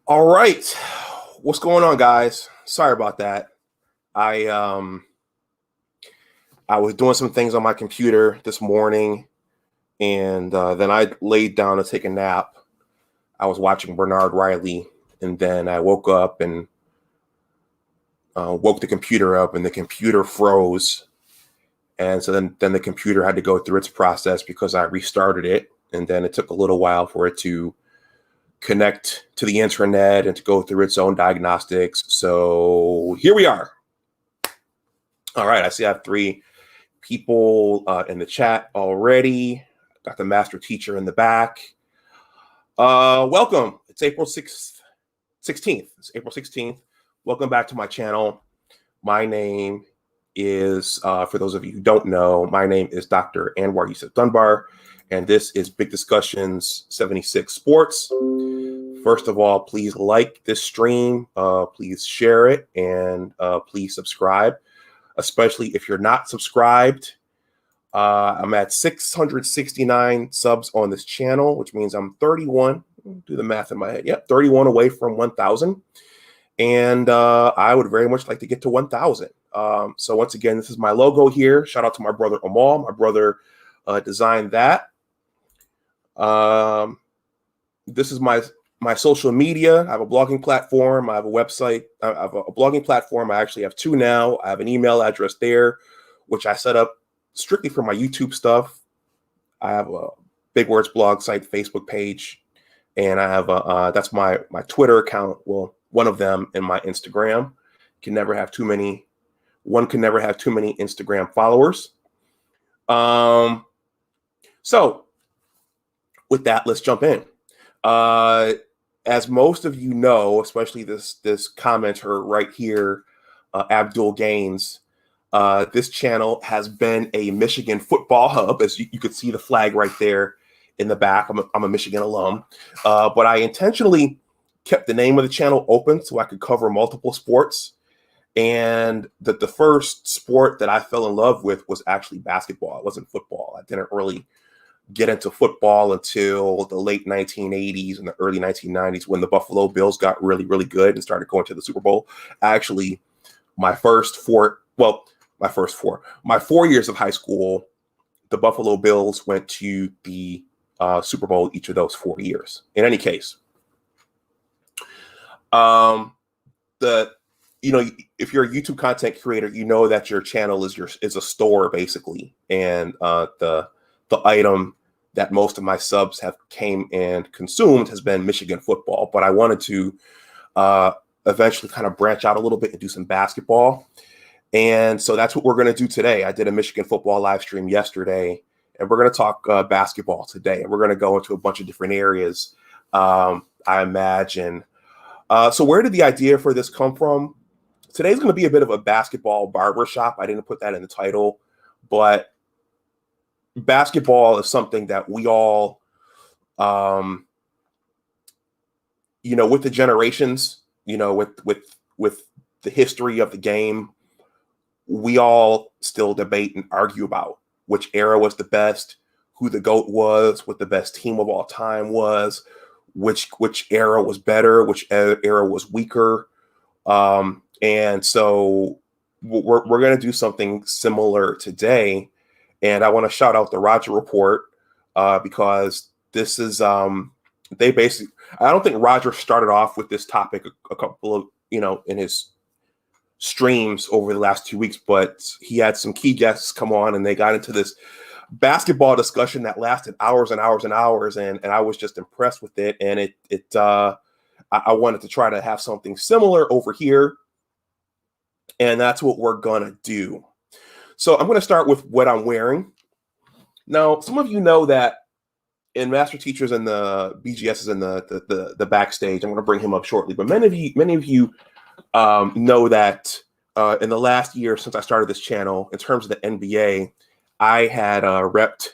All right. What's going on, guys? Sorry about that. I was doing some things on my computer this morning, and then I laid down to take a nap. I was watching Bernard Riley, and then I woke up and woke the computer up, and the computer froze. And so then the computer had to go through its process because I restarted it, and then it took a little while for it to connect to the internet and to go through its own diagnostics. So here we are. All right, I see I have 3 people in the chat already. Got the master teacher in the back. Welcome. It's April 16th. It's April 16th. Welcome back to my channel. My name is, for those of you who don't know, my name is Dr. Anwar Yusuf Dunbar, and this is Big Discussions 76 Sports. First of all, please like this stream, please share it, and please subscribe, especially if you're not subscribed. I'm at 669 subs on this channel, which means I'm 31. Do the math in my head. Yep, 31 away from 1,000. And I would very much like to get to 1,000. So once again, this is my logo here. Shout out to my brother Amal. My brother designed that. This is my social media. I have a blogging platform. I have a website. I have a blogging platform. I actually have 2 now. I have an email address there, which I set up strictly for my YouTube stuff. I have a Big Words blog site, Facebook page, and I have that's my Twitter account. Well, one of them, and my Instagram. Can never have too many. One can never have too many Instagram followers. So with that, let's jump in. As most of you know, especially this commenter right here, Abdul Gaines, this channel has been a Michigan football hub, as you could see the flag right there in the back. I'm a Michigan alum, but I intentionally kept the name of the channel open so I could cover multiple sports. And the first sport that I fell in love with was actually basketball. It wasn't football. I didn't really get into football until the late 1980s and the early 1990s when the Buffalo Bills got really, really good and started going to the Super Bowl. Actually, my 4 years of high school, the Buffalo Bills went to the Super Bowl each of those 4 years. In any case, if you're a YouTube content creator, you know that your channel is a store basically, and the item that most of my subs have came and consumed has been Michigan football. But I wanted to eventually kind of branch out a little bit and do some basketball, and so that's what we're going to do today. I did a Michigan football live stream yesterday, and we're going to talk basketball today, and we're going to go into a bunch of different areas. I imagine. So where did the idea for this come from? Today's going to be a bit of a basketball barbershop. I didn't put that in the title, but basketball is something that we all, with the generations, with the history of the game, we all still debate and argue about which era was the best, who the GOAT was, what the best team of all time was, which era was better, which era was weaker. And so we're going to do something similar today. And I want to shout out the Roger Report because this is I don't think Roger started off with this topic a couple of, in his streams over the last 2 weeks, but he had some key guests come on and they got into this basketball discussion that lasted hours and hours and hours. And I was just impressed with it. And I wanted to try to have something similar over here. And that's what we're going to do. So I'm going to start with what I'm wearing. Now, some of you know that in Master Teachers and the BGS is in the backstage. I'm going to bring him up shortly. But many of you know that in the last year since I started this channel, in terms of the NBA, I had repped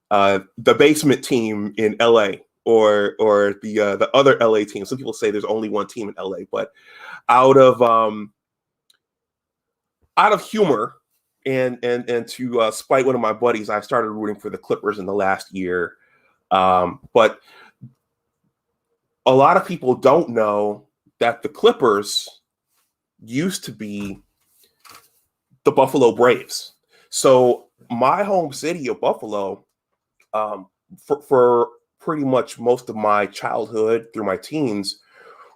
the basement team in LA or the other LA team. Some people say there's only one team in LA, but out of humor and to spite one of my buddies, I started rooting for the Clippers in the last year. But a lot of people don't know that the Clippers used to be the Buffalo Braves. So my home city of Buffalo, for pretty much most of my childhood through my teens,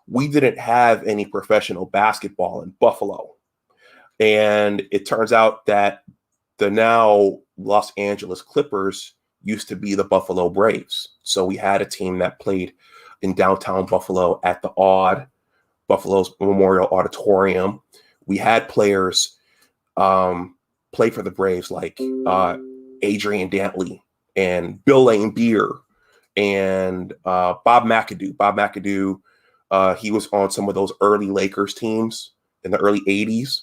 we didn't have any professional basketball in Buffalo. And it turns out that the now Los Angeles Clippers used to be the Buffalo Braves. So we had a team that played in downtown Buffalo at the Buffalo's Memorial Auditorium. We had players play for the Braves like Adrian Dantley and Bill Laimbeer and Bob McAdoo. Bob McAdoo, he was on some of those early Lakers teams in the early 80s.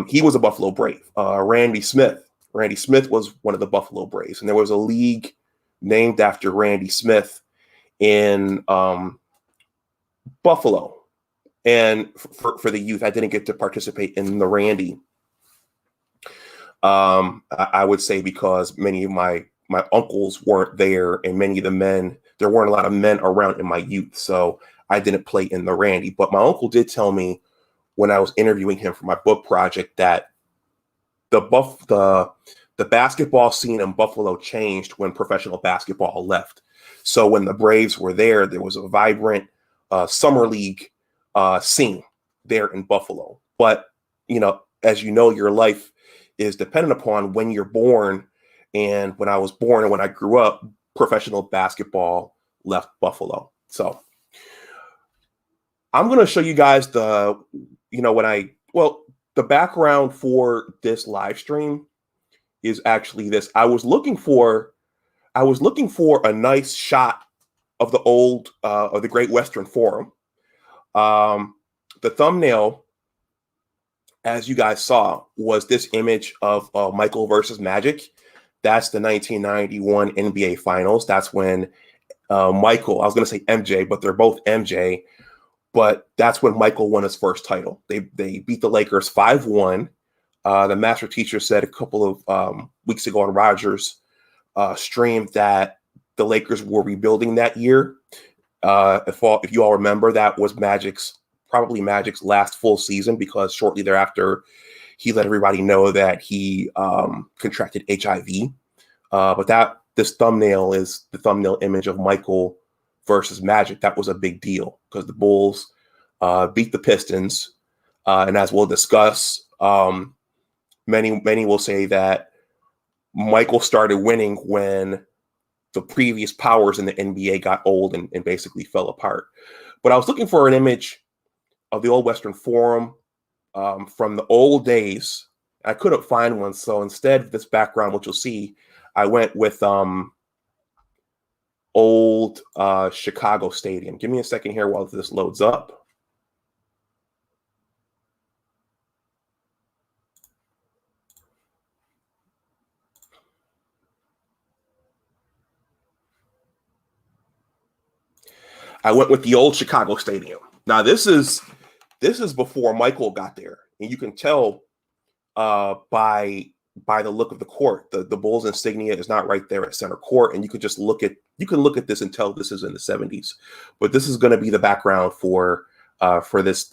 He was a Buffalo Brave. Randy Smith was one of the Buffalo Braves. And there was a league named after Randy Smith in Buffalo. And for the youth, I didn't get to participate in the Randy. I would say because many of my uncles weren't there, and many of the men, there weren't a lot of men around in my youth, so I didn't play in the Randy. But my uncle did tell me when I was interviewing him for my book project that the basketball scene in Buffalo changed when professional basketball left. So when the Braves were there was a vibrant summer league scene there in Buffalo. But, as you know, your life is dependent upon when you're born. And when I was born and when I grew up, professional basketball left Buffalo. So I'm going to show you guys the background for this live stream is actually this. I was looking for a nice shot of the old of the Great Western Forum. The thumbnail, as you guys saw, was this image of Michael versus Magic. That's the 1991 NBA Finals. That's when Michael, I was going to say MJ, but they're both MJ. But that's when Michael won his first title. They beat the Lakers 5-1. The master teacher said a couple of weeks ago on Rogers' stream that the Lakers were rebuilding that year. If you all remember, that was probably Magic's last full season, because shortly thereafter, he let everybody know that he contracted HIV. But this thumbnail is the thumbnail image of Michael versus Magic. That was a big deal because the Bulls beat the Pistons. And as we'll discuss, many will say that Michael started winning when the previous powers in the NBA got old and basically fell apart. But I was looking for an image of the old Western Forum from the old days. I couldn't find one. So instead of this background, which you'll see, I went with old Chicago Stadium. Give me a second here while this loads up. I went with the old Chicago Stadium. Now this is before Michael got there, and you can tell by the look of the court. The Bulls insignia is not right there at center court, and you could just look at this and tell this is in the 70s. But this is going to be the background for this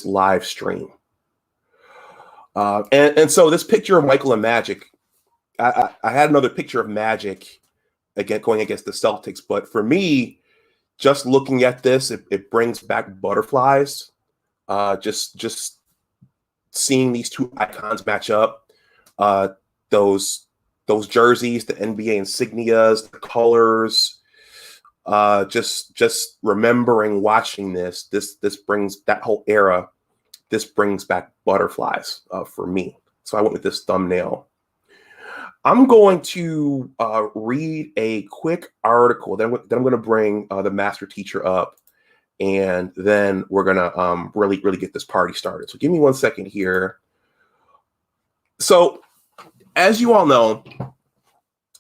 live stream. And so this picture of Michael and Magic, I had another picture of Magic again going against the Celtics, but for me, just looking at this, it brings back butterflies. Just seeing these two icons match up, those jerseys, the NBA insignias, the colors, just remembering watching this brings that whole era. This brings back butterflies for me. So I went with this thumbnail. I'm going to read a quick article. Then I'm going to bring the master teacher up, and then we're going to really get this party started. So give me 1 second here. So as you all know,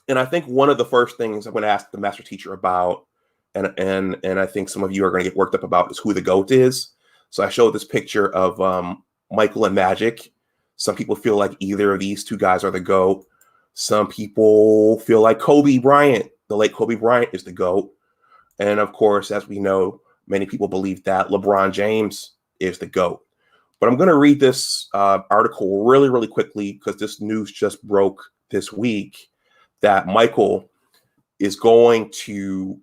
and I think one of the first things I'm going to ask the master teacher about, and I think some of you are going to get worked up about, is who the GOAT is. So I showed this picture of Michael and Magic. Some people feel like either of these two guys are the GOAT. Some people feel like Kobe Bryant the late Kobe Bryant is the GOAT. And of course, as we know, many people believe that LeBron James is the GOAT. But I'm going to read this article really, really quickly because this news just broke this week that Michael is going to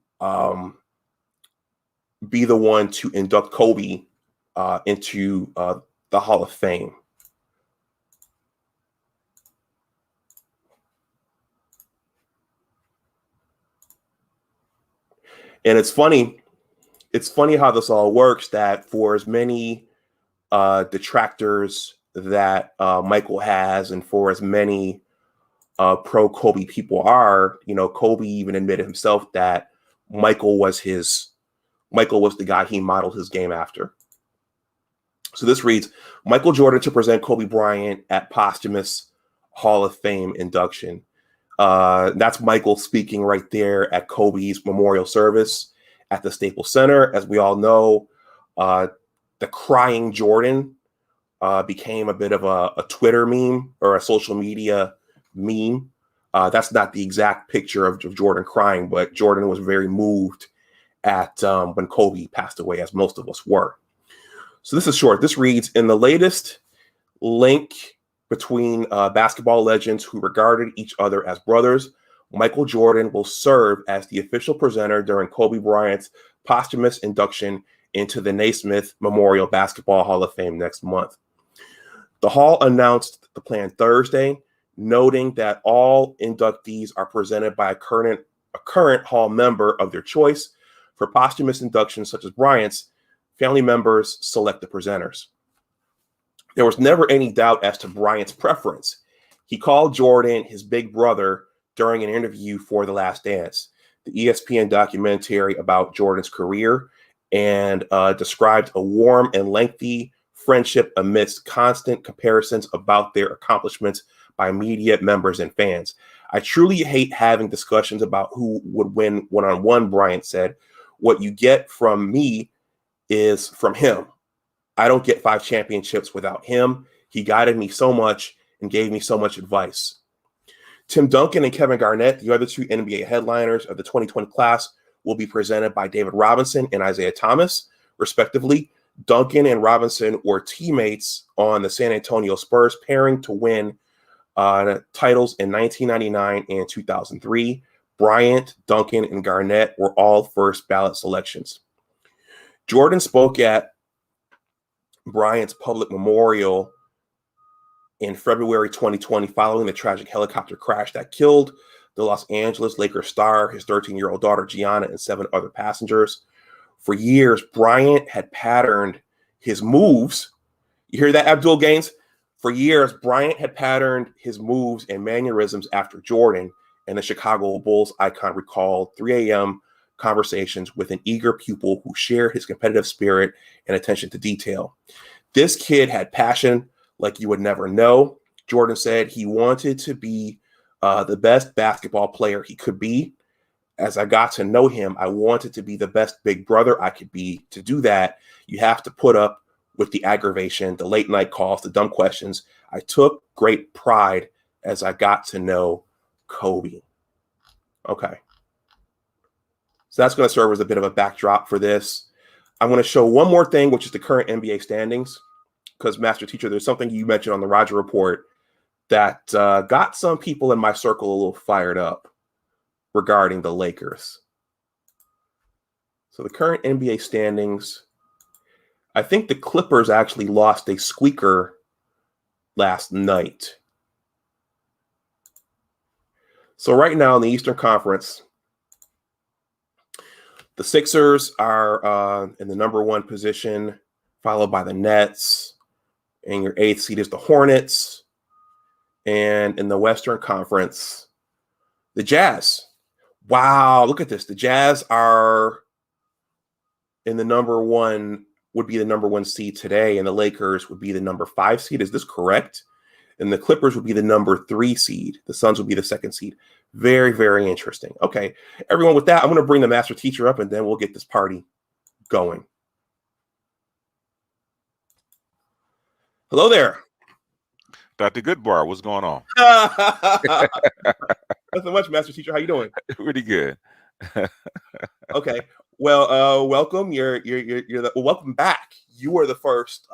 be the one to induct Kobe into the Hall of Fame. And it's funny how this all works, that for as many detractors that Michael has, and for as many pro Kobe people are, Kobe even admitted himself that Michael was the guy he modeled his game after. So this reads, Michael Jordan to present Kobe Bryant at posthumous Hall of Fame induction. That's Michael speaking right there at Kobe's memorial service at the Staples Center. As we all know, the crying Jordan became a bit of a Twitter meme or a social media meme. That's not the exact picture of Jordan crying, but Jordan was very moved at when Kobe passed away, as most of us were. So this is short. This reads, in the latest link between basketball legends who regarded each other as brothers, Michael Jordan will serve as the official presenter during Kobe Bryant's posthumous induction into the Naismith Memorial Basketball Hall of Fame next month. The Hall announced the plan Thursday, noting that all inductees are presented by a current Hall member of their choice. For posthumous inductions such as Bryant's, family members select the presenters. There was never any doubt as to Bryant's preference. He called Jordan his big brother during an interview for The Last Dance, the ESPN documentary about Jordan's career, and described a warm and lengthy friendship amidst constant comparisons about their accomplishments by media members and fans. I truly hate having discussions about who would win one-on-one, Bryant said. What you get from me is from him. I don't get 5 championships without him. He guided me so much and gave me so much advice. Tim Duncan and Kevin Garnett, the other 2 NBA headliners of the 2020 class, will be presented by David Robinson and Isaiah Thomas, respectively. Duncan and Robinson were teammates on the San Antonio Spurs, pairing to win titles in 1999 and 2003. Bryant, Duncan, and Garnett were all first ballot selections. Jordan spoke at Bryant's public memorial in February 2020 following the tragic helicopter crash that killed the Los Angeles Lakers star, his 13-year-old daughter Gianna, and 7 other passengers. For years, Bryant had patterned his moves. You hear that, Abdul Gaines? For years, Bryant had patterned his moves and mannerisms after Jordan, and the Chicago Bulls icon recalled 3 a.m. conversations with an eager pupil who shared his competitive spirit and attention to detail. This kid had passion like you would never know. Jordan said he wanted to be the best basketball player he could be. As I got to know him, I wanted to be the best big brother I could be. To do that, you have to put up with the aggravation, the late night calls, the dumb questions. I took great pride as I got to know Kobe. Okay. So that's going to serve as a bit of a backdrop for this. I'm going to show one more thing, which is the current NBA standings. Because, Master Teacher, there's something you mentioned on the Roger Report that got some people in my circle a little fired up regarding the Lakers. So the current NBA standings, I think the Clippers actually lost a squeaker last night. So right now in the Eastern Conference, the Sixers are in the number 1 position, followed by the Nets, and your 8th seed is the Hornets. And in the Western Conference, the Jazz. Wow, look at this. The Jazz are in the would be the number 1 seed today, and the Lakers would be the number 5 seed. Is this correct? And the Clippers would be the number 3 seed. The Suns would be the 2nd seed. Very, very interesting. Okay, everyone, with that, I'm going to bring the Master Teacher up, and then we'll get this party going. Hello there. Dr. Goodbar, what's going on? Nothing much, Master Teacher. How you doing? Pretty good. Okay. Well, welcome. Welcome back. You were the first.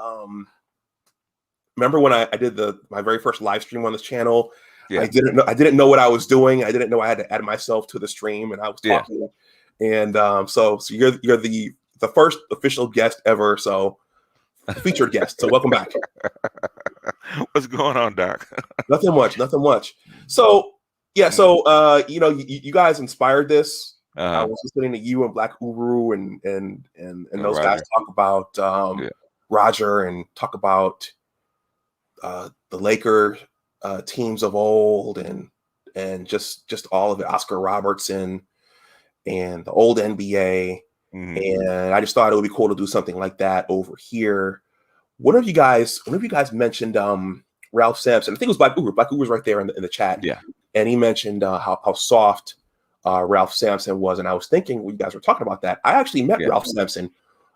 Remember when I did my very first live stream on this channel? Yeah. I didn't know what I was doing. I didn't know I had to add myself to the stream, and I was talking. And so you're the first official guest ever. So featured guest. So welcome back. What's going on, Doc? Nothing much. So yeah. So you guys inspired this. I was listening to you and Black Uru and those Roger. guys talk about Roger and talk about the Laker teams of old and just all of it, Oscar Robertson and the old NBA. Mm-hmm. And I just thought it would be cool to do something like that over here. One of you guys mentioned Ralph Sampson. I think it was Black Uru. Black Uru was right there in the chat. Yeah. And he mentioned how soft Ralph Sampson was. And I was thinking when you guys were talking about that, I actually met Ralph Sampson.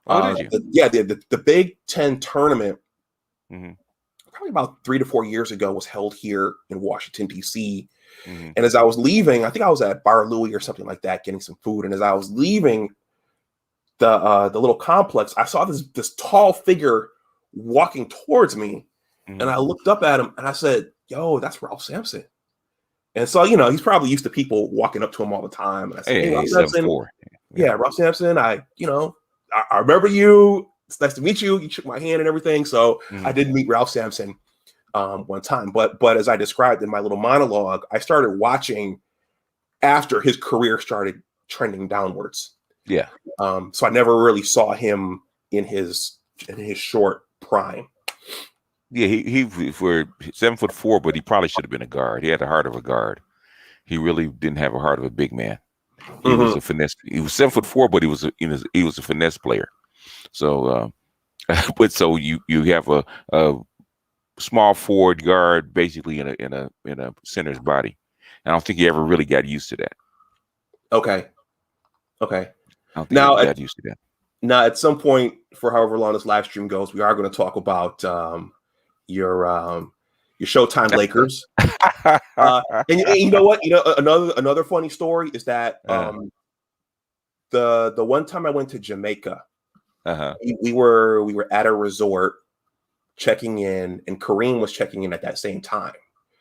Did you? The Big Ten tournament, mm-hmm. probably about 3 to 4 years ago, was held here in Washington, D.C. Mm-hmm. And as I was leaving, I think I was at Bar Louie or something like that, getting some food. And as I was leaving the little complex, I saw this tall figure walking towards me. Mm-hmm. And I looked up at him and I said, "Yo, that's Ralph Sampson." And so, he's probably used to people walking up to him all the time. And I said, "Hey, Ralph Sampson." Yeah, Ralph Sampson. I remember you. It's nice to meet you. You shook my hand and everything. So I did meet Ralph Sampson one time. But as I described in my little monologue, I started watching after his career started trending downwards. Yeah. So I never really saw him in his short prime. Yeah, he for 7'4", but he probably should have been a guard. He had the heart of a guard. He really didn't have a heart of a big man. He was a finesse. He was 7'4", but he was a finesse player. So, but so you have a small forward guard basically in a center's body. I don't think he ever really got used to that. Okay. I don't think he got used to that. Now, at some point, for however long this live stream goes, we are going to talk about your Showtime Lakers. And you know what? Another funny story is that the one time I went to Jamaica, we were at a resort checking in, and Kareem was checking in at that same time.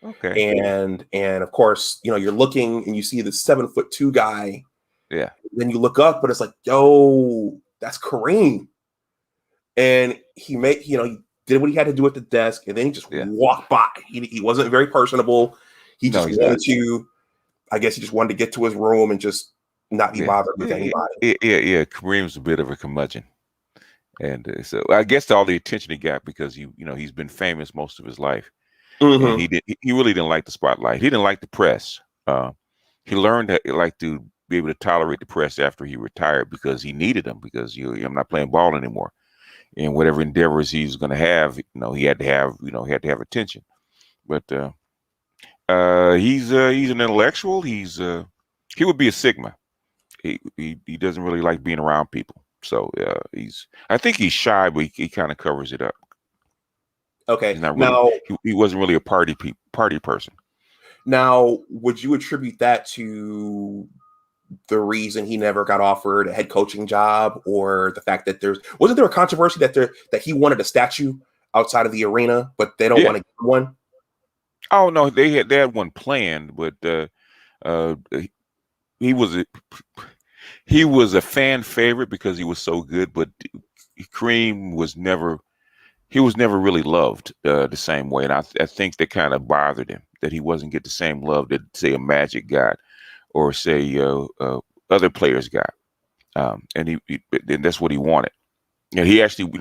Okay. And of course, you're looking and you see the 7'2" guy. Yeah. Then you look up, but it's like, yo, that's Kareem. And he did what he had to do at the desk, and then he just walked by. He wasn't very personable. He just wanted to, I guess he just wanted to get to his room and just not be bothered with anybody. Yeah. Kareem's a bit of a curmudgeon. And so I guess all the attention he got because he's been famous most of his life. Mm-hmm. And he really didn't like the spotlight. He didn't like the press. He learned to be able to tolerate the press after he retired because he needed them because I'm not playing ball anymore. And whatever endeavors he's going to have, he had to have attention. But he's an intellectual. He would be a Sigma. He doesn't really like being around people. So I think he's shy, but he kind of covers it up. Okay. He's not really, he wasn't really a party person. Now, would you attribute that to the reason he never got offered a head coaching job, or the fact that wasn't there a controversy that he wanted a statue outside of the arena, but they don't want to get one? Oh no, they had one planned, but he was a fan favorite because he was so good, but Kareem was never really loved the same way, and I think that kind of bothered him that he wasn't get the same love that say a Magic got or say other players got, and and that's what he wanted. And he actually,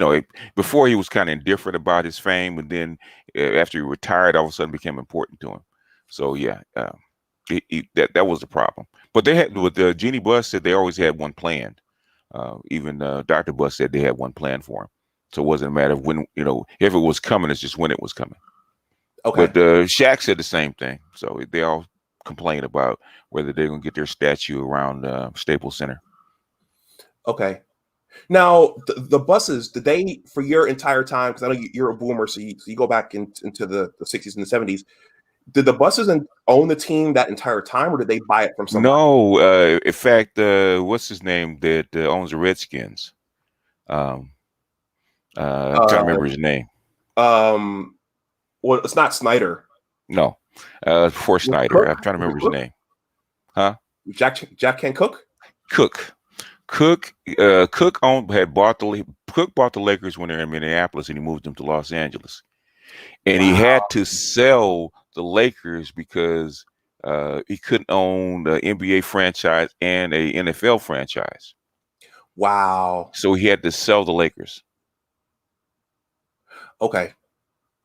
before he was kind of indifferent about his fame, and then after he retired, all of a sudden became important to him. So that was the problem. But they had with Jeannie Buss said they always had one planned. Even Dr. Buss said they had one planned for him. So it wasn't a matter of when, if it was coming, it's just when it was coming. Okay. But Shaq said the same thing. So they all complain about whether they're going to get their statue around Staples Center. Okay. Now, the Busses, did they, for your entire time, because I know you're a boomer, so you go back into the 60s and the 70s, Did the Buses own the team that entire time, or did they buy it from somebody? No, in fact, what's his name that owns the Redskins? Um, I'm trying to Uh, remember his name. um, well, it's not Snyder. No, before Was it Snyder. Cook? I'm trying to Was it remember his Cook? name. Huh? Jack Kent Cook? Cook. Cook Cook bought the Lakers when they were in Minneapolis, and he moved them to Los Angeles. And he Wow. had to sell the Lakers because he couldn't own the NBA franchise and a NFL franchise. Wow. So he had to sell the Lakers. Okay.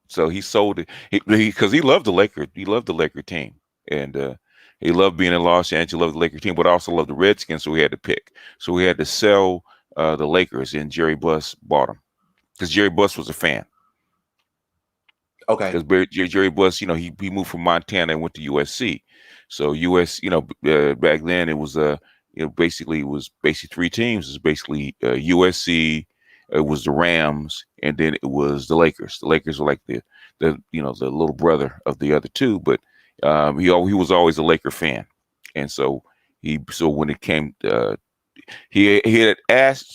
So he sold it because he loved the Lakers. He loved the Laker team, and he loved being in Los Angeles. Loved the Laker team, but also loved the Redskins. So he had to pick. So he had to sell the Lakers, and Jerry Buss bought them because Jerry Buss was a fan. Okay. Because Jerry Buss, he moved from Montana and went to USC. So back then it was basically three teams. It was basically USC, it was the Rams, and then it was the Lakers. The Lakers were like the little brother of the other two, but he was always a Laker fan, and so when it came, he had asked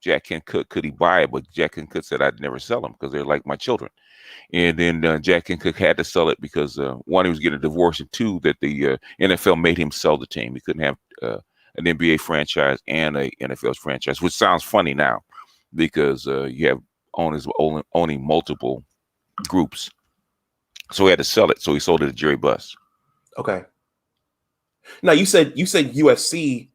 Jack Kent Cook could he buy it, but Jack Kent Cook said I'd never sell them because they're like my children. And then Jack Kent Cook had to sell it because one, he was getting a divorce, and two, that the NFL made him sell the team. He couldn't have an NBA franchise and a NFL franchise, which sounds funny now because you have owners owning multiple groups. So he had to sell it. So he sold it to Jerry Buss. Okay. Now you said USC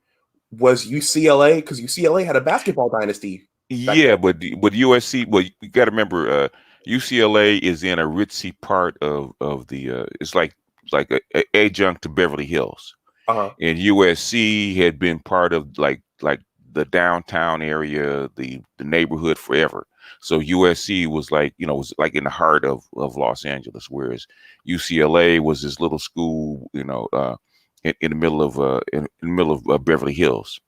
was UCLA because UCLA had a basketball dynasty. Yeah, but USC. Well, you got to remember, UCLA is in a ritzy part of the. It's like a adjunct to Beverly Hills, and USC had been part of like the downtown area, the neighborhood forever. So USC was was like in the heart of Los Angeles, whereas UCLA was this little school, in the middle of Beverly Hills.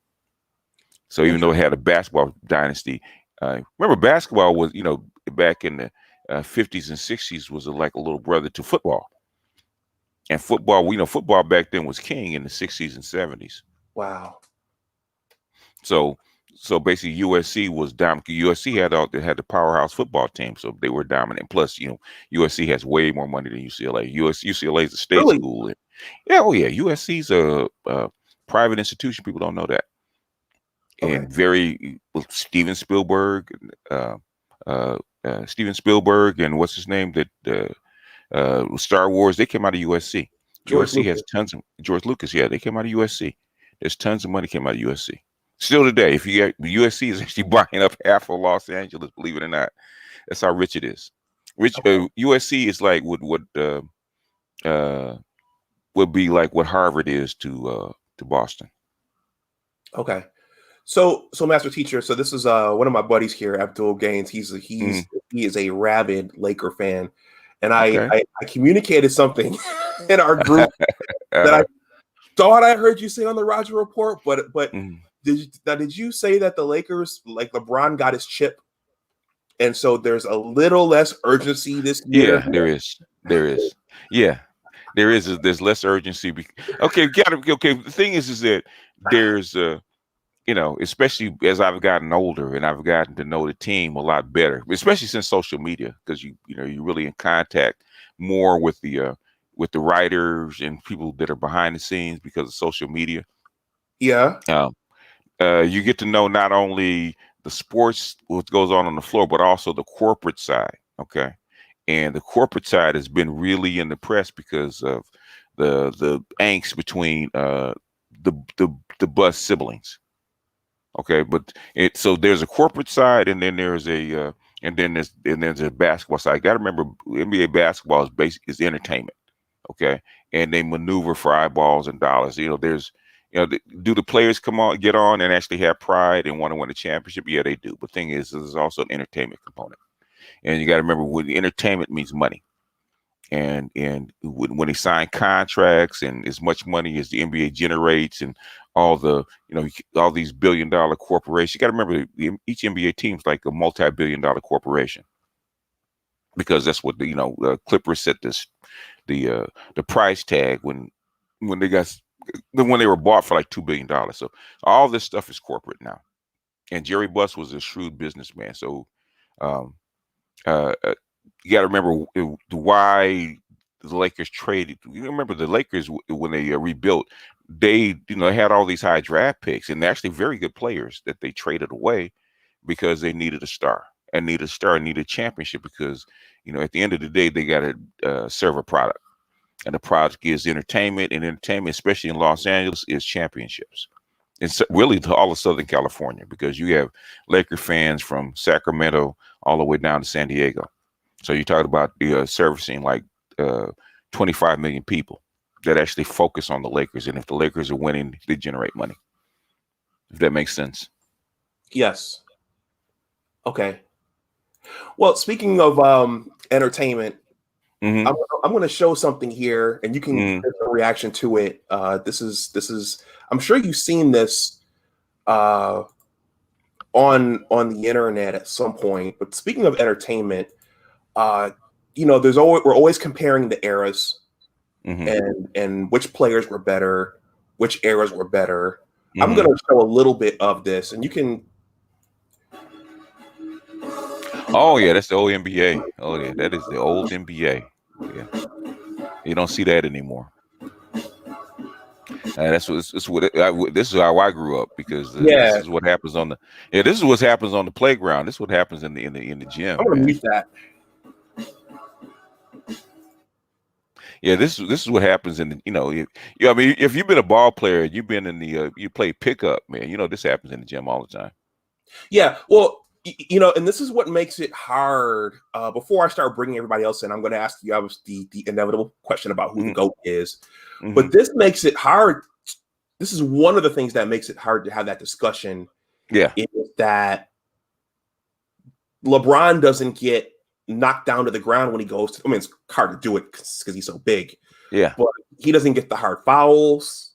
So even though it had a basketball dynasty, remember basketball was, back in the 50s and 60s was like a little brother to football. And football, football back then was king in the 60s and 70s. Wow. So basically USC was dominant. USC had the powerhouse football team, so they were dominant. Plus, USC has way more money than UCLA. UCLA is a state school. Yeah, oh yeah, USC's a private institution. People don't know that. And Steven Spielberg, and what's his name that Star Wars, they came out of USC. USC has tons of George Lucas. Yeah, they came out of USC. There's tons of money came out of USC. Still today, if you get USC is actually buying up half of Los Angeles, believe it or not. That's how rich it is. USC is like would be like what Harvard is to Boston. Okay. So Master Teacher, so this is one of my buddies here, Abdul Gaines. He is a rabid Laker fan. And I communicated something in our group that I thought I heard you say on the Roger Report, but did you say that the Lakers, like LeBron got his chip, and so there's a little less urgency this year? Yeah, there is. Yeah, there is. There's less urgency. Okay, the thing is that there's especially as I've gotten older and I've gotten to know the team a lot better, especially since social media, because you're really in contact more with the writers and people that are behind the scenes because of social media. Yeah. You get to know not only the sports, what goes on the floor, but also the corporate side. Okay. And the corporate side has been really in the press because of the angst between the Buss siblings. Okay, but so there's a corporate side, and then there's a basketball side. Got to remember, NBA basketball is entertainment. Okay, and they maneuver for eyeballs and dollars. There's do the players get on and actually have pride and want to win a championship? Yeah, they do. But the thing is, there's also an entertainment component, and you got to remember, when entertainment means money. And when they sign contracts and as much money as the NBA generates and all these billion-dollar corporations, you got to remember each NBA team is like a multi-billion-dollar corporation. because that's what Clippers set the price tag when they got when they were bought for like $2 billion. So all this stuff is corporate now. And Jerry Buss was a shrewd businessman. So um, you got to remember why the Lakers traded. You remember the Lakers when they rebuilt, they had all these high draft picks and actually very good players that they traded away because they needed a star and needed a championship because at the end of the day they got to serve a product, and the product is entertainment, and entertainment, especially in Los Angeles, is championships. It's really to all of Southern California because you have Laker fans from Sacramento all the way down to San Diego. So you talk about servicing like 25 million people that actually focus on the Lakers. And if the Lakers are winning, they generate money. If that makes sense. Yes. Okay. Well, speaking of entertainment, I'm going to show something here, and you can give a reaction to it. This is. I'm sure you've seen this on the internet at some point. But speaking of entertainment, we're always comparing the eras and which players were better, which eras were better. I'm going to show a little bit of this, and you can. Oh yeah, that's the old NBA. Oh yeah, that is the old NBA. Yeah, you don't see that anymore. This is how I grew up because this is what happens on the this is what happens on the playground. This is what happens in the gym. I'm gonna mute that. Yeah, this is what happens in the if you've been a ball player, you've been in the you play pickup, man. This happens in the gym all the time. Yeah, well. And this is what makes it hard. Before I start bringing everybody else in, I'm going to ask you the inevitable question about who the GOAT is. But this makes it hard. This is one of the things that makes it hard to have that discussion. Yeah. Is that LeBron doesn't get knocked down to the ground when he goes to, it's hard to do it because he's so big. Yeah. But he doesn't get the hard fouls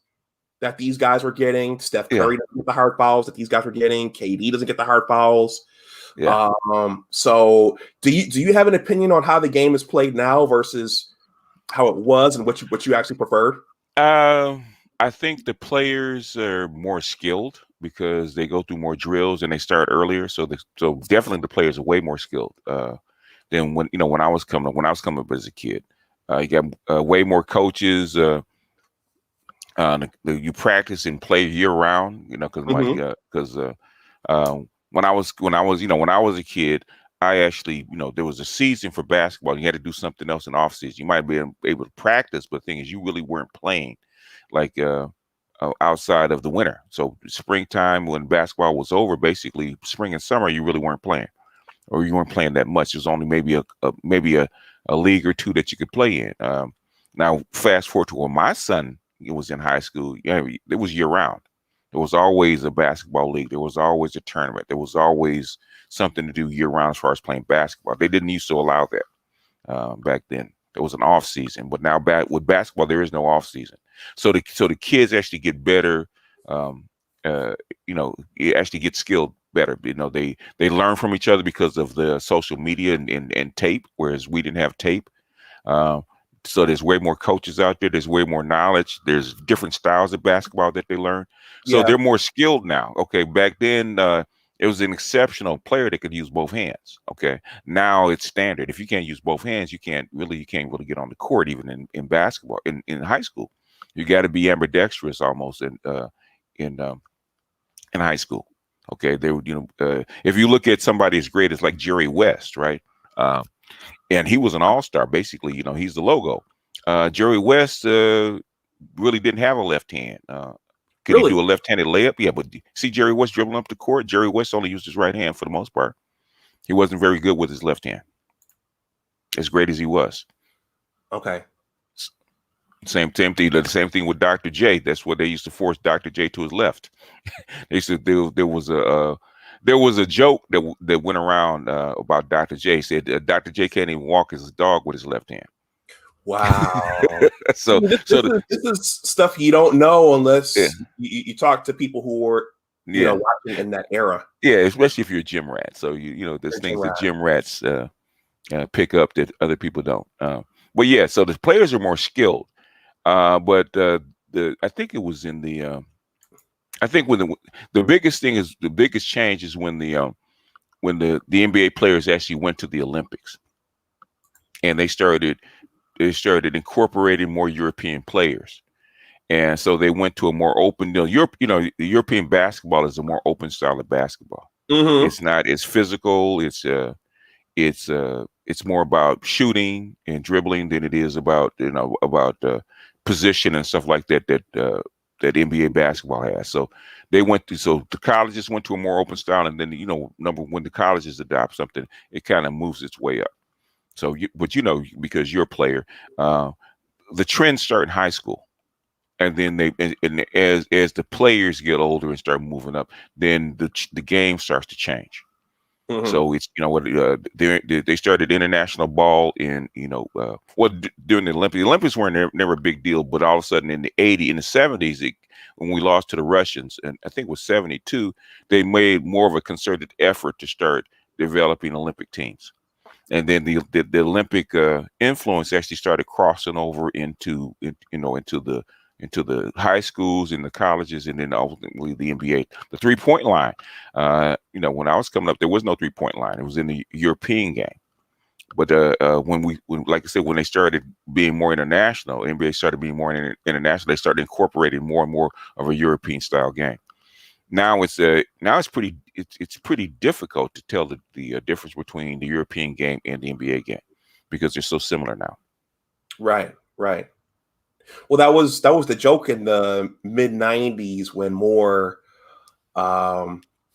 that these guys were getting. Steph Curry doesn't get the hard fouls that these guys were getting. KD doesn't get the hard fouls. Yeah. So do you have an opinion on how the game is played now versus how it was and what you actually preferred? I think the players are more skilled because they go through more drills and they start earlier. So definitely the players are way more skilled than when I was coming up as a kid. You got way more coaches. You practice and play year round. Because when I was a kid, I actually, there was a season for basketball. You had to do something else in off season. You might be able to practice, but the thing is, you really weren't playing like outside of the winter. So springtime, when basketball was over, basically spring and summer, you really weren't playing, or you weren't playing that much. There's only maybe a league or two that you could play in. Now, fast forward to when my son was in high school, it was year round. There was always a basketball league. There was always a tournament. There was always something to do year round as far as playing basketball. They didn't used to allow that back then. There was an off season, but now with basketball, there is no off season. So the kids actually get better. You actually get skilled better. They learn from each other because of the social media and tape, whereas we didn't have tape. So there's way more coaches out there. There's way more knowledge. There's different styles of basketball that they learn. So they're more skilled now. Okay. Back then, it was an exceptional player that could use both hands. Okay. Now it's standard. If you can't use both hands, you can't really get on the court, even in basketball, in high school. You got to be ambidextrous almost in high school. Okay. If you look at somebody as great as like Jerry West, right? And he was an all-star, basically. He's the logo. Jerry West really didn't have a left hand. Could he do a left-handed layup? Yeah, but see Jerry West dribbling up the court. Jerry West only used his right hand for the most part. He wasn't very good with his left hand, as great as he was. Okay. Same thing. The same thing with Dr. J. That's what they used to force Dr. J to his left. They said there was a joke that went around about Dr. J. Said Dr. J can't even walk his dog with his left hand. Wow. So this is stuff you don't know unless you talk to people who were watching in that era. Yeah, especially if you're a gym rat. So there's things that gym rats pick up that other people don't. But yeah, so the players are more skilled. But I think it was in the I think when the biggest thing is the biggest change is when the NBA players actually went to the Olympics and they started incorporating more European players. And so they went to a more open deal. Europe, the European basketball is a more open style of basketball. Mm-hmm. It's not as physical. It's more about shooting and dribbling than it is about position and stuff like that NBA basketball has. So so the colleges went to a more open style, and then when the colleges adopt something, it kind of moves its way up. So, but because you're a player, the trends start in high school. And then and as the players get older and start moving up, then the game starts to change. Mm-hmm. So it's they started international ball in during the Olympics. The Olympics weren't never a big deal, but all of a sudden in the '70s, when we lost to the Russians, and I think it was '72, they made more of a concerted effort to start developing Olympic teams. And then the Olympic influence actually started crossing over into the high schools and the colleges, and then ultimately the NBA. The 3-point line, when I was coming up, there was no 3-point line. It was in the European game. But like I said, when they started being more international, NBA started being more international. They started incorporating more and more of a European style game. Now it's pretty difficult to tell the difference between the European game and the NBA game because they're so similar now. Right. Well, that was the joke in the mid '90s when more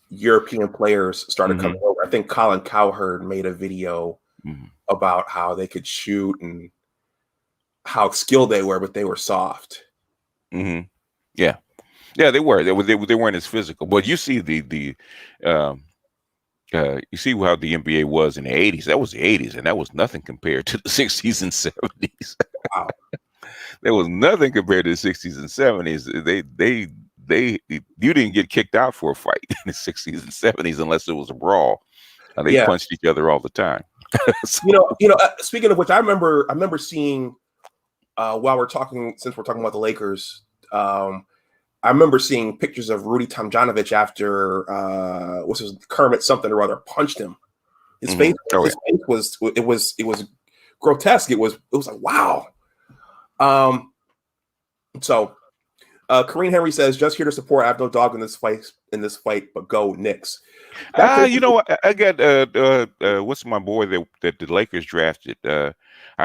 European players started coming over. I think Colin Cowherd made a video about how they could shoot and how skilled they were, but they were soft. Mm-hmm. Yeah, they were. They weren't as physical. But you see you see how the NBA was in the '80s. That was the '80s, and that was nothing compared to the '60s and '70s. Wow. There was nothing compared to the '60s and '70s. You didn't get kicked out for a fight in the '60s and '70s unless it was a brawl. They punched each other all the time. So, speaking of which, I remember seeing since we're talking about the Lakers, I remember seeing pictures of Rudy Tomjanovich after what's his Kermit something or other punched him. His face, his face was grotesque. It was like wow. So Kareem Henry says, just here to support. I have no dog in this fight, but go Knicks. I got what's my boy that the Lakers drafted? I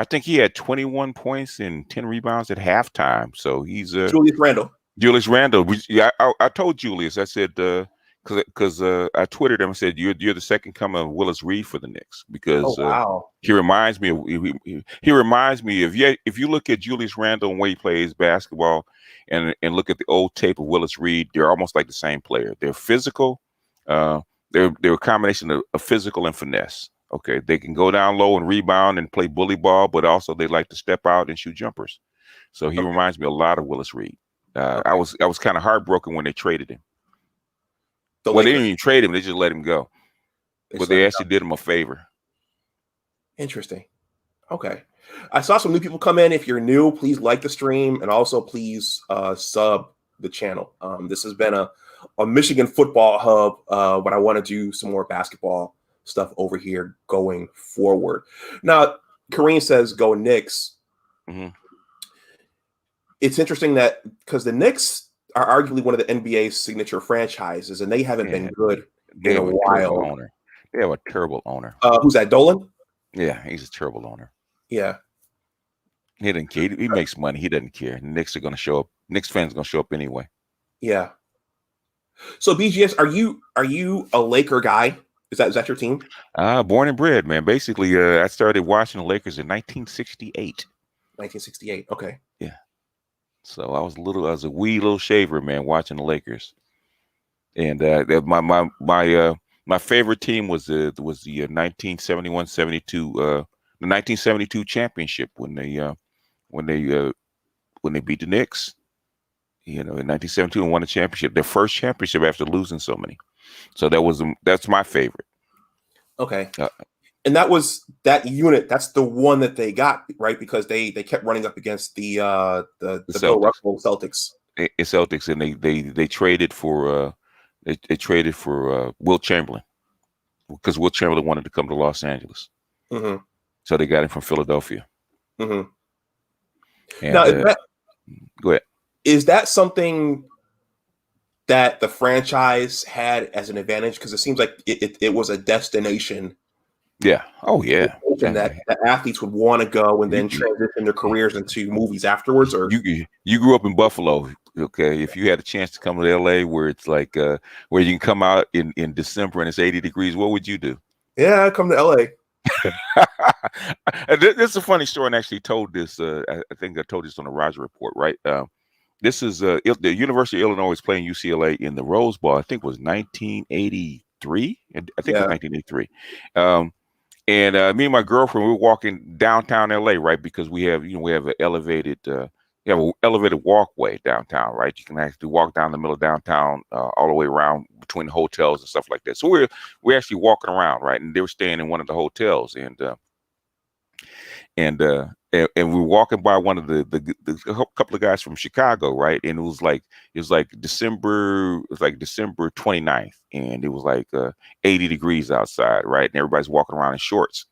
think he had 21 points and 10 rebounds at halftime. So he's Julius Randle. I told Julius, I said because I twittered him and said you're the second coming of Willis Reed for the Knicks because he reminds me of if you look at Julius Randle and way he plays basketball and look at the old tape of Willis Reed, they're almost like the same player. They're physical. They're a combination of physical and finesse. Okay, they can go down low and rebound and play bully ball, but also they like to step out and shoot jumpers. So he reminds me a lot of Willis Reed. I was kind of heartbroken when they traded him. They didn't even trade him; they just let him go. But they actually did him a favor. Interesting. Okay, I saw some new people come in. If you're new, please like the stream and also please sub the channel. This has been a Michigan football hub, but I want to do some more basketball stuff over here going forward. Now, Kareem says, "Go Knicks." Mm-hmm. It's interesting that because the Knicks are arguably one of the NBA's signature franchises, and they haven't been good in a while. They have a terrible owner. Who's that, Dolan? Yeah, he's a terrible owner. Yeah. He doesn't care. He makes money. He doesn't care. Knicks are going to show up. Knicks fans are going to show up anyway. Yeah. So BGS, are you a Laker guy? Is that your team? Born and bred, man. Basically, I started watching the Lakers in 1968. 1968. Okay. Yeah. So I was a wee little shaver, man, watching the Lakers. And my favorite team was the 1971-72 the 1972 championship when they beat the Knicks. In 1972 and won the championship, their first championship after losing so many. So that's my favorite. Okay. And that was that unit, that's the one that they got, right? Because they kept running up against the Bill Celtics. Russell Celtics. Celtics, and they traded for they traded for Wilt Chamberlain because Wilt Chamberlain wanted to come to Los Angeles, so they got him from Philadelphia. And Now, go ahead. Is that something that the franchise had as an advantage? Because it seems like it was a destination. Yeah. Oh, yeah. That athletes would want to go and then transition their careers into movies afterwards. Or you grew up in Buffalo, okay? If you had a chance to come to LA, where it's like where you can come out in December and it's 80 degrees, what would you do? Yeah, I'd come to LA. This is a funny story, and I actually told this. I think I told this on the Roger Report, right? This is the University of Illinois was playing UCLA in the Rose Bowl. I think it was 1983. I think it was 1983. And me and my girlfriend, we were walking downtown LA, right? Because we have an elevated walkway downtown, right? You can actually walk down the middle of downtown all the way around between the hotels and stuff like that. So we're actually walking around, right? And they were staying in one of the hotels, and we were walking by one of the couple of guys from Chicago, right? And it was like December 29th, and it was like 80 degrees outside, right? And everybody's walking around in shorts.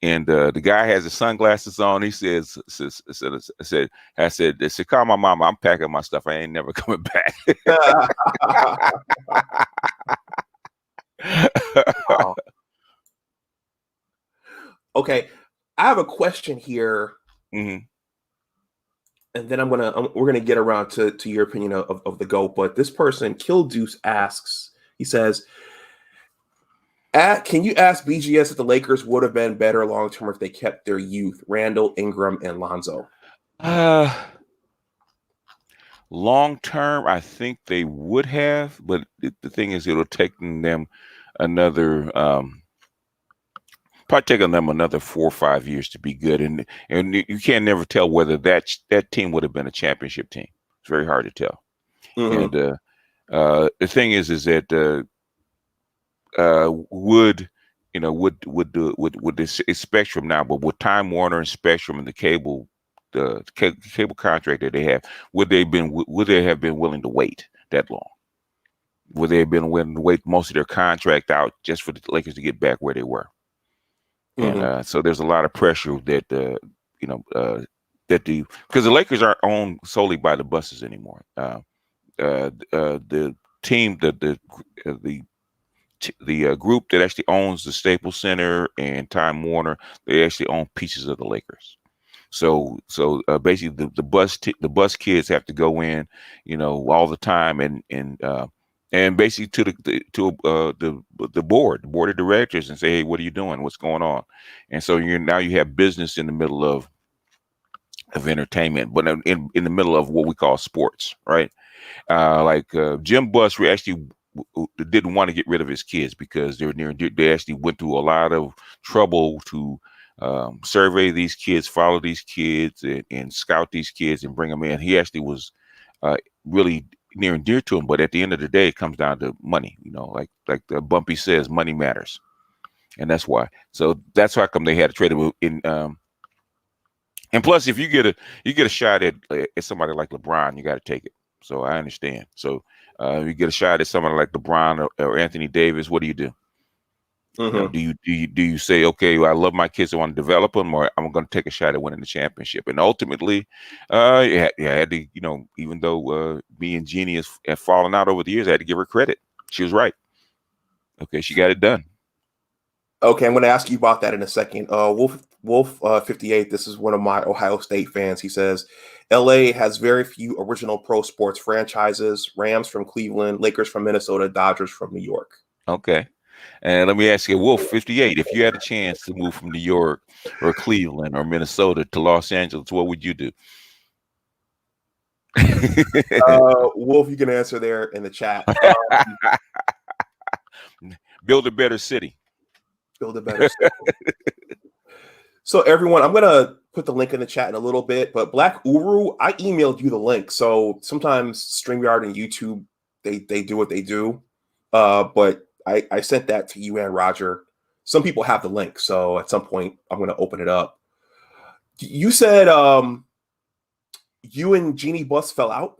And the guy has his sunglasses on. He I said, call my mama. I'm packing my stuff. I ain't never coming back. Wow. Okay. I have a question here, and then we're gonna get around to your opinion of the GOAT. But this person, Kill Deuce, asks. He says, "Can you ask BGS if the Lakers would have been better long term if they kept their youth, Randall, Ingram, and Lonzo?" Long term, I think they would have, but the thing is, it'll take them another. Probably taking them another 4 or 5 years to be good, and you can never tell whether that team would have been a championship team. It's very hard to tell. And the thing is that would this Spectrum now, but with Time Warner and Spectrum and the cable contract that they have, would they have been willing to wait that long? Would they have been willing to wait most of their contract out just for the Lakers to get back where they were? And so there's a lot of pressure that because the Lakers aren't owned solely by the buses anymore. The team, the group that actually owns the Staples Center and Time Warner, they actually own pieces of the Lakers. So basically the bus kids have to go in, all the time and basically to the board of directors and say, hey, what are you doing? What's going on? And so you have business in the middle of entertainment, but in the middle of what we call sports, right? Jim Buss actually didn't want to get rid of his kids because they actually went through a lot of trouble to survey these kids, follow these kids, and scout these kids and bring them in. He actually was really near and dear to him, but at the end of the day, it comes down to money. Like the Bumpy says, money matters, and that's why. So that's how come they had to trade him in. And plus, if you get a shot at somebody like LeBron, you got to take it. So I understand. So you get a shot at somebody like LeBron or Anthony Davis. What do you do? Do you say, okay, well, I love my kids, I want to develop them, or I'm going to take a shot at winning the championship? And ultimately, I had to, even though me and Jeannie have fallen out over the years, I had to give her credit. She was right. Okay, she got it done. Okay, I'm going to ask you about that in a second. Wolf 58. This is one of my Ohio State fans. He says, LA has very few original pro sports franchises. Rams from Cleveland, Lakers from Minnesota, Dodgers from New York. Okay. And let me ask you, Wolf 58, if you had a chance to move from New York or Cleveland or Minnesota to Los Angeles, what would you do? Wolf, you can answer there in the chat. Build a better city. Build a better city. So everyone, I'm going to put the link in the chat in a little bit, but Black Uru, I emailed you the link. So sometimes StreamYard and YouTube, they do what they do. But I sent that to you and Roger. some people have the link, so at some point I'm going to open it up. You said you and Jeannie Buss fell out.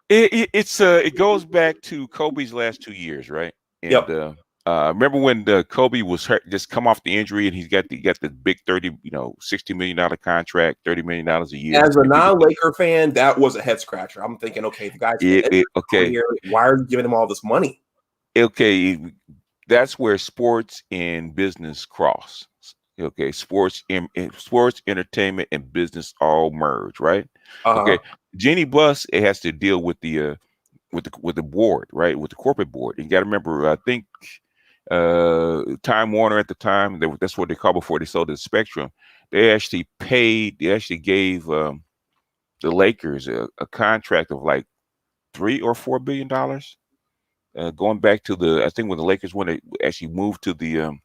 It goes back to Kobe's last 2 years, right? And Yep. remember when Kobe was hurt, just come off the injury, and he's got the big $60 million contract, $30 million a year, As a and people. non-Laker fan, that was a head scratcher. I'm thinking, okay, the guy's been injured for a year. Why are you giving him all this money? Okay, that's where sports and business cross. Okay, sports, entertainment, and business all merge, right? Okay, Jeannie Buss, it has to deal with the board, right? With the corporate board. You got to remember, I think Time Warner at the time, that's what they called before they sold the Spectrum. They actually gave the Lakers a contract of like $3 or $4 billion. Going back to I think when the Lakers actually moved to the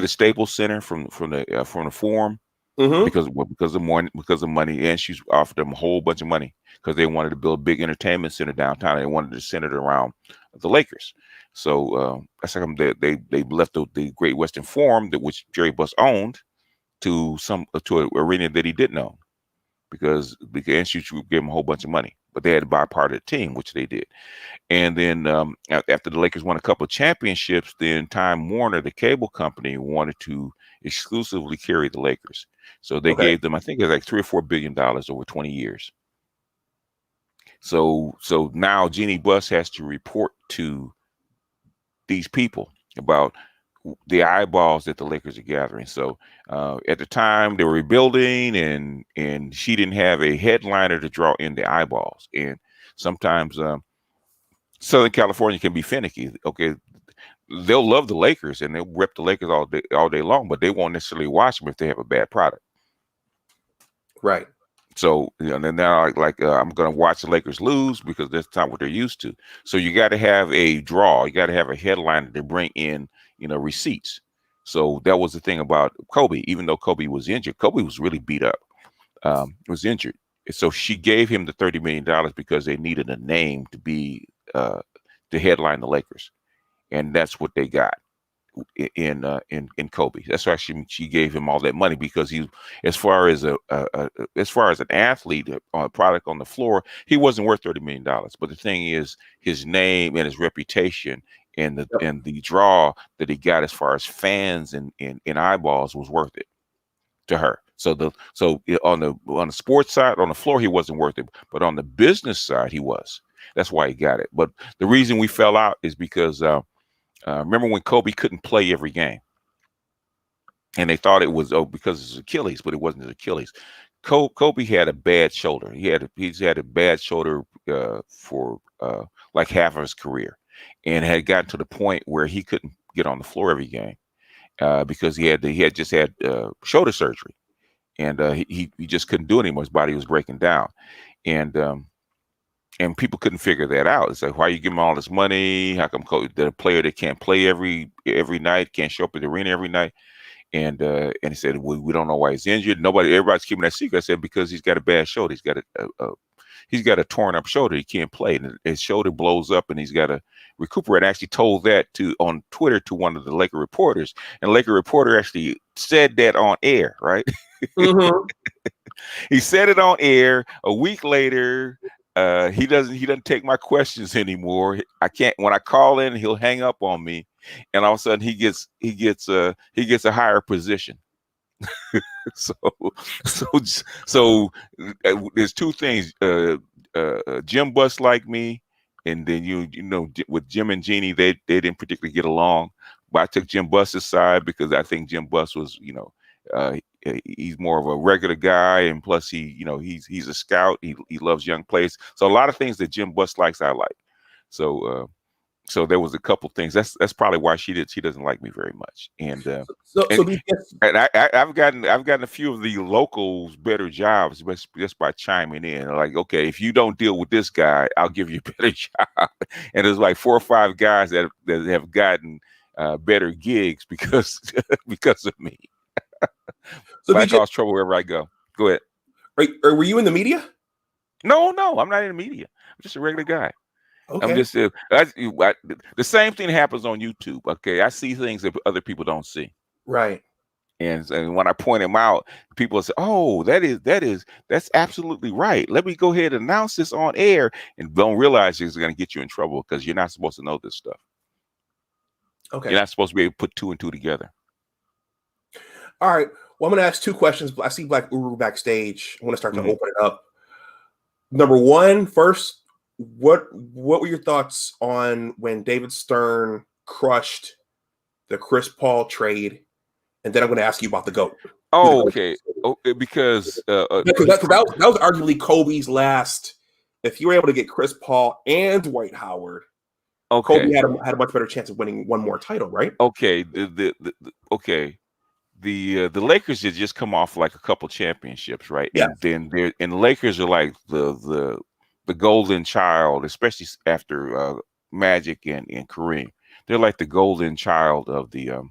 Staples Center from the Forum. Because of money, and she's offered them a whole bunch of money because they wanted to build a big entertainment center downtown. And they wanted to center it around the Lakers. So that's how they left the Great Western Forum, which Jerry Buss owned, to an arena that he didn't own, because she gave him a whole bunch of money, but they had to buy part of the team, which they did. And then after the Lakers won a couple of championships, then Time Warner, the cable company, wanted to exclusively carry the Lakers. So they gave them, I think it was like $3 or $4 billion over 20 years. So now Jeannie Buss has to report to these people about the eyeballs that the Lakers are gathering. So at the time they were rebuilding, and she didn't have a headliner to draw in the eyeballs. And sometimes Southern California can be finicky. Okay, they'll love the Lakers and they'll rep the Lakers all day long, but they won't necessarily watch them if they have a bad product. Right. So then now I'm going to watch the Lakers lose because that's not what they're used to. So you got to have a draw. You got to have a headliner to bring in receipts. So that was the thing about Kobe. Even though Kobe was injured, Kobe was really beat up. Was injured. So she gave him the $30 million because they needed a name to be to headline the Lakers, and that's what they got in Kobe. That's why she gave him all that money, because he, as far as an athlete, a product on the floor, he wasn't worth $30 million. But the thing is, his name and his reputation and the draw that he got as far as fans and eyeballs was worth it to her. So on the sports side, on the floor, he wasn't worth it, but on the business side, he was. That's why he got it. But the reason we fell out is because remember when Kobe couldn't play every game, and they thought it was because of his Achilles, but it wasn't his Achilles. Kobe had a bad shoulder. He's had a bad shoulder for like half of his career, and had gotten to the point where he couldn't get on the floor every game because he had just had shoulder surgery, and he just couldn't do it anymore. His body was breaking down, and people couldn't figure that out. It's like, why are you giving him all this money? How come the player that can't play every night, can't show up at the arena every night? And he said, well, we don't know why he's injured. Everybody's keeping that secret. I said, because he's got a bad shoulder. He's got a torn up shoulder. He can't play, and his shoulder blows up, and he's got to recuperate. I actually told that on Twitter to one of the Laker reporters, and the Laker reporter actually said that on air, right? Mm-hmm. He said it on air. A week later, he doesn't take my questions anymore. I can't, when I call in, he'll hang up on me, and all of a sudden he gets a higher position. so there's two things. Jim Buss liked me, and then with Jim and Jeannie, they didn't particularly get along. But I took Jim Buss's side because I think Jim Buss was he's more of a regular guy, and plus he's a scout. He loves young players. So a lot of things that Jim Buss likes, I like. So there was a couple things. That's probably why she doesn't like me very much. And I've gotten a few of the locals better jobs just by chiming in. Like, okay, if you don't deal with this guy, I'll give you a better job. And there's like 4 or 5 guys that have gotten better gigs because of me. So I cause trouble wherever I go. Go ahead. Were you in the media? No, I'm not in the media. I'm just a regular guy. I'm Okay. just the same thing happens on YouTube. Okay, I see things that other people don't see. Right. And when I point them out, people say, "Oh, that's absolutely right. Let me go ahead and announce this on air," and don't realize it's going to get you in trouble because you're not supposed to know this stuff. You're Okay. not supposed to be able to put two and two together. All right. Well, I'm going to ask two questions. I see Black Uru backstage. I want to start to Mhm. open it up. Number one, first, what were your thoughts on when David Stern crushed the Chris Paul trade? And then I'm going to ask you about the GOAT. Who the Oh, GOAT okay. is. Oh, because Because that was arguably Kobe's last. If you were able to get Chris Paul and Dwight Howard, Kobe okay, had a much better chance of winning one more title, right? okay, okay. The Lakers had just come off like a couple championships, right? Yeah. And then the Lakers are like the golden child, especially after Magic and Kareem. They're like the golden child of the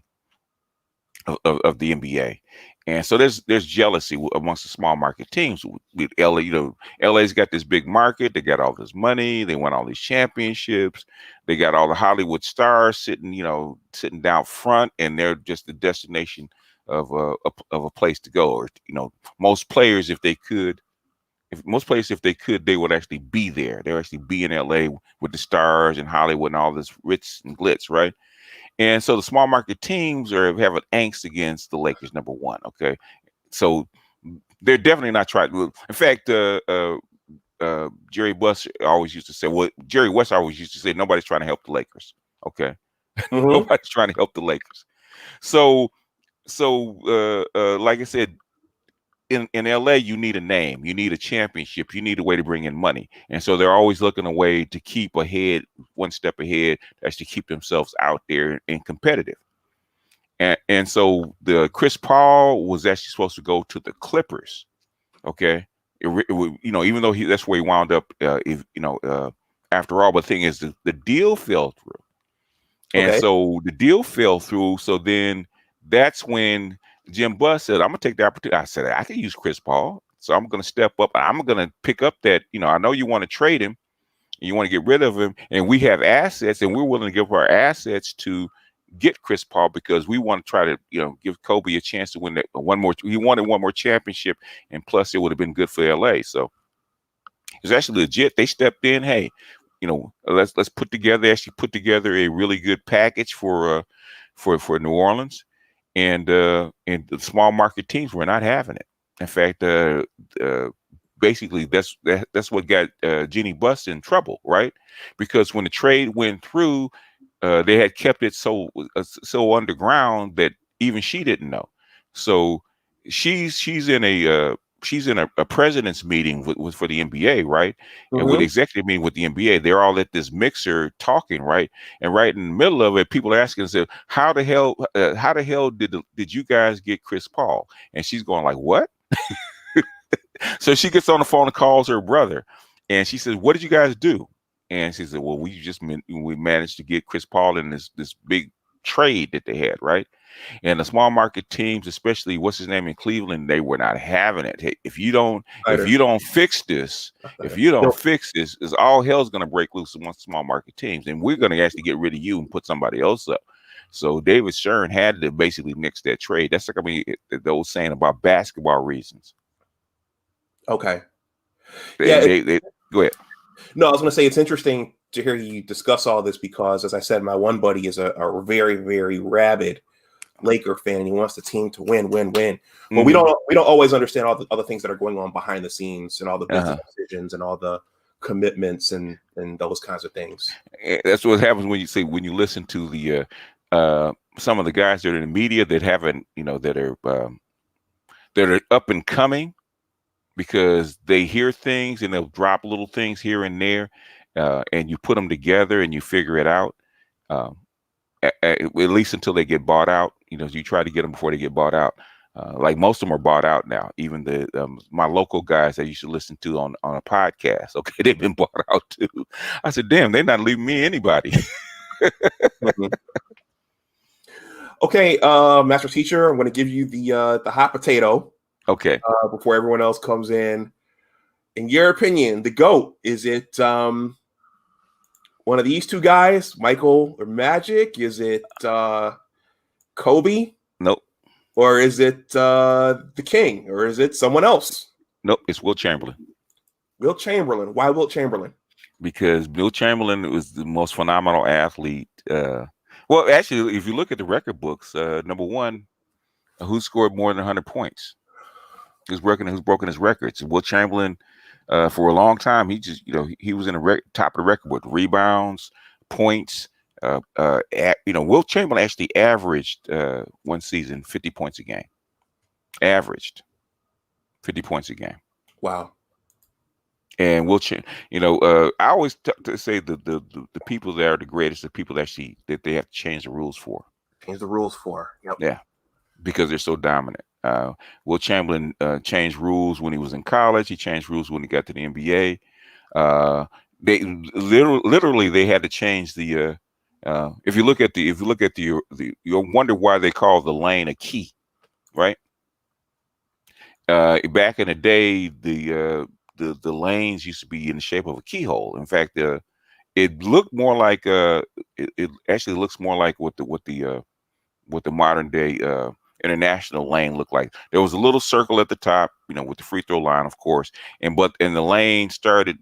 NBA. And so there's jealousy amongst the small market teams. With LA, LA's got this big market. They got all this money. They won all these championships. They got all the Hollywood stars sitting down front, and they're just the destination of a place to go. Or most players, if they could, they would actually be there. They'll actually be in LA with the stars and Hollywood and all this ritz and glitz, right? And so the small market teams have an angst against the Lakers, number one. Okay, so they're definitely not trying. In fact, Jerry West always used to say, nobody's trying to help the Lakers. Okay, Mm-hmm. nobody's trying to help the Lakers. So, like I said, in LA, you need a name, you need a championship, you need a way to bring in money, and so they're always looking a way to keep ahead, one step ahead, to actually keep themselves out there and competitive. And so the Chris Paul was actually supposed to go to the Clippers. Okay, even though that's where he wound up, after all. But the thing is, the deal fell through. And Okay. so the deal fell through. So then that's when Jim Buss said, "I'm gonna take the opportunity." I said, "I can use Chris Paul, so I'm gonna step up. I'm gonna pick up that. I know you want to trade him, and you want to get rid of him, and we have assets, and we're willing to give up our assets to get Chris Paul because we want to try to, give Kobe a chance to win that one more. He wanted one more championship, and plus it would have been good for LA. So it was actually legit. They stepped in. Hey, let's put together a really good package for New Orleans, and the small market teams were not having it. In fact, basically that's what got Jeannie Buss in trouble, right? Because when the trade went through, they had kept it so underground that even she didn't know. So she's in a president's meeting for the NBA, right? And with Mm-hmm. the executive meeting with the NBA, they're all at this mixer talking, right? And right in the middle of it, people are asking, "Say, how the hell did you guys get Chris Paul?" And she's going like, "What?" So she gets on the phone and calls her brother, and she says, "What did you guys do?" And she said, "Well, we managed to get Chris Paul in this big trade that they had, right?" And the small market teams, especially what's his name in Cleveland, they were not having it. Hey, if you don't fix this, is all hell's going to break loose amongst small market teams, and we're going to actually get rid of you and put somebody else up. So David Stern had to basically nix that trade. That's like the old saying about basketball reasons. Okay. They go ahead. No, I was going to say it's interesting to hear you discuss all this because, as I said, my one buddy is a very, very rabid Laker fan, and he wants the team to win. But Mm-hmm. we don't always understand all the other things that are going on behind the scenes and all the business decisions and all the commitments and those kinds of things. That's what happens when you listen to the some of the guys that are in the media that haven't that are up and coming, because they hear things and they'll drop little things here and there, and you put them together and you figure it out. At least until they get bought out. You try to get them before they get bought out. Like most of them are bought out now. Even my local guys that I used to listen to on a podcast, okay, they've been bought out too. I said, damn, they're not leaving me anybody. Mm-hmm. Okay, Master Teacher, I'm going to give you the hot potato. Okay. Before everyone else comes in your opinion, the GOAT, is it one of these two guys, Michael or Magic? Is it Kobe? Nope. Or is it the King? Or is it someone else? Nope. It's Wilt Chamberlain. Wilt Chamberlain. Why Wilt Chamberlain? Because Wilt Chamberlain was the most phenomenal athlete. Well, actually, if you look at the record books, number one, who scored more than 100 points? Who's broken his records? Wilt Chamberlain, for a long time, he was in the top of the record with rebounds, points. Wilt Chamberlain actually averaged one season 50 points a game. Averaged 50 points a game. Wow. And I always say the people that are the greatest, the people that they have to change the rules for. Change the rules for. Yep. Yeah, because they're so dominant. Wilt Chamberlain changed rules when he was in college. He changed rules when he got to the NBA. They literally they had to change the. If you look at the, you'll wonder why they call the lane a key, right? Back in the day, the lanes used to be in the shape of a keyhole. In fact, it looked more like it actually looks more like what the modern day international lane looked like. There was a little circle at the top, with the free throw line, of course, and the lane started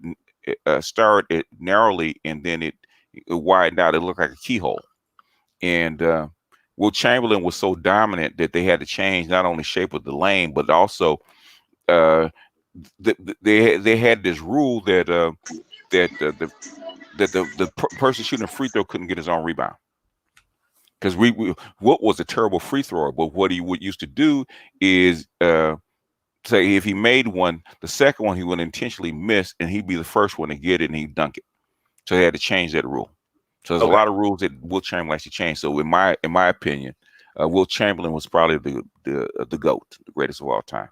narrowly, and then it widened out. It looked like a keyhole. And Wilt Chamberlain was so dominant that they had to change not only shape of the lane, but also they had this rule that the person shooting a free throw couldn't get his own rebound, because Wilt was a terrible free thrower. But what he would used to do is say if he made one, the second one he would intentionally miss, and he'd be the first one to get it, and he'd dunk it. So they had to change that rule. So there's a lot of rules that Wilt Chamberlain actually changed. So in my opinion, Wilt Chamberlain was probably the GOAT, the greatest of all time.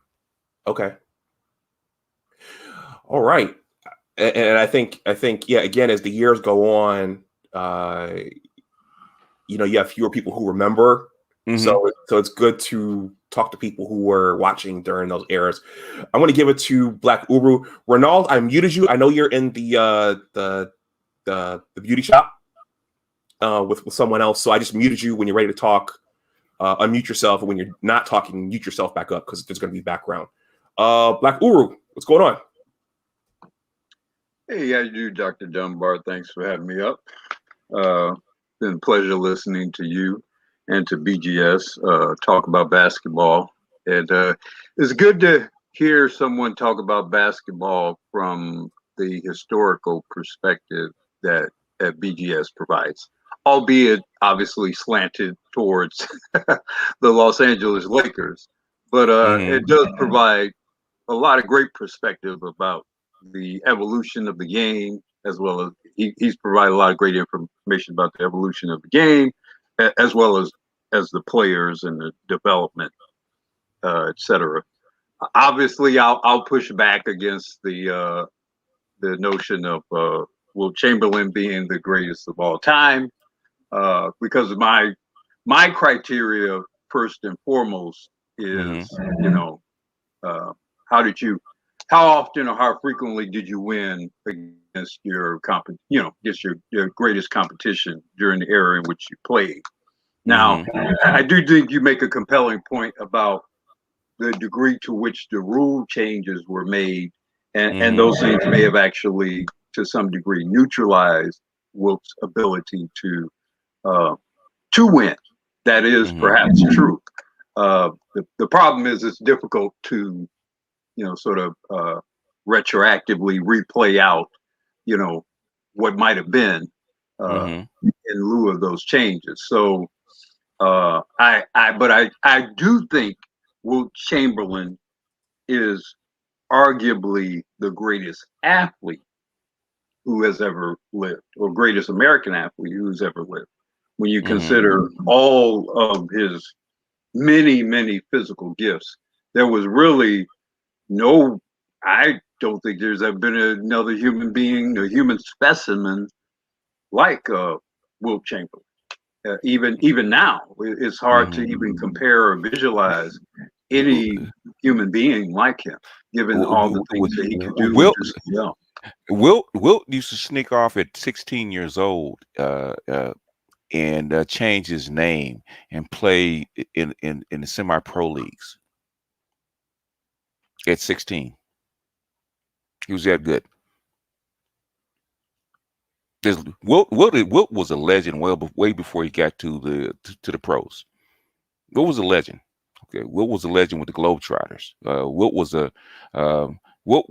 Okay. All right. And I think yeah, again, as the years go on, you have fewer people who remember. Mm-hmm. So it's good to talk to people who were watching during those eras. I'm going to give it to Black Uru. Ronald, I muted you. I know you're in the beauty shop with someone else, so I just muted you. When you're ready to talk, unmute yourself, and when you're not talking, mute yourself back up, because there's going to be background. Black Uru, what's going on? Hey, how you do, Dr. Dunbar? Thanks for having me up. Been a pleasure listening to you and to BGS talk about basketball. And it's good to hear someone talk about basketball from the historical perspective that BGS provides, albeit obviously slanted towards the Los Angeles Lakers. But it does provide a lot of great perspective about the evolution of the game, as well as he's provided a lot of great information about the evolution of the game, as well as the players and the development, etc. Obviously, I'll push back against the notion of Wilt Chamberlain being the greatest of all time, because my criteria first and foremost is how often or how frequently did you win against your greatest competition during the era in which you played. Now, I do think you make a compelling point about the degree to which the rule changes were made, and those things may have actually, to some degree, neutralized Wilt's ability to win. That is perhaps true. The problem is it's difficult to sort of retroactively replay out, what might have been in lieu of those changes. So I do think Wilt Chamberlain is arguably the greatest athlete who has ever lived, or greatest American athlete who's ever lived, when you consider all of his many, many physical gifts. There was really I don't think there's ever been another human being, a human specimen like Wilt Chamberlain. Even now, it's hard to even compare or visualize any human being like him, given all the things that he could do. Wilt used to sneak off at 16 years old and change his name and play in the semi-pro leagues at 16. He was that good. Wilt was a legend way before he got to the pros. Wilt was a legend. Okay, Wilt was a legend with the Globetrotters. Wilt was a Wilt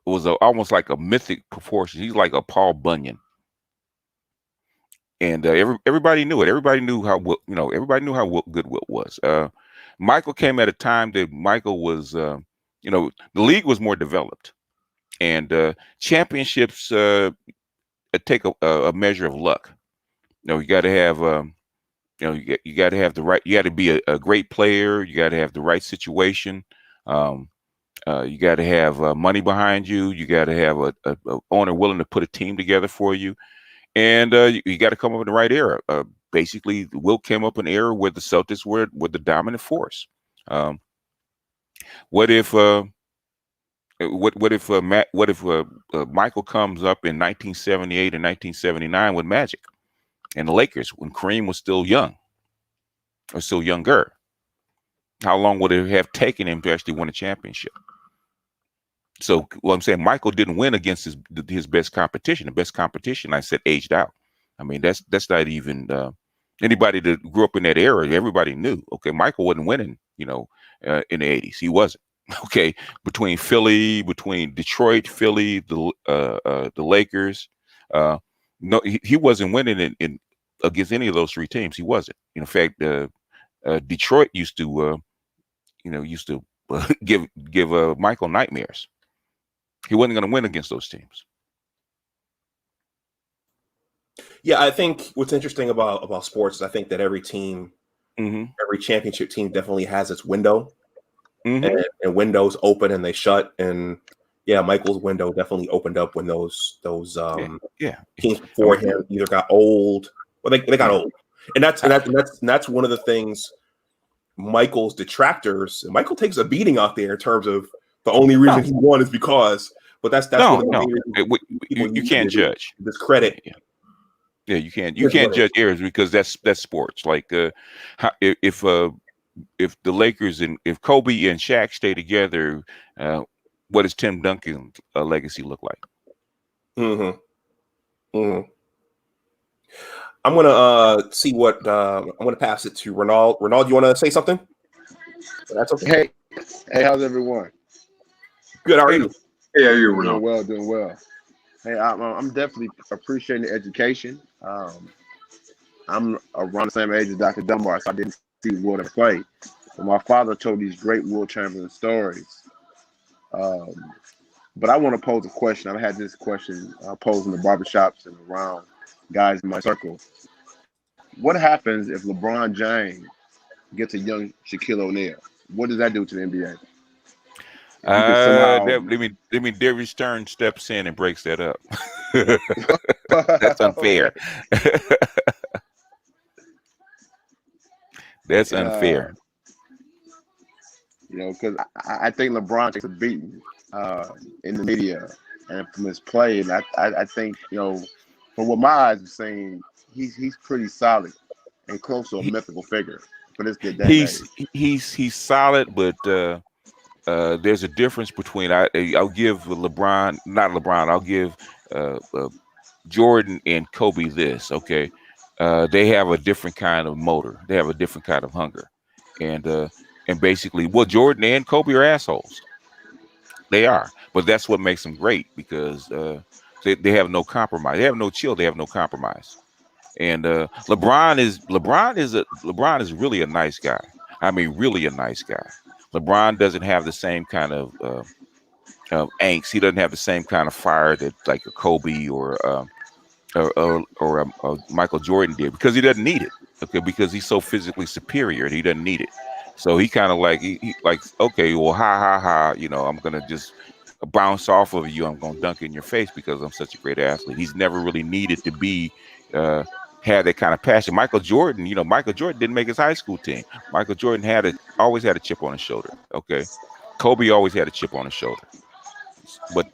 was almost like a mythic proportion. He's like a Paul Bunyan, and everybody knew it. Everybody knew how everybody knew how good Wilt was. Michael came at a time that Michael was, the league was more developed, and championships take a measure of luck. You got to have, you got to have the right. You got to be a great player. You got to have the right situation. You got to have money behind you. You got to have a owner willing to put a team together for you, and you got to come up in the right era. Basically, Wilt came up in an era where the Celtics were the dominant force. What if Michael comes up in 1978 and 1979 with Magic and the Lakers when Kareem was still young or still younger? How long would it have taken him to actually win a championship? So what I'm saying, Michael didn't win against his best competition. The best competition, I said, aged out. I mean, that's not even anybody that grew up in that era. Everybody knew. Okay, Michael wasn't winning. In the 80s, he wasn't. Okay, between Detroit, Philly, the Lakers, no, he wasn't winning in against any of those three teams. He wasn't. In fact, Detroit used to give Michael nightmares. He wasn't going to win against those teams. Yeah, I think what's interesting about sports is I think that every team, Mm-hmm. every championship team definitely has its window, Mm-hmm. and windows open and they shut. And yeah, Michael's window definitely opened up when those teams before him either got old or they got old. And that's one of the things Michael's detractors. Michael takes a beating out there in terms of the only reason he won is because. But that's one of the you can't judge discredit. Yeah, you can't judge eras because that's sports. Like if the Lakers and if Kobe and Shaq stay together, what does Tim Duncan's legacy look like? Mm-hmm. Mm-hmm. I'm gonna see what I'm gonna pass it to Ronald. Ronald, you want to say something? That's okay. Hey, how's everyone? Good. How are you? Hey, how are you, Ronald? Doing well. Hey, I'm definitely appreciating the education. I'm around the same age as Dr. Dunbar, so I didn't see Wilt ever play. But my father told these great Wilt Chamberlain stories. But I want to pose a question. I've had this question posed in the barbershops and around guys in my circle. What happens if LeBron James gets a young Shaquille O'Neal? What does that do to the NBA? Darius Stern steps in and breaks that up. That's unfair. That's unfair. Because I think LeBron takes a beating in the media and from his play, and I think from what my eyes have seen, he's pretty solid and close to a mythical figure for this good day. He's solid, but there's a difference between I'll give LeBron, not LeBron. I'll give Jordan and Kobe this. Okay, they have a different kind of motor. They have a different kind of hunger, and basically, Jordan and Kobe are assholes. They are, but that's what makes them great because they have no compromise. They have no chill. They have no compromise. And LeBron is really a nice guy. I mean, really a nice guy. LeBron doesn't have the same kind of angst. He doesn't have the same kind of fire that like a Kobe or Michael Jordan did because he doesn't need it. Okay, because he's so physically superior, he doesn't need it. So he kind of like he like, okay, well, ha, I'm gonna just bounce off of you. I'm gonna dunk in your face because I'm such a great athlete. He's never really needed to be had that kind of passion. Michael Jordan didn't make his high school team. Michael Jordan always had a chip on his shoulder. Okay, Kobe always had a chip on his shoulder, but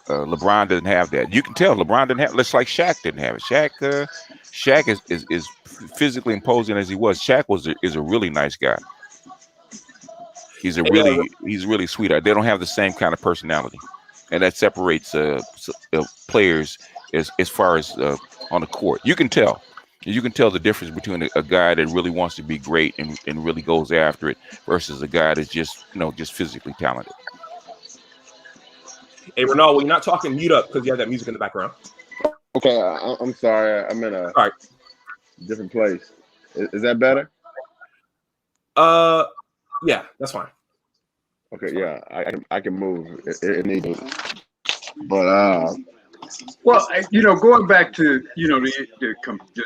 LeBron doesn't have that. You can tell LeBron didn't have. Just like Shaq didn't have it. Shaq is physically imposing as he was. Shaq is a really nice guy. He's really sweet. They don't have the same kind of personality, and that separates players as far as on the court. You can tell the difference between a guy that really wants to be great and really goes after it versus a guy that's just physically talented. Hey, Ronald, when you're not talking, mute up because you have that music in the background. Okay, I'm sorry. I'm in a different place. Is that better? Yeah, that's fine. Okay, yeah, I can move if needed. But well, going back to the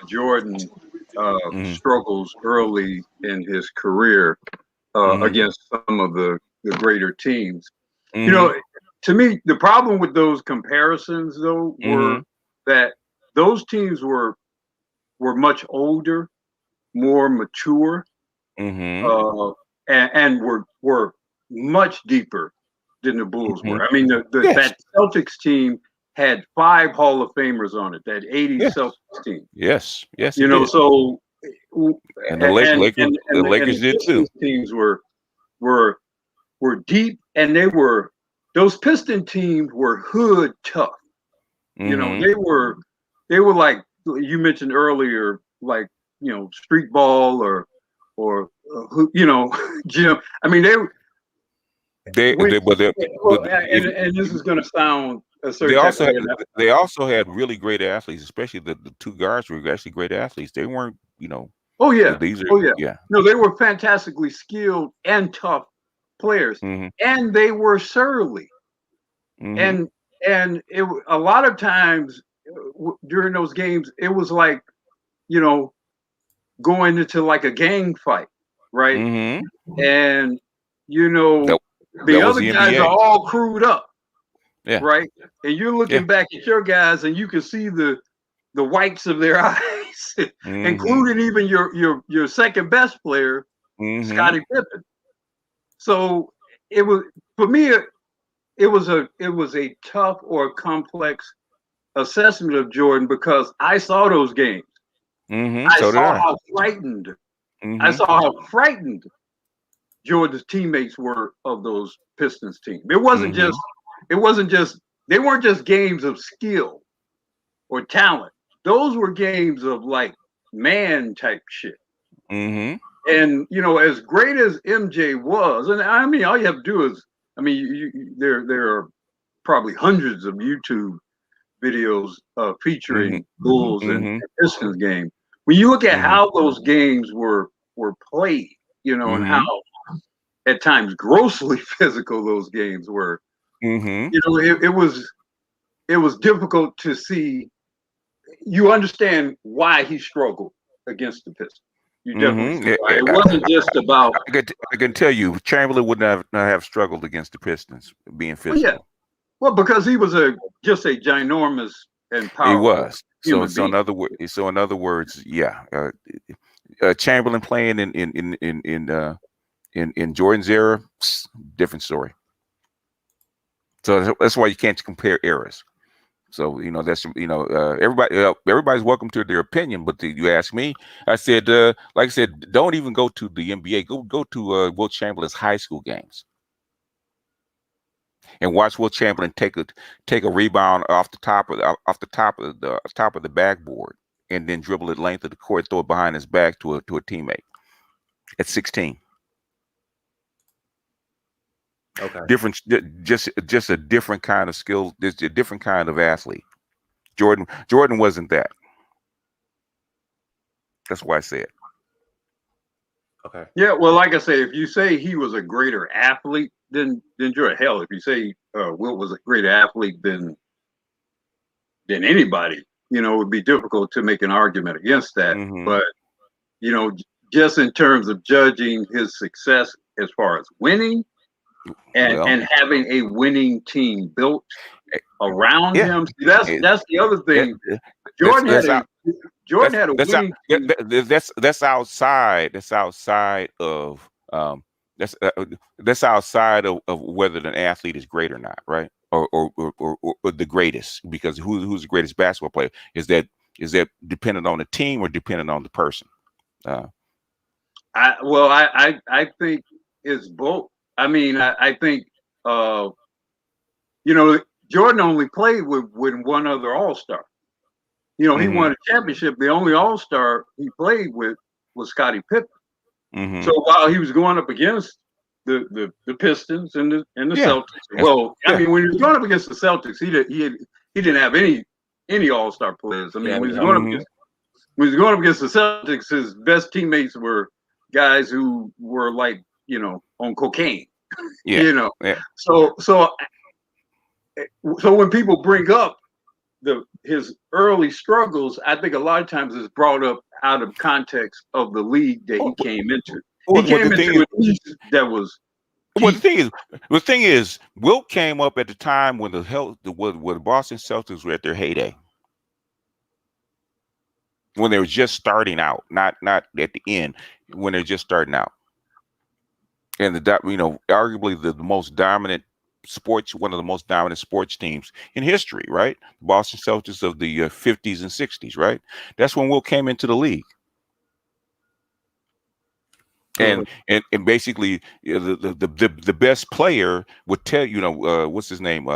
Jordan struggles early in his career against some of the greater teams, to me, the problem with those comparisons though were that those teams were much older, more mature, and were much deeper than the Bulls were. I mean, that Celtics team had 5 Hall of Famers on it. That '80s Celtics team. Yes. So and the Lakers did too. Teams were deep, and those Piston teams were hood tough. They were like you mentioned earlier, like street ball or gym. I mean, and this is going to sound a certain. They also had really great athletes, especially the 2 guards were actually great athletes. They weren't, Oh yeah. Yeah. No, they were fantastically skilled and tough players, and they were surly. And a lot of times during those games, it was like, going into like a gang fight, right? And the other guys are all crewed up, right? And you're looking back at your guys, and you can see the whites of their eyes, including even your second best player, Scottie Pippen. So it was, for me, it was a tough or complex assessment of Jordan because I saw those games. I saw how frightened. I saw how frightened Jordan's teammates were of those Pistons team. It wasn't just. They weren't just games of skill or talent. Those were games of like man type shit. And as great as MJ was, and I mean, all you have to do is, there are probably hundreds of YouTube videos featuring Bulls and Pistons game. When you look at how those games were played, and how at times grossly physical those games were, it was difficult to see. You understand why he struggled against the Pistons. You definitely see why. It wasn't just about. I can tell you, Chamberlain would not have struggled against the Pistons being physical. Well, because he was just a ginormous and powerful. He was. So in other words, Chamberlain playing in Jordan's era, different story. So that's why you can't compare eras. So that's everybody's welcome to their opinion, but you ask me, I said, like I said, don't even go to the NBA. Go to Wilt Chamberlain's high school games and watch Wilt Chamberlain take a rebound off the top of the backboard and then dribble it length of the court, throw it behind his back to a teammate at 16. Okay. Just a different kind of skill. There's a different kind of athlete. Jordan wasn't that. That's why I said. Okay. Yeah, well, like I say, if you say he was a greater athlete than Jordan, hell, if you say Wilt was a greater athlete than anybody, it would be difficult to make an argument against that. But just in terms of judging his success as far as winning. And having a winning team built around him. See, that's the other thing. Jordan Jordan had a winning. That's outside. That's outside of that's outside of whether an athlete is great or not, right? Or the greatest, because who's the greatest basketball player? Is that dependent on the team or dependent on the person? I think it's both. I mean, I think Jordan only played with one other All-Star. He won a championship. The only All-Star he played with was Scottie Pippen. Mm-hmm. So while he was going up against the Pistons and the Celtics, I mean, when he was going up against the Celtics, he didn't have any All-Star players. I mean, when he was going up against the Celtics, his best teammates were guys who were like, on cocaine. Yeah. So when people bring up his early struggles, I think a lot of times it's brought up out of context of the league that he came into. He came into a league that was. Well, the thing is, Wilt came up at the time when the Boston Celtics were at their heyday, when they were just starting out, not at the end, when they're just starting out, and arguably the most dominant one of the most dominant sports teams in history, right? The Boston Celtics of the 50s and 60s, right? That's when Wilt came into the league. And basically the best player would tell what's his name,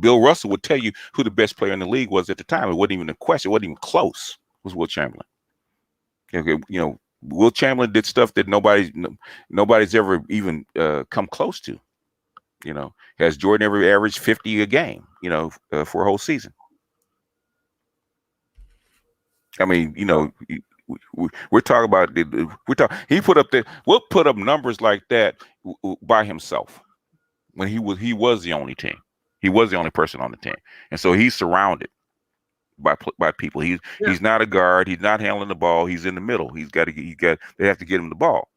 Bill Russell would tell you who the best player in the league was at the time. It wasn't even a question. It wasn't even close. It was Wilt Chamberlain. Okay, Wilt Chamberlain did stuff that nobody's ever even come close to. Has Jordan ever averaged 50 a game? For a whole season. I mean, we're talking about he we'll put up numbers like that by himself when he was the only team. He was the only person on the team, and so he's surrounded by people. He's not a guard. He's not handling the ball. He's in the middle. They have to get him the ball,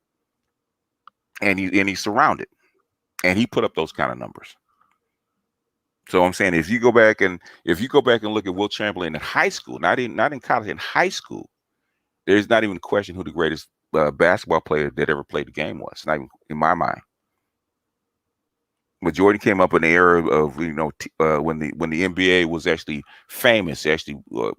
and he's surrounded, and he put up those kind of numbers. So I'm saying, if you go back and look at Wilt Chamberlain in high school, not in college, in high school, there's not even a question who the greatest basketball player that ever played the game was. Not even in my mind. But Jordan came up in the era of when the NBA was actually famous,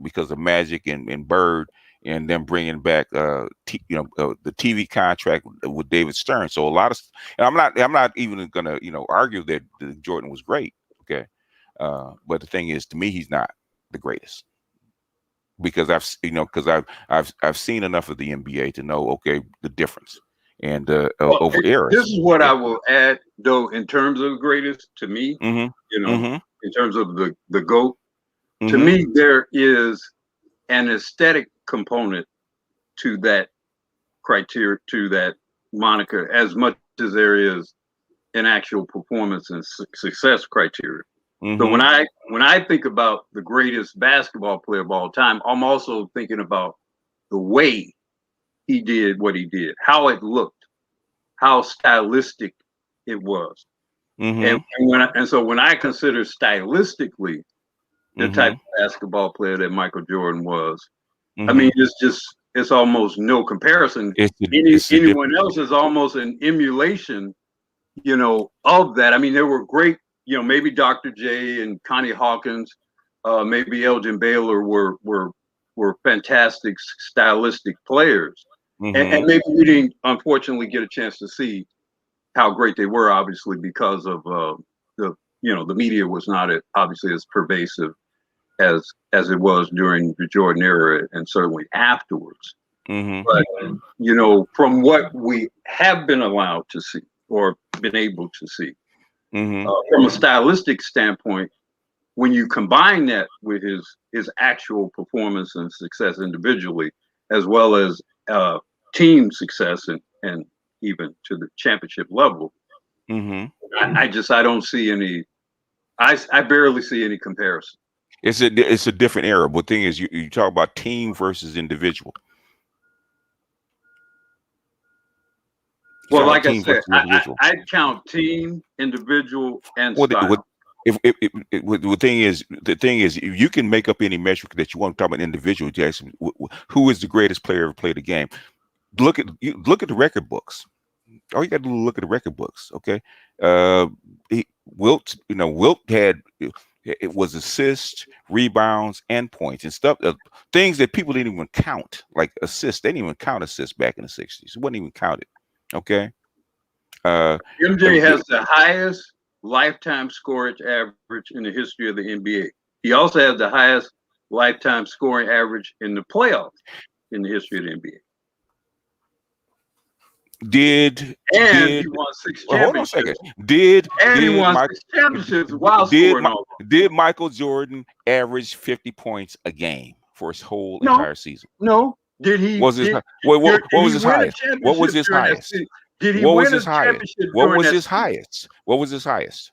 because of Magic and Bird, and them bringing back the TV contract with David Stern. So a lot of, and I'm not even gonna argue that Jordan was great. Okay, but the thing is, to me, he's not the greatest. Because I've seen enough of the NBA to know the difference and over eras. This is what I will add, though, in terms of the greatest to me. In terms of the GOAT, to me there is an aesthetic component to that criteria, to that moniker, as much as there is an actual performance and success criteria. So when I think about the greatest basketball player of all time, I'm also thinking about the way he did what he did, how it looked, how stylistic it was. And so when I consider stylistically the type of basketball player that Michael Jordan was, I mean, it's almost no comparison. Anyone else is almost an emulation, of that. I mean, there were great. Maybe Dr. J and Connie Hawkins, maybe Elgin Baylor were fantastic stylistic players. And maybe we didn't, unfortunately, get a chance to see how great they were, obviously, because of the media was not obviously as pervasive as it was during the Jordan era and certainly afterwards. But, from what we have been allowed to see or been able to see, from a stylistic standpoint, when you combine that with his actual performance and success individually, as well as team success and even to the championship level, I don't see any. I barely see any comparison. It's a different era. But the thing is, you talk about team versus individual. Well, like I said, I count team, individual, and style. the thing is, you can make up any metric that you want to talk about individual. Jackson, who is the greatest player ever played the game? Look at the record books. All you got to do is look at the record books. Okay, Wilt had it was assists, rebounds, and points and stuff. Things that people didn't even count, like assists. They didn't even count assists back in the '60s. It wasn't even counted. Okay. MJ has the highest lifetime scoring average in the history of the NBA. He also has the highest lifetime scoring average in the playoffs in the history of the NBA. He won 6 championships. Hold on a second. He won 6 championships while scoring all. Did Michael Jordan average 50 points a game for his whole entire season? No. Did he? What was his highest? What was his highest? Did he what win was his a highest? championship? What was his highest? What was his highest?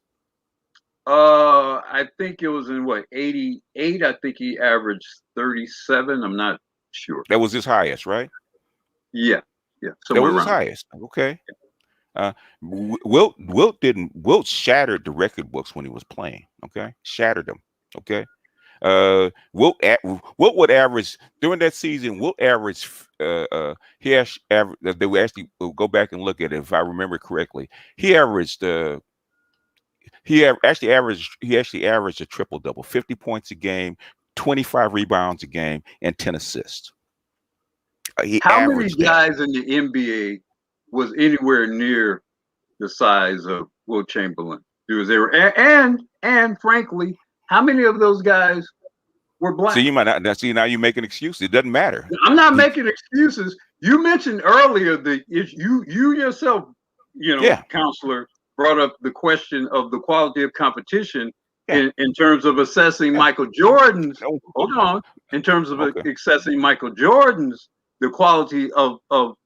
I think it was in 88. I think he averaged 37. I'm not sure. That was his highest, right? Yeah. That was his highest. Okay. Wilt shattered the record books when he was playing. Okay, shattered them. Okay. Wilt would average during that season. Wilt average. He averaged. They would actually go back and look at it if I remember correctly. He averaged. He actually averaged a triple double, 50 points a game, 25 rebounds a game, and 10 assists. How many guys in the NBA was anywhere near the size of Wilt Chamberlain? And frankly, how many of those guys were black? So you might not see now you're making excuses. It doesn't matter. I'm not making excuses. You mentioned earlier that you yourself, counselor, brought up the question of the quality of competition in terms of assessing Michael Jordan's. Hold on, in terms of assessing Michael Jordan's the quality of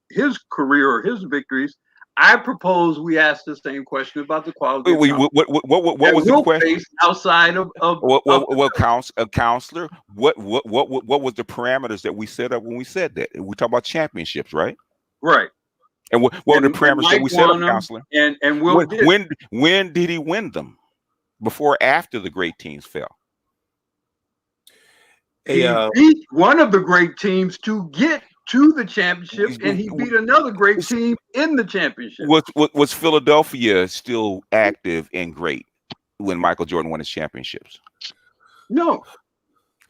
his career or his victories. I propose we ask the same question about the quality. What was the question outside of counselor? What was the parameters that we set up when we said that? We talk about championships, right? Right. And what were the parameters that we set up, counselor? And when did he win them? Before or after the great teams fell? He beat one of the great teams to get to the championship, and he beat another great team in the championship. Was Philadelphia still active and great when Michael Jordan won his championships? No.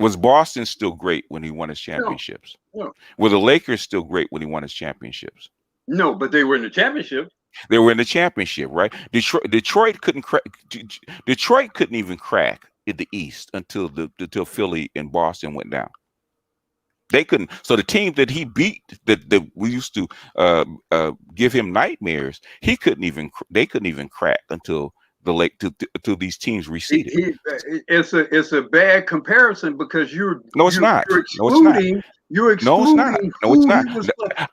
Was Boston still great when he won his championships? No. Were the Lakers still great when he won his championships? No, but they were in the championship. They were in the championship, right? Detroit couldn't crack. Detroit couldn't even crack in the East until Philly and Boston went down. They couldn't. So the team that he beat, that we used to give him nightmares, they couldn't even crack until until these teams receded. It's a bad comparison because you're not. Excluding. You're excluding. No, it's not.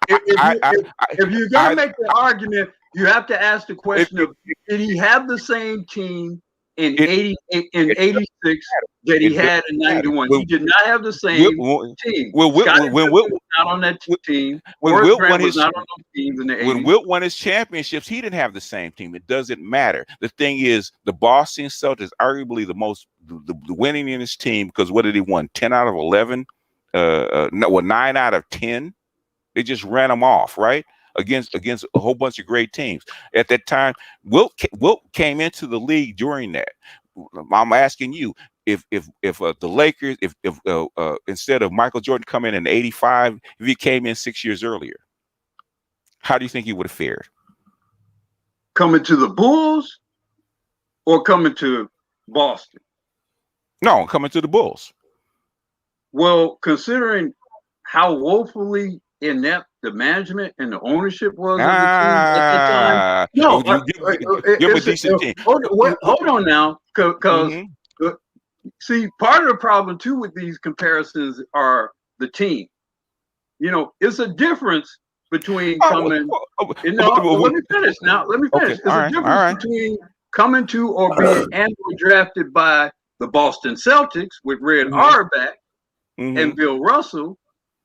If you're gonna make the argument, you have to ask the question of did he have the same team in 86 that he had in 91? He did not have the same team. When Wilt was not on that team. When Wilt won his championships, he didn't have the same team. It doesn't matter. The thing is, the Boston Celtics, arguably the winningest team, because what did he win? 10 out of 11? 9 out of 10. They just ran them off, right? Against a whole bunch of great teams. At that time, Wilt came into the league during that. I'm asking you, if the Lakers, if instead of Michael Jordan coming in 85, if he came in 6 years earlier, how do you think he would have fared? Coming to the Bulls or coming to Boston? No, coming to the Bulls. Well, considering how woefully inept the management and the ownership was of the team at the time. No, give a decent team. Hold on now, because see, part of the problem too with these comparisons are the team. It's a difference between coming. Let me finish now. Let me finish. It's a difference between coming to or being drafted by the Boston Celtics with Red Auerbach and Bill Russell.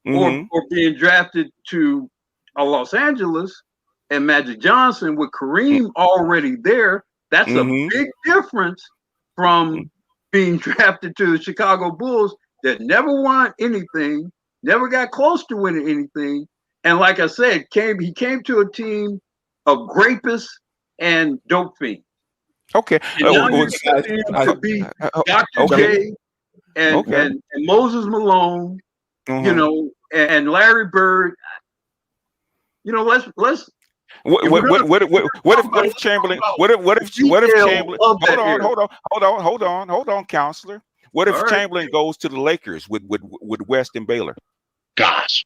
Or being drafted to Los Angeles and Magic Johnson with Kareem already there. That's a big difference from being drafted to the Chicago Bulls that never won anything, never got close to winning anything. And like I said, he came to a team of grapists and dope fiends. Okay. And now you're expecting him to be Dr. J and Moses Malone, you know, and Larry Bird. You know, let's what if Chamberlain? What if Chamberlain? Hold on, counselor. What if Chamberlain goes to the Lakers with West and Baylor? Gosh,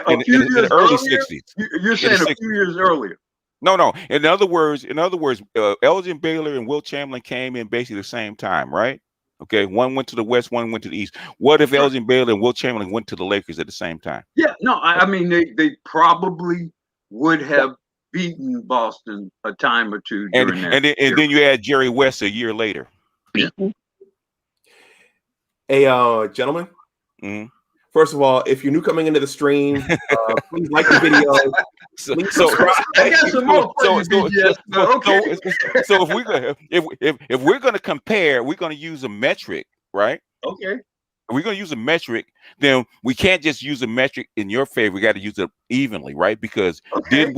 in the early '60s. You're saying a few years earlier. No. In other words, Elgin Baylor and Wilt Chamberlain came in basically the same time, right? Okay, one went to the West, one went to the East. What if Elgin Baylor and Wilt Chamberlain went to the Lakers at the same time? Yeah, no, I mean they probably would have beaten Boston a time or two during that. And then you add Jerry West a year later. Yeah. Hey, gentlemen. Mm-hmm. First of all, if you're new coming into the stream, please like the video. So if we're going to compare, we're going to use a metric, right? Okay. If we're going to use a metric, then we can't just use a metric in your favor. We got to use it evenly, right? Because did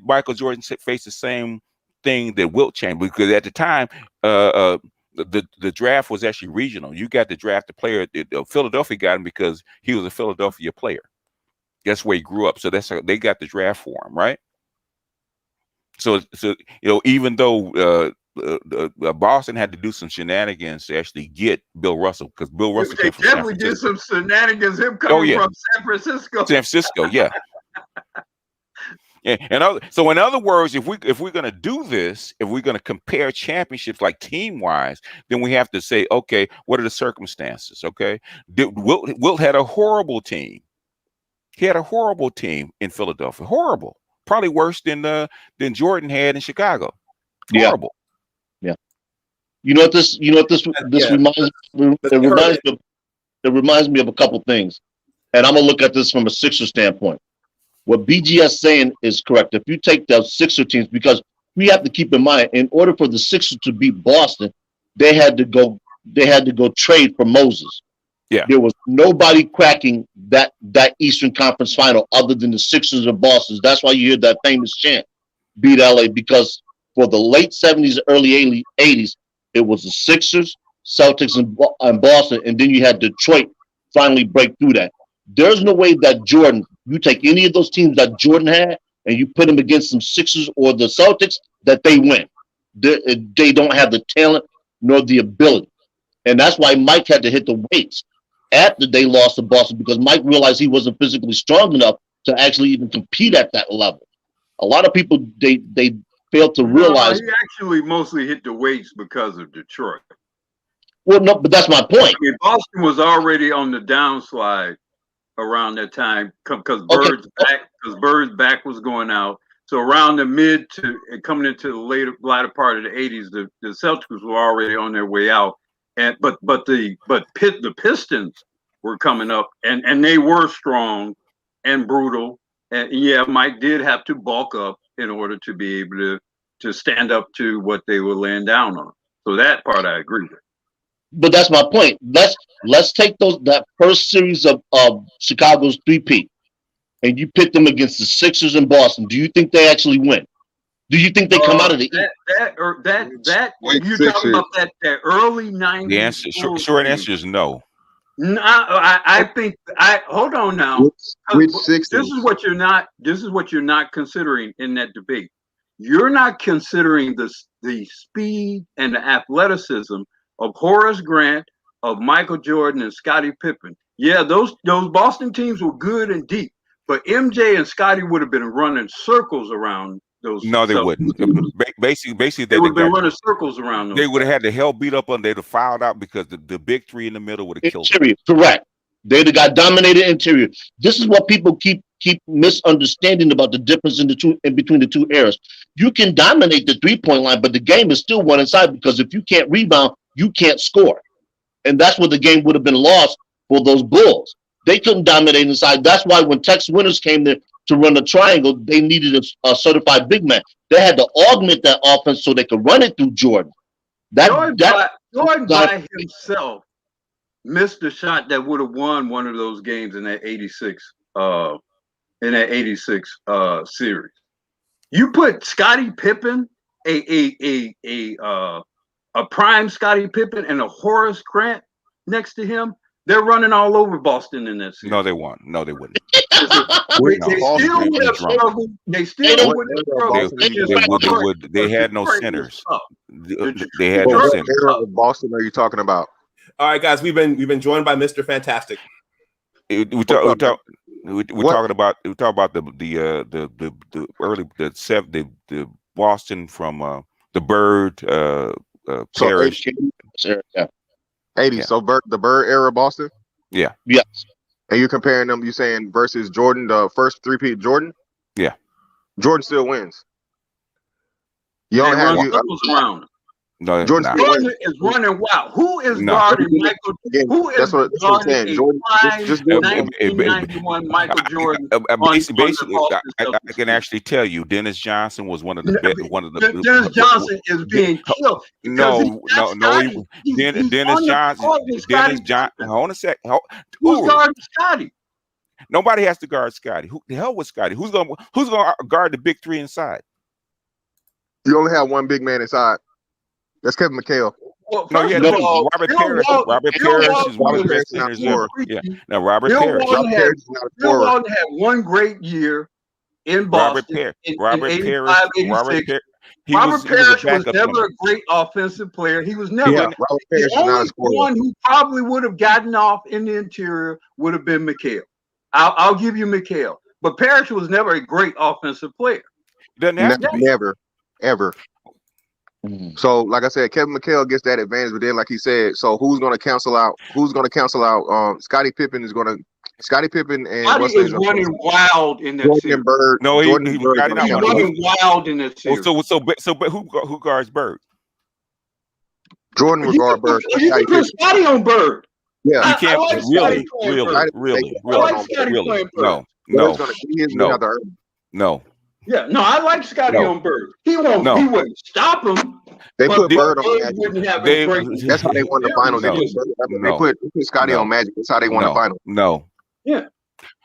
Michael Jordan face the same thing that Wilt Chamberlain? Because at the time, the draft was actually regional. You got to draft the player. Philadelphia got him because he was a Philadelphia player. That's where he grew up. So they got the draft for him, right? So even though Boston had to do some shenanigans to actually get Bill Russell, because Bill Russell they definitely did some shenanigans. Him coming from San Francisco. Yeah. Yeah, so in other words, if we're going to do this, if we're going to compare championships like team wise, then we have to say, okay, what are the circumstances? Okay, Wilt had a horrible team. He had a horrible team in Philadelphia. Horrible, probably worse than Jordan had in Chicago. Horrible. Yeah. You know what this reminds me. It reminds me of a couple things, and I'm gonna look at this from a Sixer standpoint. What BGS saying is correct. If you take those Sixer teams, because we have to keep in mind, in order for the Sixers to beat Boston, they had to go trade for Moses. Yeah. There was nobody cracking that Eastern Conference final other than the Sixers and Boston. That's why you hear that famous chant, beat LA, because for the late 70s, early 80s, it was the Sixers, Celtics, and Boston, and then you had Detroit finally break through that. There's no way that Jordan, you take any of those teams that Jordan had and you put them against some Sixers or the Celtics, that they win. They don't have the talent nor the ability. And that's why Mike had to hit the weights after they lost to Boston, because Mike realized he wasn't physically strong enough to actually even compete at that level. A lot of people, they failed to realize. He actually mostly hit the weights because of Detroit. Well, no, but that's my point. I mean, Boston was already on the downslide around that time because Bird's back was going out. So around the mid to coming into the latter part of the 80s, the Celtics were already on their way out. But the Pistons were coming up, and they were strong and brutal. And yeah, Mike did have to bulk up in order to be able to stand up to what they were laying down on. So that part I agree with. But that's my point. Let's take that first series of Chicago's 3-peat, and you pit them against the Sixers and Boston. Do you think they actually win? Do you think they come out of the East? You're talking about that early 90s? The answer, short answer is no. No, I think hold on now. This is what you're not considering in that debate. You're not considering the speed and the athleticism of Horace Grant, of Michael Jordan, and Scottie Pippen. Yeah, those Boston teams were good and deep, but MJ and Scottie would have been running circles around those. No, they wouldn't. Basically, they would have been running circles around them. They would have had the hell beat up on. They'd have fouled out because the big three in the middle would have killed them. Correct. They'd have got dominated interior. This is what people keep misunderstanding about the difference in between the two eras. You can dominate the 3-point line, but the game is still one inside, because if you can't rebound, you can't score. And that's where the game would have been lost for those Bulls. They couldn't dominate inside. That's why when Tex Winters came there, to run the triangle, they needed a certified big man. They had to augment that offense so they could run it through Jordan. Jordan by himself missed the shot that would have won one of those games in that 86 series. You put Scottie Pippen, a prime Scottie Pippen, and a Horace Grant next to him, they're running all over Boston in that series. No, they won't. No, they wouldn't. They still would have struggled. They still would have struggled. They had no centers. They had no centers. What era of Boston are you talking about? All right, guys, we've been joined by Mr. Fantastic. We're talking about the early the Boston from the Bird Parrish. 80. Yeah. So the Bird era Boston? Yeah. Yes. And you're comparing them, you saying versus Jordan, the first three-peat Jordan? Yeah. Jordan still wins. You don't have around. No, Jordan is running wild. Who is guarding Michael? Who is guarding Jordan? Just 1991 Michael Jordan. Basically, I can actually tell you, Dennis Johnson was one of the best. Dennis Johnson is being killed. No. Dennis Johnson. Hold on a sec. Who's guarding Scotty? Nobody has to guard Scotty. Who the hell was Scotty? Who's gonna guard the big three inside? You only have one big man inside. That's Kevin McHale. Well, no, yeah, Robert Parrish. Robert Parrish is one of the best centers ever. Yeah, now Robert Parrish. Bill Walton had one great year in Boston. Robert Parrish. Robert Parrish was never a great offensive player. He was never. The only one who probably would have gotten off in the interior would have been McHale. I'll give you McHale, but Parrish was never a great offensive player. Never, ever. So, like I said, Kevin McHale gets that advantage, but then, like he said, so who's going to cancel out? Scottie Pippen is going to. Scottie Pippen and Scottie is running wild in that series. Bird. No, he's running wild in that series. But who guards Bird? Jordan will guard Bird. You can put Scottie on Bird. Yeah, you can't really. No. Yeah, no, I like Scottie on Bird. He wouldn't stop him. They put Bird on Magic. That's how they won the finals. They put Scottie on Magic. That's how they won the finals. No. Yeah.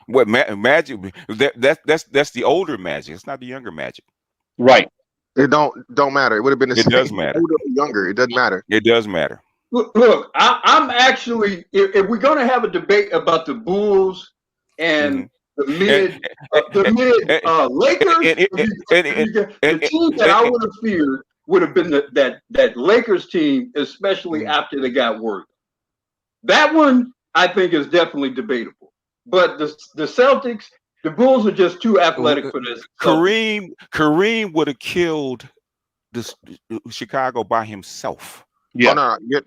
What Magic? That's the older Magic. It's not the younger Magic. Right. It don't matter. It would have been the same. It does matter. Younger. It doesn't matter. It does matter. Look, I'm actually, if we're going to have a debate about the Bulls and the mid Lakers, the team that I would have feared would have been that Lakers team, especially after they got worked. That one I think is definitely debatable. But the Celtics, the Bulls are just too athletic for this. Kareem would have killed Chicago by himself. Yeah, no, you're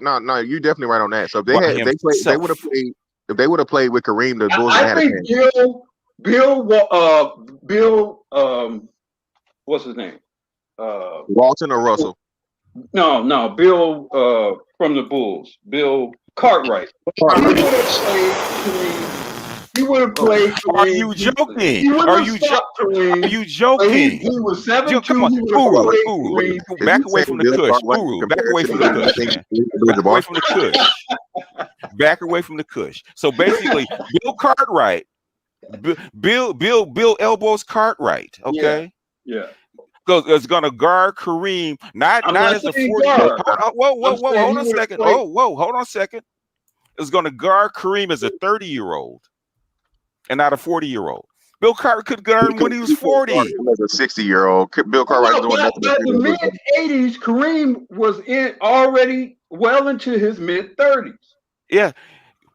definitely right on that. So if they would have played. If they would have played with Kareem, the Bulls would have had a chance. Bill, what's his name? Walton or Russell? No, Bill from the Bulls. Bill Cartwright. He would have played Kareem. Are you joking? Are you joking? He was 7'2". Back away from the Kush. Back away from the Kush. Back away from the Kush. Back away from the Kush. So basically, Bill Cartwright. Bill elbows Cartwright. Okay. Yeah. Because it's gonna guard Kareem, not as a 40. Whoa, hold on a second. Hold on a second. It's gonna guard Kareem as a 30-year-old. And not a 40-year-old. Bill Cartwright could guard him when he was 40. As a 60-year-old, Bill Cartwright was doing nothing. But the mid-'80s, Kareem was already well into his mid-30s. Yeah,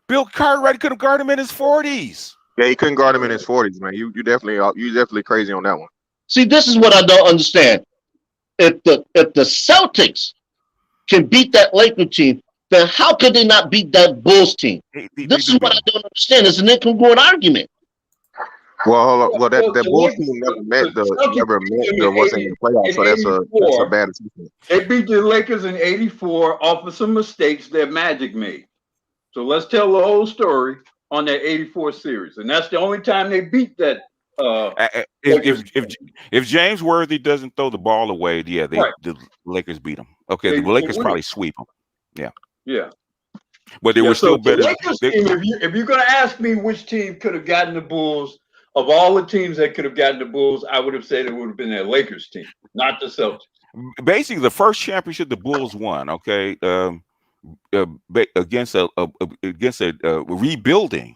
Bill Cartwright could have guarded him in his 40s. Yeah, he couldn't guard him in his 40s, man. You definitely crazy on that one. See, this is what I don't understand. If the Celtics can beat that Laker team, then how could they not beat that Bulls team? This is what I don't understand. It's an incongruent argument. Well, hold on. Well, that Bulls team never met wasn't in the playoffs, so that's a bad achievement. They beat the Lakers in '84 off of some mistakes that Magic made. So let's tell the whole story on that '84 series, and that's the only time they beat that If James Worthy doesn't throw the ball away, yeah, the Lakers beat them. Okay, the Lakers probably sweep them. Yeah, but they were still better. The Lakers team, if you're going to ask me which team could have gotten the Bulls, of all the teams that could have gotten the Bulls, I would have said it would have been that Lakers team, not the Celtics. Basically, the first championship the Bulls won. Okay, against a rebuilding,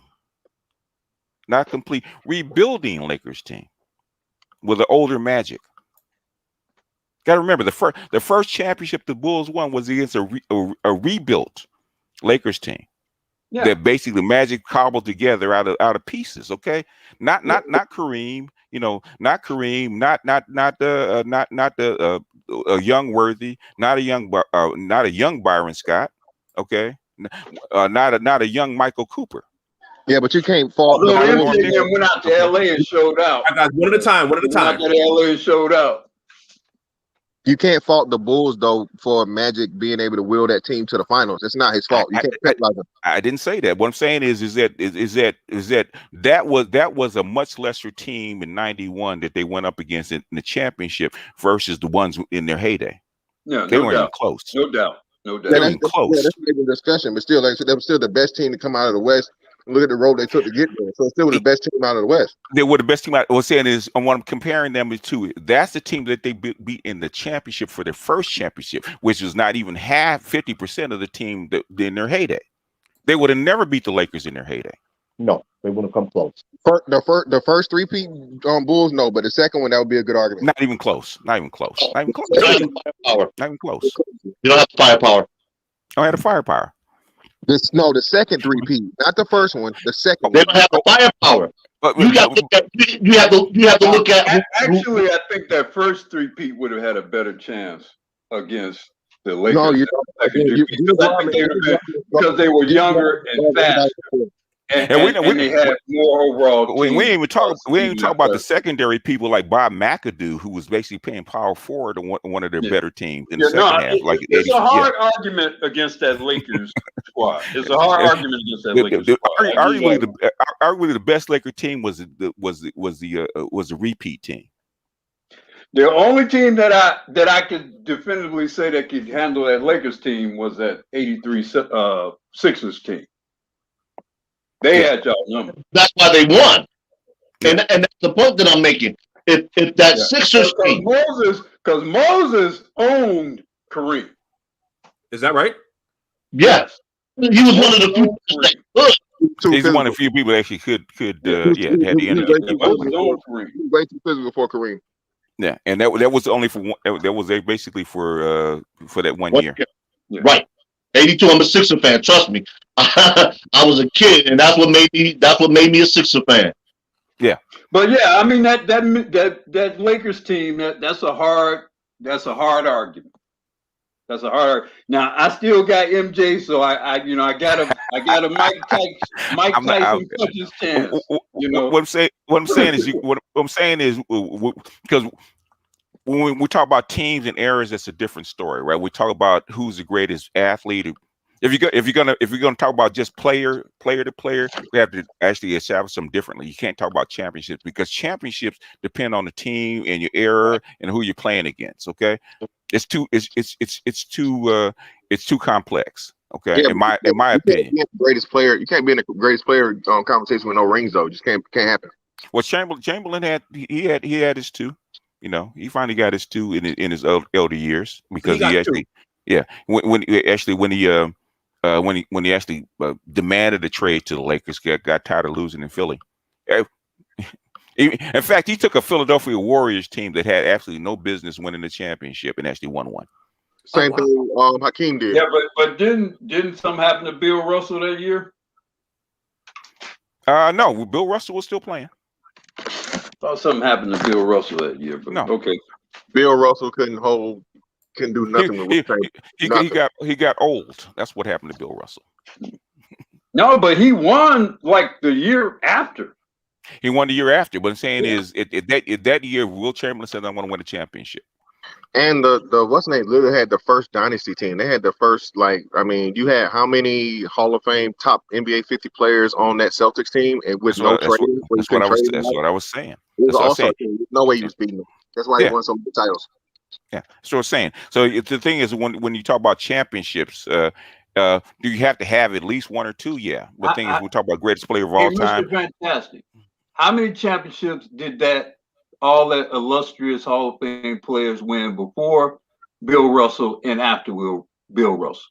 not complete rebuilding Lakers team with an older Magic. Got to remember the first championship the Bulls won was against a rebuilt Lakers team. Yeah. That basically Magic cobbled together out of pieces. Okay, not Kareem. Not Kareem. Not a young Worthy. Not a young Byron Scott. Okay, not a young Michael Cooper. Yeah, but you can't fault. MJ went out to LA and showed out. I got one at a time. Went out to LA and showed out. You can't fault the Bulls though for Magic being able to will that team to the finals. It's not his fault. You can't penalize him. I didn't say that. What I'm saying is that was a much lesser team in '91 that they went up against in the championship versus the ones in their heyday. Yeah, they weren't even close. No doubt. They weren't close. Yeah, that's a discussion, but still, they were still the best team to come out of the West. Look at the road they took to get there. So it's still the best team out of the West. They were the best team. What I'm saying is, what I'm comparing them to, that's the team that they beat in the championship for their first championship, which was not even 50% of the team in their heyday. They would have never beat the Lakers in their heyday. No, they wouldn't come close. The first three-peat Bulls, no, but the second one, that would be a good argument. Not even close. Not even close. Not even close. Not even close. You don't have the firepower. I had the firepower. The second three-peat, not the first one. The second. They don't have the firepower. You have to look at. Actually, I think that first three-peat would have had a better chance against the Lakers. No, because they were younger and faster. And they had more overall. We ain't even talk about the secondary people like Bob McAdoo, who was basically playing power forward on one of their better teams in the second half. Like it's a hard argument against that Lakers squad. It's a hard argument against that Lakers squad. Arguably, the best Laker team was the repeat team. The only team that I could definitively say that could handle that Lakers team was that '83 Sixers team. They had y'all number. That's why they won. And that's the point that I'm making. If that Sixers team, because Moses owned Kareem. Is that right? Yes. He was one of the few. He's one of the few people that actually could had the energy. Way too physical for Kareem. Yeah, and that was only for one, that was basically for that 1 year. Yeah. Right. 82. I'm a Sixer fan. Trust me. I was a kid, and that's what made me a Sixer fan. Yeah. But yeah, I mean that Lakers team, that's a hard argument. That's a hard. Now I still got MJ, so I got a Mike Tyson punch his chance. What I'm saying is because when we talk about teams and eras, it's a different story, right? We talk about who's the greatest athlete. If you're gonna talk about just player to player, we have to actually establish them differently. You can't talk about championships because championships depend on the team and your era and who you're playing against. Okay, it's too complex. Okay, in my opinion, greatest player. You can't be in the greatest player conversation with no rings though. Just can't happen. Well, Chamberlain had his two. He finally got his two in his elder years because he actually, when he actually demanded a trade to the Lakers, got tired of losing in Philly. In fact, he took a Philadelphia Warriors team that had absolutely no business winning the championship and actually won one. Same thing Hakeem did. Yeah, but didn't something happen to Bill Russell that year? No, Bill Russell was still playing. Thought something happened to Bill Russell that year, but no. Okay. Bill Russell couldn't do nothing. He got old. That's what happened to Bill Russell. No, but he won like the year after. He won the year after. What I'm saying is, that year, Wilt Chamberlain said, "I want to win a championship." And the what's name literally had the first dynasty team. They had the first you had how many Hall of Fame top NBA 50 players on that Celtics team and with no trading, where you couldn't trade them. That's what I was saying. It was also no way he was beating them. That's why he won so many titles. Yeah, that's what I'm saying. So the thing is, when you talk about championships, do you have to have at least one or two? Yeah. The thing is, we talk about greatest player of all time. Mr. Fantastic. How many championships did all that illustrious Hall of Fame players win before Bill Russell and after Bill Russell?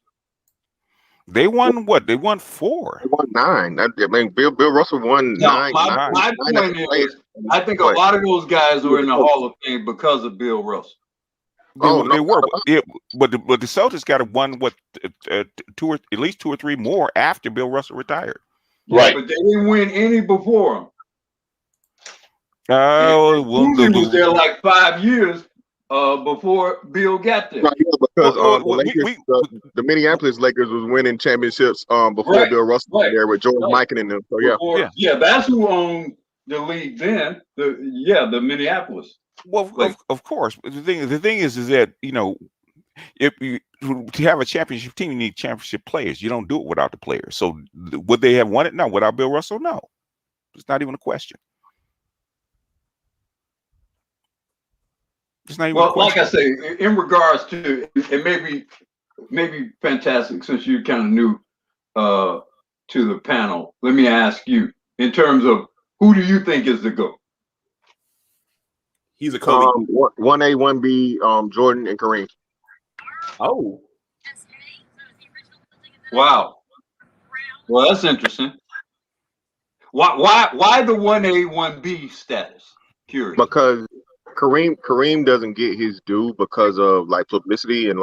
They won what? They won 4. They won 9. I mean, Bill Russell won 9. My point is, I think a lot of those guys were in the Hall of Fame because of Bill Russell. They were, but the Celtics got one at least 2 or 3 more after Bill Russell retired. Right, but they didn't win any before him. Oh, He was there like 5 years before Bill got there. Right, because the Minneapolis Lakers was winning championships before Bill Russell was there with George Mikan and them. So that's who owned the league then. The Minneapolis. Well, of course. But the thing is that if you to have a championship team, you need championship players. You don't do it without the players. So would they have won it? No. Without Bill Russell? No. It's not even a question. It's not even a question. Like I say, in regards to it, may be fantastic since you kind of new to the panel. Let me ask you, in terms of who do you think is the GOAT? He's a Kobe. 1A, 1B, Jordan and Kareem. Oh. Wow. Well, that's interesting. Why the 1A, 1B status? Curious. Because Kareem doesn't get his due because of publicity and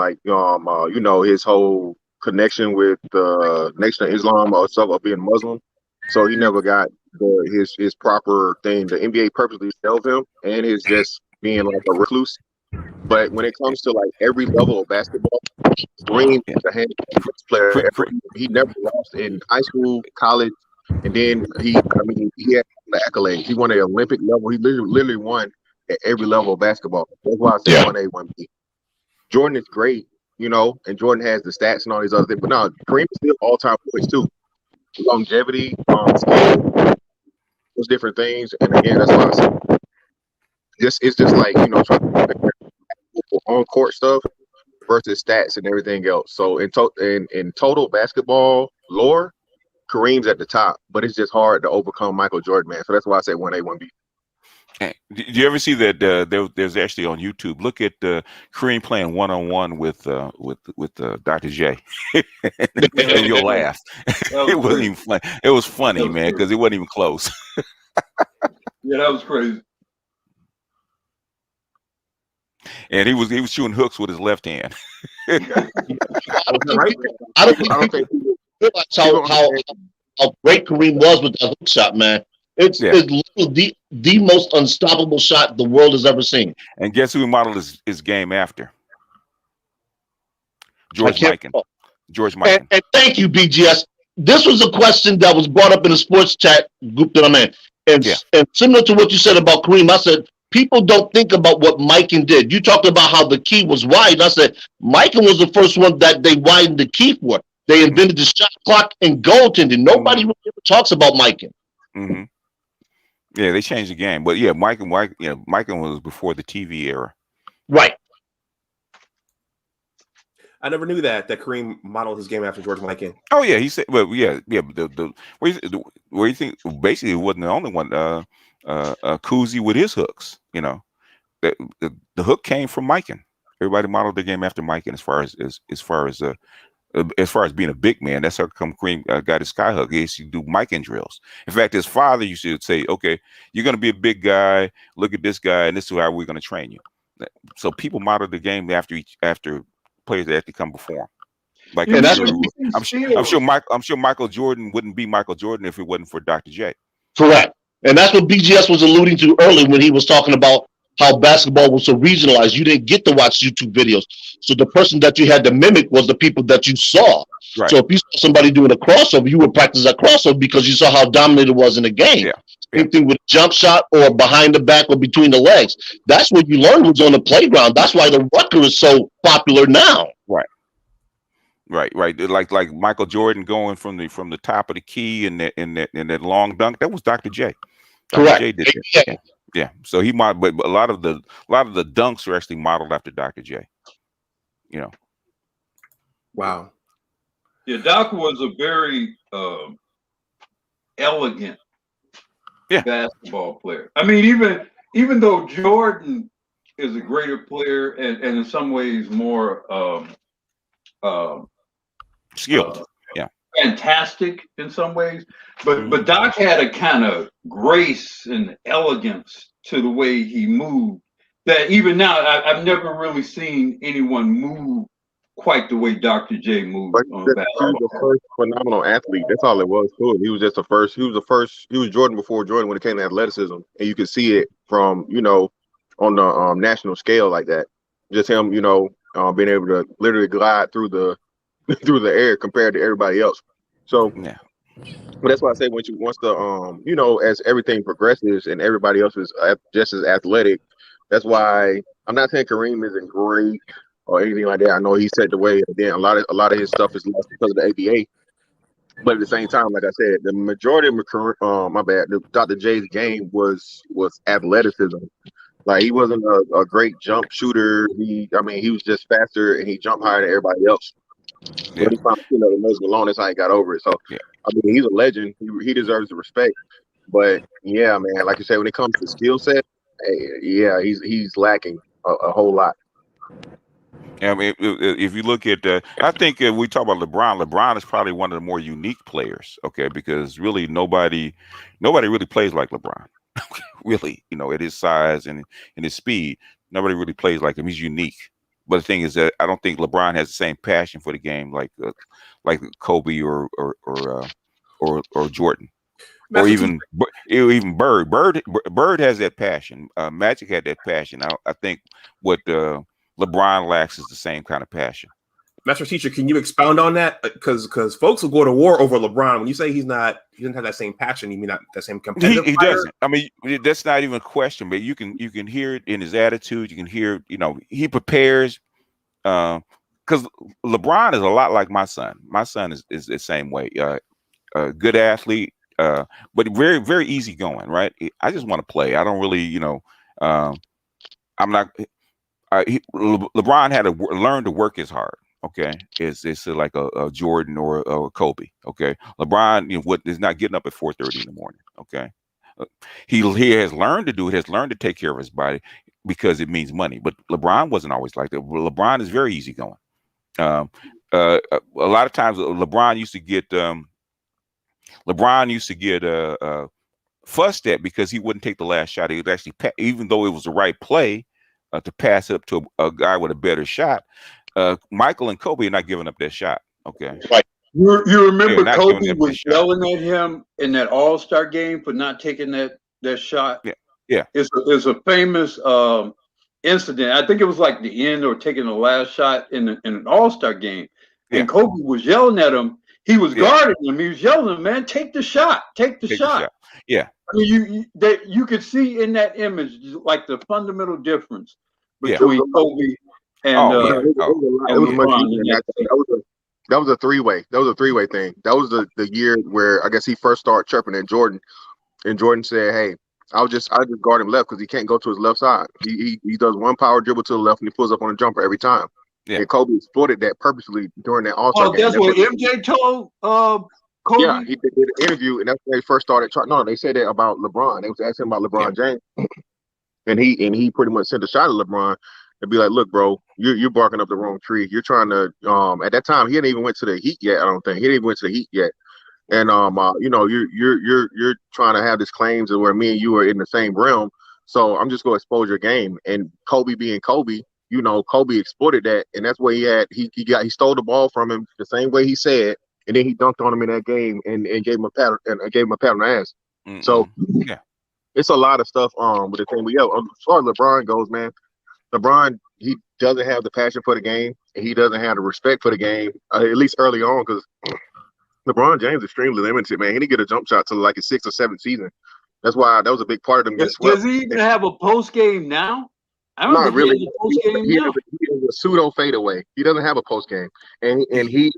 his whole connection with the Nation of Islam or stuff of being Muslim. So he never got his proper thing. The NBA purposely sells him and is just being like a recluse. But when it comes to every level of basketball, Kareem is a handicap player. He never lost in high school, college, and then he had the accolades. He won at Olympic level. He literally won at every level of basketball. That's why I say 1A, 1B. Jordan is great, and Jordan has the stats and all these other things. But no, Kareem is still all-time points too. Longevity, skill, those different things. And again, that's why I say it's just on court stuff versus stats and everything else. So in total basketball lore, Kareem's at the top, but it's just hard to overcome Michael Jordan, man. So that's why I say 1A, 1B. Did you ever see that there's actually on YouTube? Look at Kareem playing one-on-one with Dr. J, and you'll laugh. It wasn't even funny. It was funny, man, because it wasn't even close. Yeah, that was crazy. And he was shooting hooks with his left hand. I don't think people realize how great Kareem was with that hook shot, man. It's literally the most unstoppable shot the world has ever seen. And guess who modeled his game after? George Mikan. And thank you, BGS. This was a question that was brought up in the sports chat group that I'm in. And similar to what you said about Kareem, I said, people don't think about what Mikan did. You talked about how the key was wide. I said, Mikan was the first one that they widened the key for. They invented the shot clock and goaltending. Nobody really ever talks about Mikan. Mm-hmm. Yeah, they changed the game. But yeah, Mikan was before the TV era. Right. I never knew that Kareem modeled his game after George Mikan. Oh yeah, he said. Well, yeah. Where you think basically it wasn't the only one. Koozie with his hooks. The hook came from Mikan. Everybody modeled their game after Mikan as far as being a big man. That's how come Kareem got his sky hook. He used to do Mikan drills. In fact, his father used to say, "Okay, you're going to be a big guy. Look at this guy, and this is how we're going to train you." So people modeled the game after players that actually come before him. I'm sure Michael Jordan wouldn't be Michael Jordan if it wasn't for Dr. J. Correct. And that's what BGS was alluding to earlier when he was talking about how basketball was so regionalized. You didn't get to watch YouTube videos. So the person that you had to mimic was the people that you saw. Right. So if you saw somebody doing a crossover, you would practice that crossover because you saw how dominant it was in the game. anything with jump shot or behind the back or between the legs. That's what you learned was on the playground. That's why the Rucker is so popular now. Right. Like Michael Jordan going from the top of the key and that long dunk. That was Dr. J. Dr. Correct. J did that. Yeah. So he might, but a lot of the dunks are actually modeled after Dr. J. You know. Wow. Yeah, Doc was a very elegant basketball player. I mean, even though Jordan is a greater player and in some ways more skilled, fantastic in some ways, but Doc had a kind of grace and elegance to the way he moved that even now I've never really seen anyone move quite the way Dr. J moved on He basketball. was the first phenomenal athlete. That's all it was to it. He was just the first. He was Jordan before Jordan when it came to athleticism, and you could see it from on the national scale like that. Just him, being able to literally glide through the through the air compared to everybody else. So but that's why I say as everything progresses and everybody else is just as athletic. That's why I'm not saying Kareem isn't great or anything like that. I know he set the way. And then a lot of his stuff is lost because of the ABA. But at the same time, like I said, the majority of Dr. J's game was athleticism. Like he wasn't a great jump shooter. He was just faster and he jumped higher than everybody else. When he found the most Malone, that's how he got over it. So I mean, he's a legend. He deserves the respect. But yeah, man, like you said, when it comes to skill set, he's lacking a whole lot. I mean, if you look at, I think we talk about LeBron. LeBron is probably one of the more unique players, okay? Because really, nobody really plays like LeBron. Really, at his size and his speed, nobody really plays like him. He's unique. But the thing is that I don't think LeBron has the same passion for the game like Kobe or Jordan. Or even Bird. Bird has that passion. Magic had that passion. I think what LeBron lacks is the same kind of passion. Master Teacher, can you expound on that? Because folks will go to war over LeBron. When you say he doesn't have that same passion, you mean not that same competitive? He doesn't. I mean, that's not even a question. But you can hear it in his attitude. You can hear, he prepares. Because LeBron is a lot like my son. My son is the same way. A good athlete. But very, very easygoing, right? I just want to play. I don't really, I'm not. LeBron had to learn to work as hard. Okay, it's like a Jordan or a Kobe. Okay, LeBron, is not getting up at 4:30 in the morning. Okay, he has learned to do it. Has learned to take care of his body because it means money. But LeBron wasn't always like that. LeBron is very easygoing. A lot of times, LeBron used to get fussed at because he wouldn't take the last shot. He would actually, even though it was the right play to pass it up to a guy with a better shot. Michael and Kobe are not giving up that shot. Okay. Right. You remember Kobe was yelling at him in that All-Star game for not taking that shot? Yeah. It's a famous incident. I think it was like the end or taking the last shot in an All-Star game. And Kobe was yelling at him. He was guarding him. He was yelling at him, man, take the shot. Take the shot. Yeah. I mean, you could see in that image like the fundamental difference between Kobe and LeBron. That was a three-way. That was a three-way thing. That was the year where I guess he first started chirping at Jordan, and Jordan said, "Hey, I'll just guard him left because he can't go to his left side. He does one power dribble to the left and he pulls up on a jumper every time." Yeah. And Kobe exploited that purposely during that All-Star game. That's what MJ told Kobe? Yeah, he did an interview, and that's when they first started. No, they said that about LeBron. They was asking about LeBron James, and he pretty much sent a shot at LeBron and be like, "Look, bro, you're barking up the wrong tree. You're trying to." At that time, he hadn't even went to the Heat yet. I don't think he didn't even went to the Heat yet. And you're trying to have these claims of where me and you are in the same realm. So I'm just gonna expose your game. And Kobe being Kobe, Kobe exploited that, and that's what he had. He stole the ball from him the same way he said, and then he dunked on him in that game and gave him a pat on the ass. Mm-hmm. So it's a lot of stuff with the thing. But as far as LeBron goes, man, LeBron, he doesn't have the passion for the game, and he doesn't have the respect for the game, at least early on, because LeBron James is extremely limited, man. He didn't get a jump shot till like his 6th or 7th season. That's why that was a big part of them getting swept. Does he even have a post game now? I don't Not think really. he has a post game He now. has a pseudo fadeaway. He doesn't have a post game, and he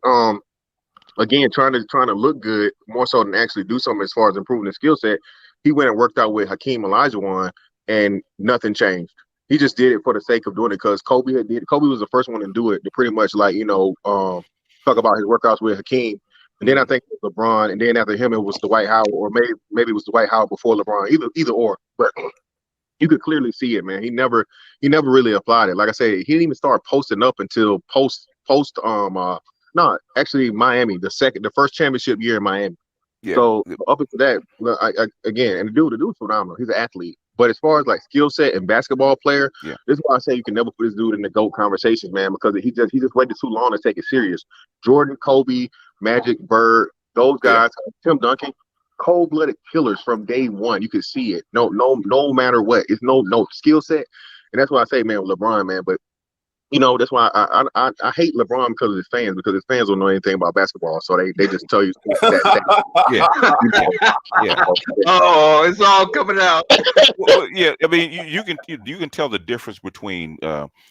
again trying to look good more so than actually do something as far as improving his skill set. He went and worked out with Hakeem Olajuwon, and nothing changed. He just did it for the sake of doing it because Kobe was the first one to do it. To pretty much like talk about his workouts with Hakeem, and then I think it was LeBron, and then after him it was Dwight Howard, or maybe it was Dwight Howard before LeBron. Either or, but you could clearly see it, man. He never really applied it. Like I said, he didn't even start posting up until Miami, the first championship year in Miami. Yeah. So up until that, again, and the dude's phenomenal. He's an athlete. But as far as like skill set and basketball player, this is why I say you can never put this dude in the GOAT conversations, man, because he just waited too long to take it serious. Jordan, Kobe, Magic, Bird, those guys, Tim Duncan, cold-blooded killers from day one. You can see it. No matter what. It's no skill set. And that's why I say, man, with LeBron, man. But that's why I hate LeBron because of his fans don't know anything about basketball, so they just tell you that. Yeah. Oh, it's all coming out. Well, yeah, I mean, you can tell the difference between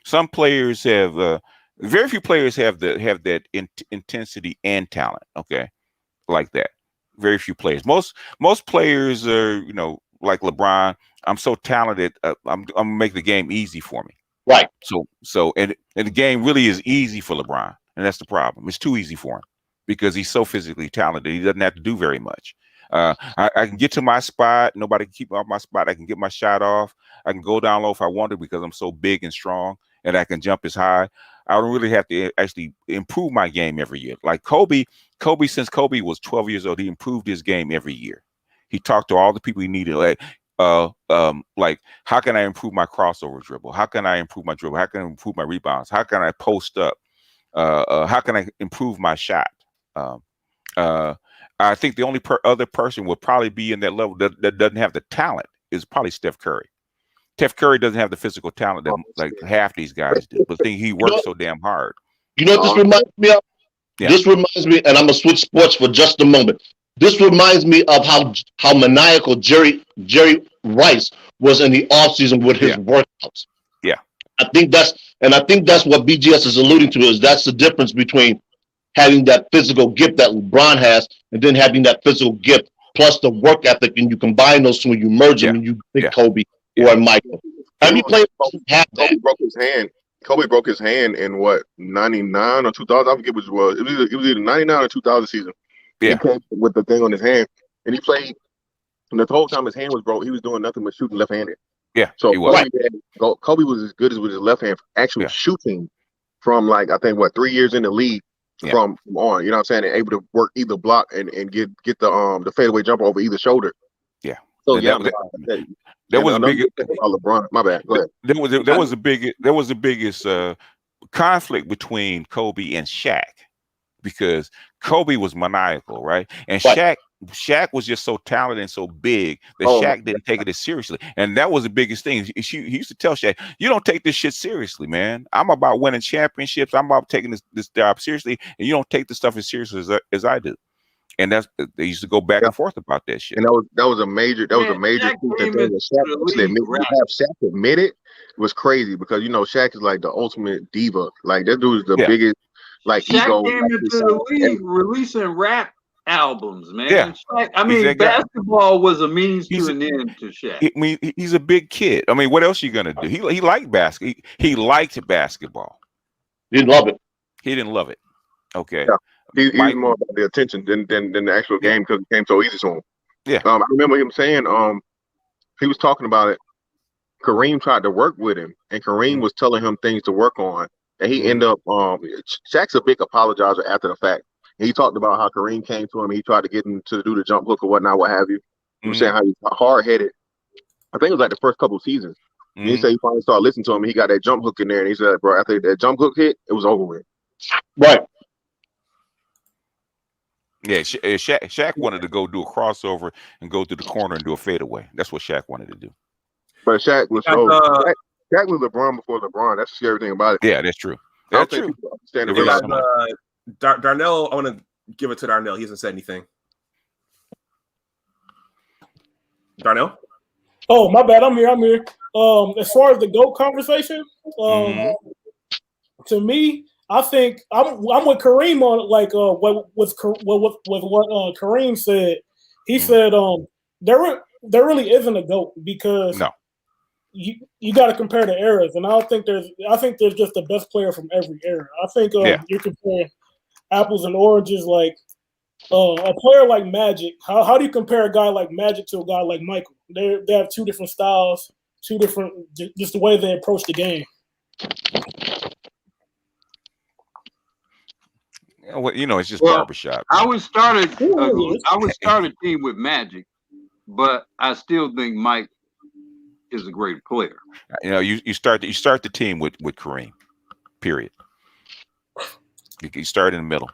some players have very few players have that intensity and talent. Okay, like that. Very few players. Most players are like LeBron. I'm so talented. I'm gonna make the game easy for me. Right. So and the game really is easy for LeBron, and that's the problem. It's too easy for him because he's so physically talented. He doesn't have to do very much. I can get to my spot. Nobody can keep me off my spot. I can get my shot off. I can go down low if I want to because I'm so big and strong, and I can jump as high. I don't really have to actually improve my game every year. Like Kobe, since Kobe was 12 years old, he improved his game every year. He talked to all the people he needed. Like how can I improve my crossover dribble? How can I improve my dribble? How can I improve my rebounds? How can I post up? How can I improve my shot? I think the only other person would probably be in that level that doesn't have the talent is probably Steph Curry. Steph Curry doesn't have the physical talent that like half these guys do, but he works so damn hard. You know what this reminds me of? Yeah. This reminds me, and I'm gonna switch sports for just a moment. This reminds me of how maniacal Jerry Rice was in the offseason with his workouts. Yeah. I think that's what BGS is alluding to, is that's the difference between having that physical gift that LeBron has and then having that physical gift plus the work ethic, and you combine those two and you merge them and you think Kobe or Michael. Every player have that. Kobe broke his hand in what, 99 or 2000? I forget which it was. It was either 99 or 2000 season. Yeah. He came with the thing on his hand, and he played. And the whole time his hand was broke, he was doing nothing but shooting left-handed. Yeah, so he was. Kobe was as good as with his left hand, actually shooting from like I think 3 years in the league from on. You know what I'm saying? And able to work either block and get the fadeaway jumper over either shoulder. Yeah. So that was the biggest. LeBron. My bad. Go ahead. There was the biggest conflict between Kobe and Shaq because Kobe was maniacal, right? And Shaq was just so talented and so big that Shaq didn't take it as seriously. And that was the biggest thing. He used to tell Shaq, you don't take this shit seriously, man. I'm about winning championships. I'm about taking this job seriously. And you don't take this stuff as seriously as I do. And they used to go back and forth about that shit. And that was a major thing that Shaq admitted was crazy because Shaq is like the ultimate diva. Like that dude is the biggest Shaq ego. came into the league releasing rap albums, man. Yeah. Shaq, I mean, basketball was a means to an end to Shaq. I mean, he's a big kid. I mean, what else are you gonna do? He liked basketball. He liked basketball. He didn't love it. He didn't love it. Okay. Yeah. He was more about the attention than the actual game because it came so easy to him. Yeah. I remember him saying, he was talking about it. Kareem tried to work with him, and Kareem was telling him things to work on, and he ended up. Shaq's a big apologizer after the fact. He talked about how Kareem came to him. He tried to get him to do the jump hook or whatnot, what have you. He was saying how he's hard-headed. I think it was like the first couple of seasons. And he said he finally started listening to him. And he got that jump hook in there, and he said, "Bro, after that jump hook hit, it was over with." Right. Yeah, Shaq wanted to go do a crossover and go to the corner and do a fadeaway. That's what Shaq wanted to do. But Shaq was Shaq was LeBron before LeBron. That's the scary thing about it. Yeah, that's true. That's true. Darnell, I want to give it to Darnell. He hasn't said anything. Darnell? Oh, my bad. I'm here. As far as the GOAT conversation, to me, I think I'm with Kareem on what Kareem said. He said there really isn't a GOAT because you got to compare the eras, and I think there's just the best player from every era. I think you're comparing apples and oranges. Like a player like Magic, how do you compare a guy like Magic to a guy like Michael? They have two different styles, just the way they approach the game. Well, it's just barbershop. I would start a team with Magic, but I still think Mike is a great player. You start the team with Kareem. Period. You start in the middle.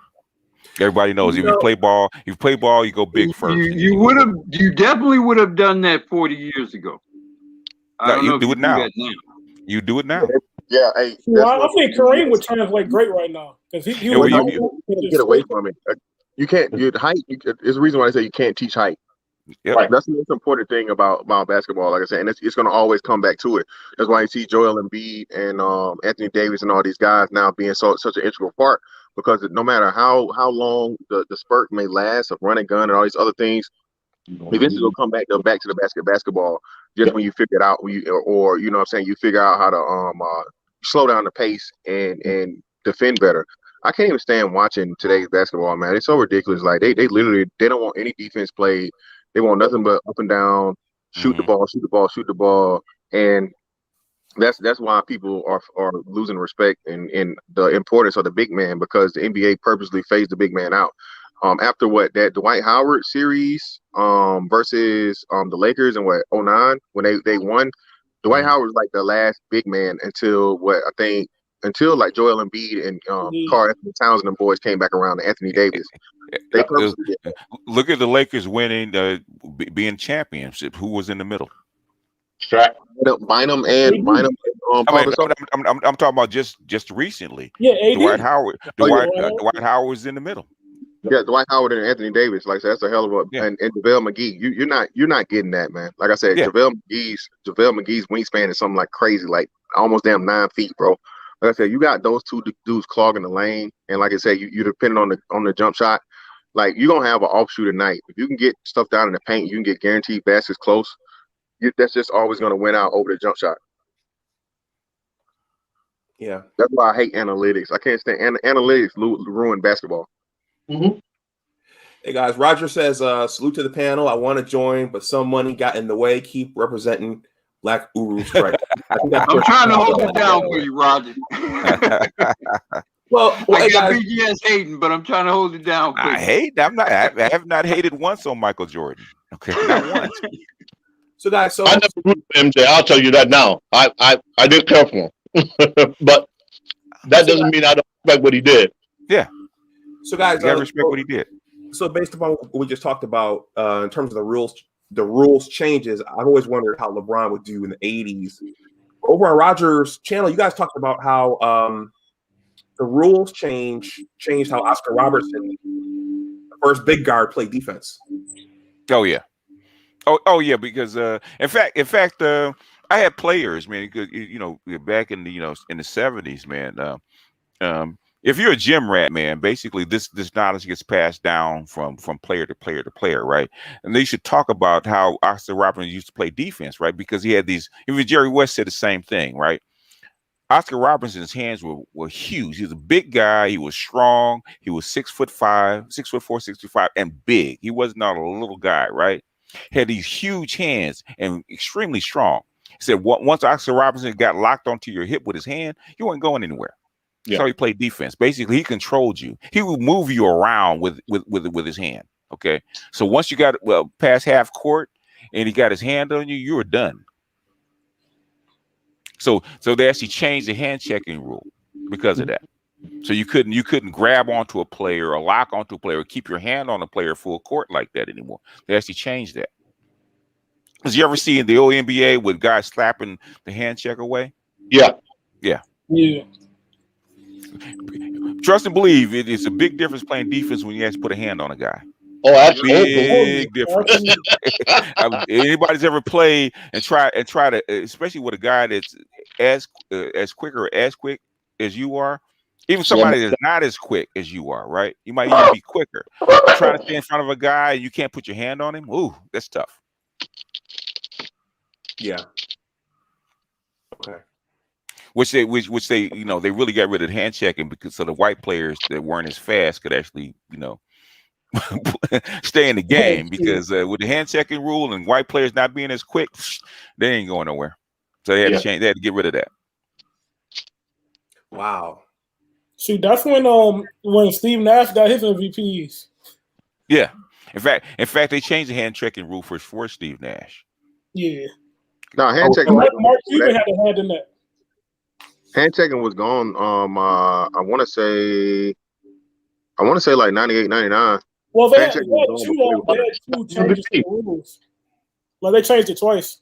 Everybody knows if you play ball, you go big first. You definitely would have done that 40 years ago. You do it now. You do it now. Yeah, I think Kareem would translate great right now because he would get away from it. You can't. Height. There's a reason why I say you can't teach height. Yep. Right. That's the most important thing about basketball. Like I said, and it's going to always come back to it. That's why you see Joel Embiid and Anthony Davis and all these guys now being such an integral part. Because no matter how long the spurt may last of running gun and all these other things, eventually it'll come back to the basketball. Just when you figure it out, or you know what I'm saying, you figure out how to slow down the pace and defend better. I can't even stand watching today's basketball, man. It's so ridiculous. Like they literally don't want any defense played. They want nothing but up and down, shoot the ball, and that's why people are losing respect in the importance of the big man, because the NBA purposely phased the big man out. After that Dwight Howard series versus the Lakers in 2009 when they won, Dwight Howard was like the last big man until like Joel Embiid and Karl Anthony Towns and the boys came back around to Anthony Davis. Look at the Lakers winning, being championship. Who was in the middle? Bynum and I'm talking about just recently. Yeah, Dwight Howard. Dwight Howard was in the middle. Yeah, Dwight Howard and Anthony davis. Like I said, that's a hell of a and JaVale McGee. You're not getting that, man. Like I said, JaVale McGee's wingspan is something like crazy, like almost damn 9 feet, bro. Like I said, you got those two dudes clogging the lane, and like I said, you're depending on the jump shot. Like you're gonna have an offshoot at night. If you can get stuff down in the paint, you can get guaranteed baskets close. That's just always gonna win out over the jump shot. Yeah, that's why I hate analytics. I can't stand analytics. Ruin basketball. Mm-hmm. Hey guys, Roger says, salute to the panel. I want to join, but some money got in the way. Keep representing Black Uru Strike. I'm trying to hold it down for you, Roger. Well, I got BGS hating, but I'm trying to hold it down for you. I have not hated once on Michael Jordan. Okay, not once. So guys, I never rooted for MJ. I'll tell you that now. I did care for him, but that doesn't mean I don't respect what he did. Yeah. So guys, you gotta respect what he did. So based upon what we just talked about in terms of the rules changes, I've always wondered how LeBron would do in the 80s. Over on Roger's channel, you guys talked about how the rules changed how Oscar Robertson, the first big guard, played defense. Oh yeah. Oh yeah, because in fact I had players, man, back in the in the 70s, man. If you're a gym rat, man, basically this knowledge gets passed down from player to player to player, right? And they should talk about how Oscar Robertson used to play defense, right? Because he had these. Even Jerry West said the same thing, right? Oscar Robertson's hands were huge. He was a big guy. He was strong. He was 6'5", 6'4", 65, and big. He was not a little guy, right? Had these huge hands and extremely strong. He said once Oscar Robertson got locked onto your hip with his hand, you weren't going anywhere. Yeah. So he played defense. Basically, he controlled you. He would move you around with his hand. Okay. So once you got past half court and he got his hand on you, you were done. So they actually changed the hand checking rule because of that. So you couldn't grab onto a player or lock onto a player or keep your hand on a player full court like that anymore. They actually changed that. Did you ever see in the old NBA with guys slapping the hand check away? Yeah. Yeah. Trust and believe, it's a big difference playing defense when you have to put a hand on a guy. Oh, that's big difference. Anybody's ever played and try to, especially with a guy that's as quick or as quick as you are, even somebody that's not as quick as you are, right? You might even be quicker. Trying to stay in front of a guy and you can't put your hand on him. Ooh, that's tough. Yeah. Okay. Which they you know, they really got rid of the hand checking because so the white players that weren't as fast could actually, you know, stay in the game, because with the hand checking rule and white players not being as quick, they ain't going nowhere. So they had to change. They had to get rid of that. Wow. See, that's when Steve Nash got his MVPs. Yeah. In fact, they changed the hand checking rule for Steve Nash. Yeah. No, hand checking. Mark Cuban had a hand in that. Hand checking was gone. I want to say like 98, 99. Well, they had two changes to the rules. Like they changed it twice.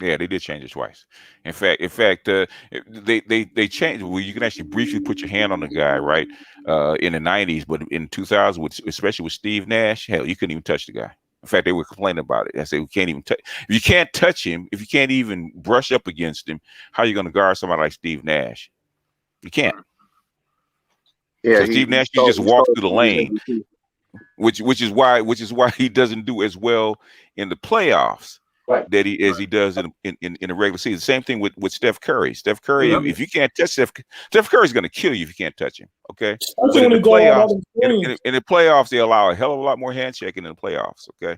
Yeah, they did change it twice. In fact, they changed. Well, you can actually briefly put your hand on the guy, right? In the 90s, but in 2000, especially with Steve Nash, hell, you couldn't even touch the guy. In fact, they were complaining about it. I said, we can't even touch. If you can't touch him, if you can't even brush up against him, how are you going to guard somebody like Steve Nash? You can't. Yeah, so Steve Nash, you just walk through the lane, which is why he doesn't do as well in the playoffs as he does in the regular season. Same thing with Steph Curry. Steph Curry, if you can't touch Steph Curry's going to kill you if you can't touch him. Okay, but in the playoffs, they allow a hell of a lot more hand checking in the playoffs. Okay.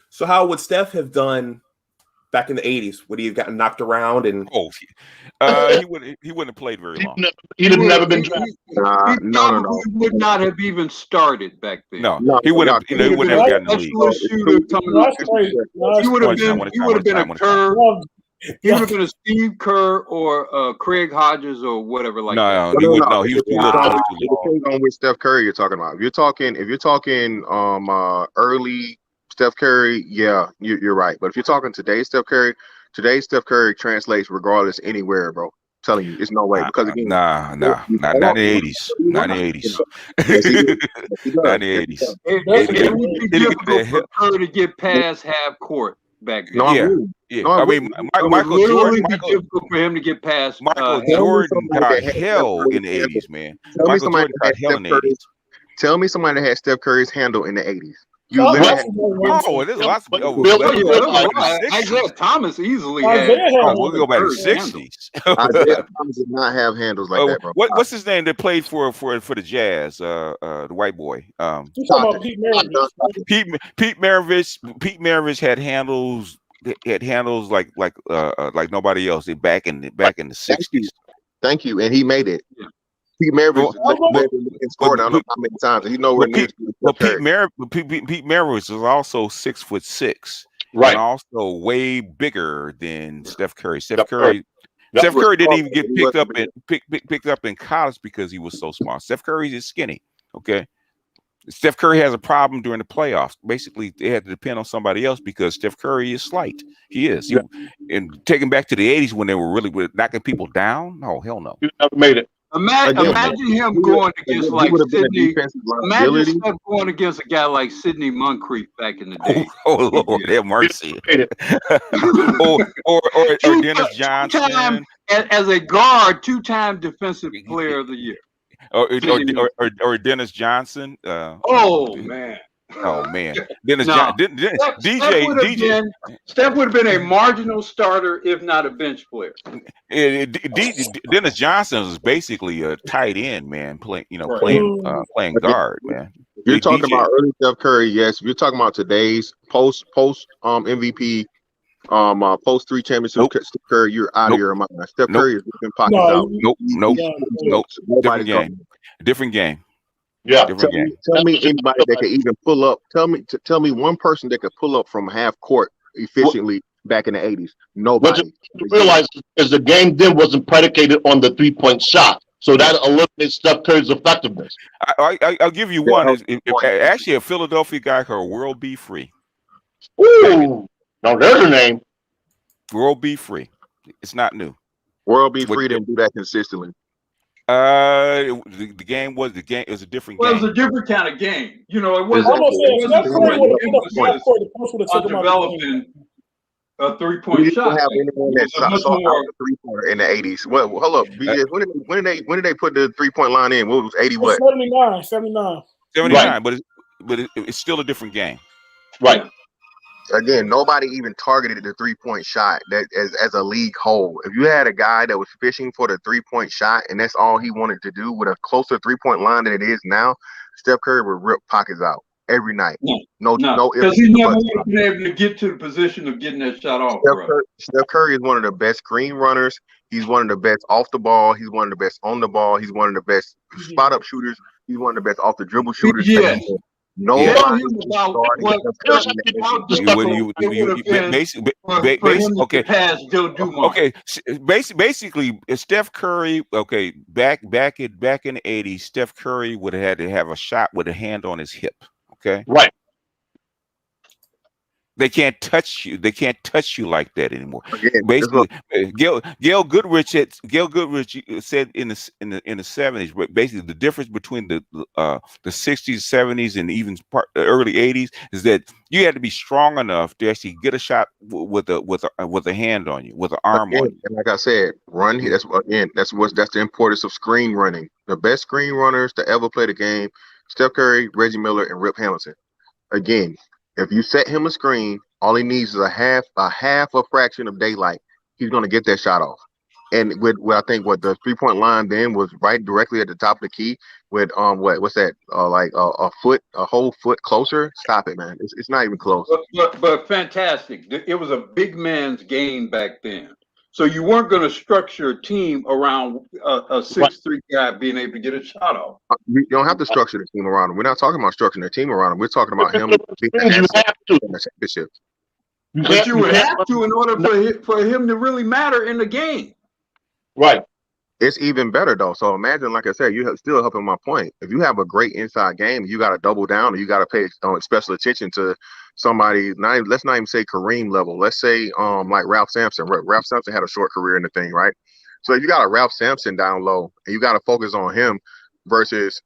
So how would Steph have done back in the 80s? Would he have gotten knocked around? And he wouldn't have played very long. He'd have never been drafted. No. Would not have even started back then. No, he wouldn't have. He wouldn't have gotten the league. He would have been a Kerr. He would have been a Steve Kerr or Craig Hodges or whatever like that. He would. No, he was too little. It depends on which Steph Curry you're talking about. If you're talking early Steph Curry, yeah, you're right. But if you're talking today's Steph Curry translates regardless anywhere, bro. I'm telling you, it's no way. Because again, not in the 80s. Not in the 80s. Not in the 80s. It would be difficult for Kerr to get past half court back then. I mean, Michael Jordan. Difficult for him to get past. Michael Jordan got hell in the 80s, man. Michael Jordan got hell in the 80s. Tell me somebody that had Steph Curry's handle in the 80s. There's lots of Isaiah Thomas easily had. We'll go back to the 60s. Isaiah Thomas did not have handles like that, bro. What's his name that played for the Jazz? The white boy. You talking about Pete Maravich? Pete Maravich had handles. Had handles like nobody else. Back in the 60s. Thank you, and he made it. Pete Maravich scored I don't know how many times. And you know where Pete Maravich is also 6'6", right? And also way bigger than Steph Curry. Steph Curry didn't even get picked up in college because he was so small. Steph Curry is skinny. Okay. Steph Curry has a problem during the playoffs. Basically, they had to depend on somebody else because Steph Curry is slight. He is. And taking back to the 80s when they were really knocking people down. No, hell no. You never made it. Imagine him going against like Sidney. Imagine Steph going against a guy like Sidney Moncrief back in the day. Oh Lord, have mercy. or Dennis Johnson. As a guard, 2-time defensive player of the year. Or Dennis Johnson. Oh man. Dennis DJ. Steph would have been a marginal starter if not a bench player. Dennis Johnson is basically a tight end, man, playing guard, man. If you're talking about early Steph Curry, yes. If you're talking about today's post MVP, post 3 championships, Steph Curry, you're out of your mind. Steph Curry has been pockets out. Nope. Different game. Yeah. Tell me anybody that could even pull up. Tell me one person that could pull up from half court efficiently back in the 80s. Nobody. What you realize is the game then wasn't predicated on the 3-point shot. So that eliminates Steph Curry's effectiveness. I'll give you one. Actually, a Philadelphia guy called World B. Free. Ooh. Now there's a name. World B. Free. It's not new. World B. Free didn't do that consistently. The game was the game. It was a different Well, game. it was a different kind of game. You know, it wasn't. I'm gonna say Steph Curry would have on developing a 3-point We shot. didn't have anyone that saw out the 3-pointer in the 80s. Well, hold up, BGS. When did they put the 3-point line in? What was 80? What? 79. 79, Right. but it's still a different game. Right. Again, nobody even targeted the 3-point shot that as a league whole. If you had a guy that was fishing for the 3-point shot and that's all he wanted to do with a closer 3-point line than it is now, Steph Curry would rip pockets out every night. No, because he never would have been able to get to the position of getting that shot off. Steph Curry is one of the best screen runners. He's one of the best off the ball. He's one of the best on the ball. He's one of the best spot up shooters. He's one of the best off the dribble shooters. Yes. Nobody basically Steph Curry. Okay, back in the 80s, Steph Curry would have had to have a shot with a hand on his hip. Okay, right. They can't touch you. They can't touch you like that anymore. Basically, Gail Goodrich said in the 70s. Basically, the difference between the 60s, 70s, and even early 80s is that you had to be strong enough to actually get a shot with a hand on you, with an arm on you. And like I said, run. That's the importance of screen running. The best screen runners to ever play the game: Steph Curry, Reggie Miller, and Rip Hamilton. Again. If you set him a screen, all he needs is a half a fraction of daylight. He's going to get that shot off. And with I think what the 3-point line then was right directly at the top of the key with what's that a whole foot closer. Stop it, man. It's not even close. But fantastic. It was a big man's game back then. So you weren't going to structure a team around a 6'3" guy being able to get a shot off. You don't have to structure the team around him. We're not talking about structuring the team around him. We're talking about him being you have to. in the championship. But you would have to in order for him to really matter in the game. Right. It's even better though. So imagine, like I said, you still helping my point. If you have a great inside game, you got to double down, or you got to pay special attention to somebody. Let's not even say Kareem level. Let's say like Ralph Sampson. Ralph Sampson had a short career in the thing, right? So if you got a Ralph Sampson down low, and you got to focus on him versus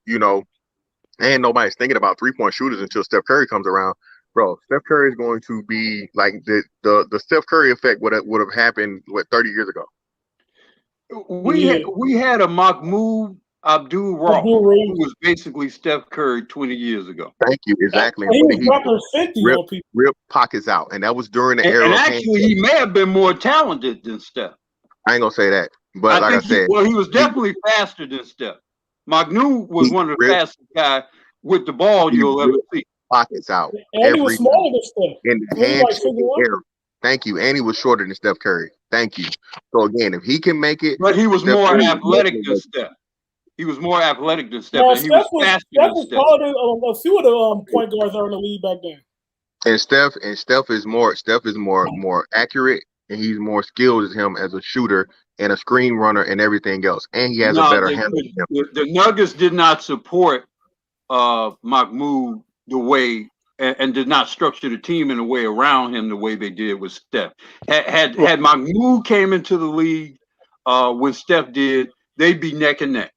and nobody's thinking about 3-point shooters until Steph Curry comes around. Bro, Steph Curry is going to be like the Steph Curry effect would have happened 30 years ago. We had a Mahmoud Abdul-Rauf who was basically Steph Curry 20 years ago. Thank you. Exactly. He was dropping 50 on people. Rip pockets out, and that was during the era. And actually, he may have been more talented than Steph. I ain't gonna say that, but like I said, he was definitely faster than Steph. Mahmoud was one of the fastest guys with the ball you'll ever see. Pockets out. And he was smaller than Steph. In the hand Thank you. And he was shorter than Steph Curry. Thank you. So again, if he can make it, but he was more athletic than Steph. He was more athletic than Steph, and he was faster than Steph. Taller than a few of the point guards are in the league back then. And Steph is more accurate, and he's more skilled as him as a shooter and a screen runner and everything else. And he has a better handle than him. The Nuggets did not support Mahmoud the way and did not structure the team in a way around him the way they did with Steph. Had Mahmoud came into the league when Steph did, they'd be neck and neck.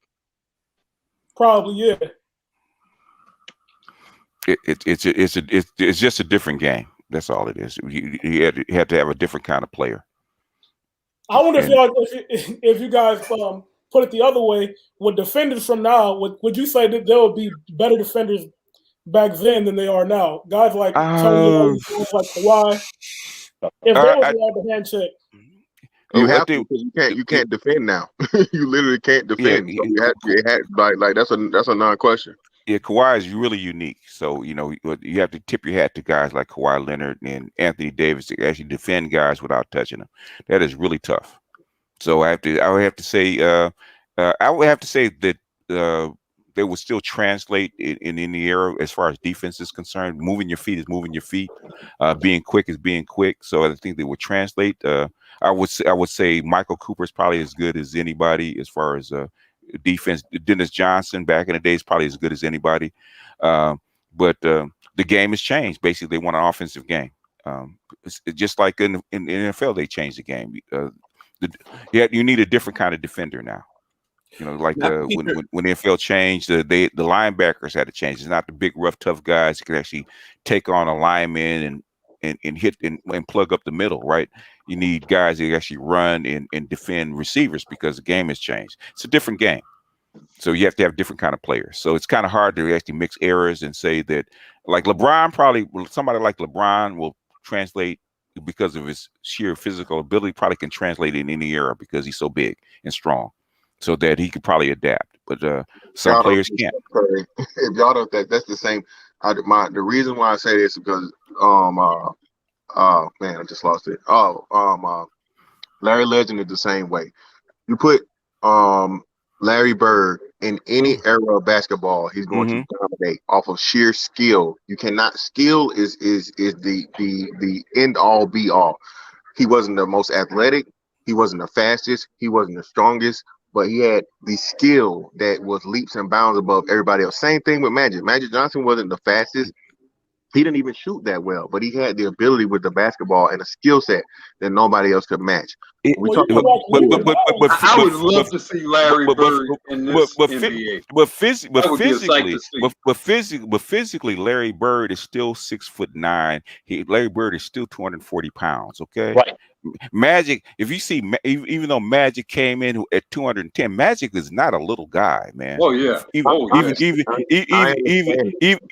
Probably, yeah. It's just a different game. That's all it is. You had to have a different kind of player. I wonder if you guys put it the other way, with defenders from now, would you say that there would be better defenders back then than they are now? Guys like Tony, like Kawhi. If they were allowed the hand check. You have to, because you can't defend now. You literally can't defend. Yeah, so that's a non-question. Yeah, Kawhi is really unique. So you have to tip your hat to guys like Kawhi Leonard and Anthony Davis to actually defend guys without touching them. That is really tough. So I would have to say that they will still translate in the era as far as defense is concerned. Moving your feet is moving your feet. Being quick is being quick. So I think they would translate. I would say Michael Cooper is probably as good as anybody as far as defense. Dennis Johnson back in the day is probably as good as anybody. But the game has changed. Basically, they want an offensive game. It's just like in the NFL, they changed the game. You need a different kind of defender now. You know, like when the NFL changed, the linebackers had to change. It's not the big, rough, tough guys who can actually take on a lineman and hit and plug up the middle, right? You need guys that actually run and defend receivers because the game has changed. It's a different game. So you have to have different kind of players. So it's kind of hard to actually mix errors and say that, like LeBron, somebody like LeBron will translate because of his sheer physical ability, probably can translate in any era because he's so big and strong, so that he could probably adapt. But some players can't. If y'all don't think that's the same, the reason why I say this is because man, I just lost it. Larry Legend is the same way. You put Larry Bird in any era of basketball, he's going to dominate off of sheer skill. You cannot. Skill is the end all be all. He wasn't the most athletic. He wasn't the fastest. He wasn't the strongest. But he had the skill that was leaps and bounds above everybody else. Same thing with Magic. Magic Johnson wasn't the fastest. He didn't even shoot that well, but he had the ability with the basketball and a skill set that nobody else could match. I would love to see Larry Bird in this NBA. But physically, Larry Bird is still 6'9". Larry Bird is still 240 pounds. Okay, right. Magic, if you see, even though Magic came in at 210, Magic is not a little guy, man. Oh yeah.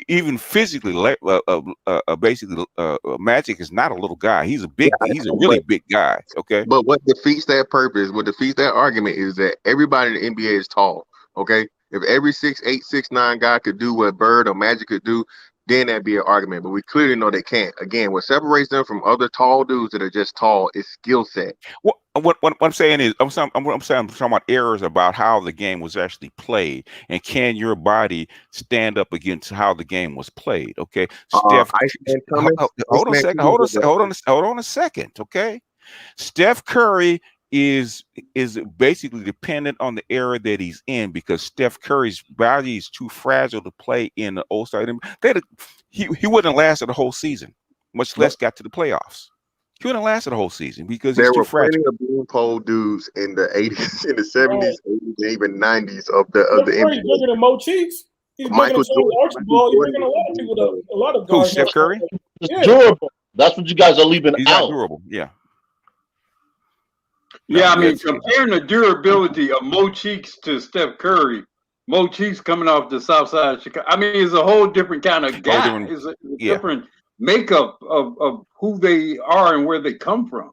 Even physically, basically, Magic is not a little guy. He's a really big guy. Okay. But what defeats that purpose, what defeats that argument is that everybody in the NBA is tall. Okay. If every 6'8", 6'9" guy could do what Bird or Magic could do, then that'd be an argument. But we clearly know they can't. Again, what separates them from other tall dudes that are just tall is skill set. What I'm saying is, I'm talking about errors about how the game was actually played, and can your body stand up against how the game was played? Okay, Steph. Hold on a second. Okay, Steph Curry is basically dependent on the era that he's in, because Steph Curry's body is too fragile to play in the All-Star. He wouldn't have lasted the whole season, much less got to the playoffs. He wouldn't have lasted the whole season because he's too fragile. There were plenty of bean dudes in the 80s, in the 70s, 80s, even 90s of the NBA. He's bigger than Mo Cheeks. He's Michael Jordan. A lot of guys. Who, Steph Curry? It's durable. That's what you guys are leaving He's out. not durable. Yeah. Yeah, I mean, comparing the durability of Mo Cheeks to Steph Curry, Mo Cheeks coming off the south side of Chicago, I mean, it's a whole different kind of guy. It's a different makeup of who they are and where they come from.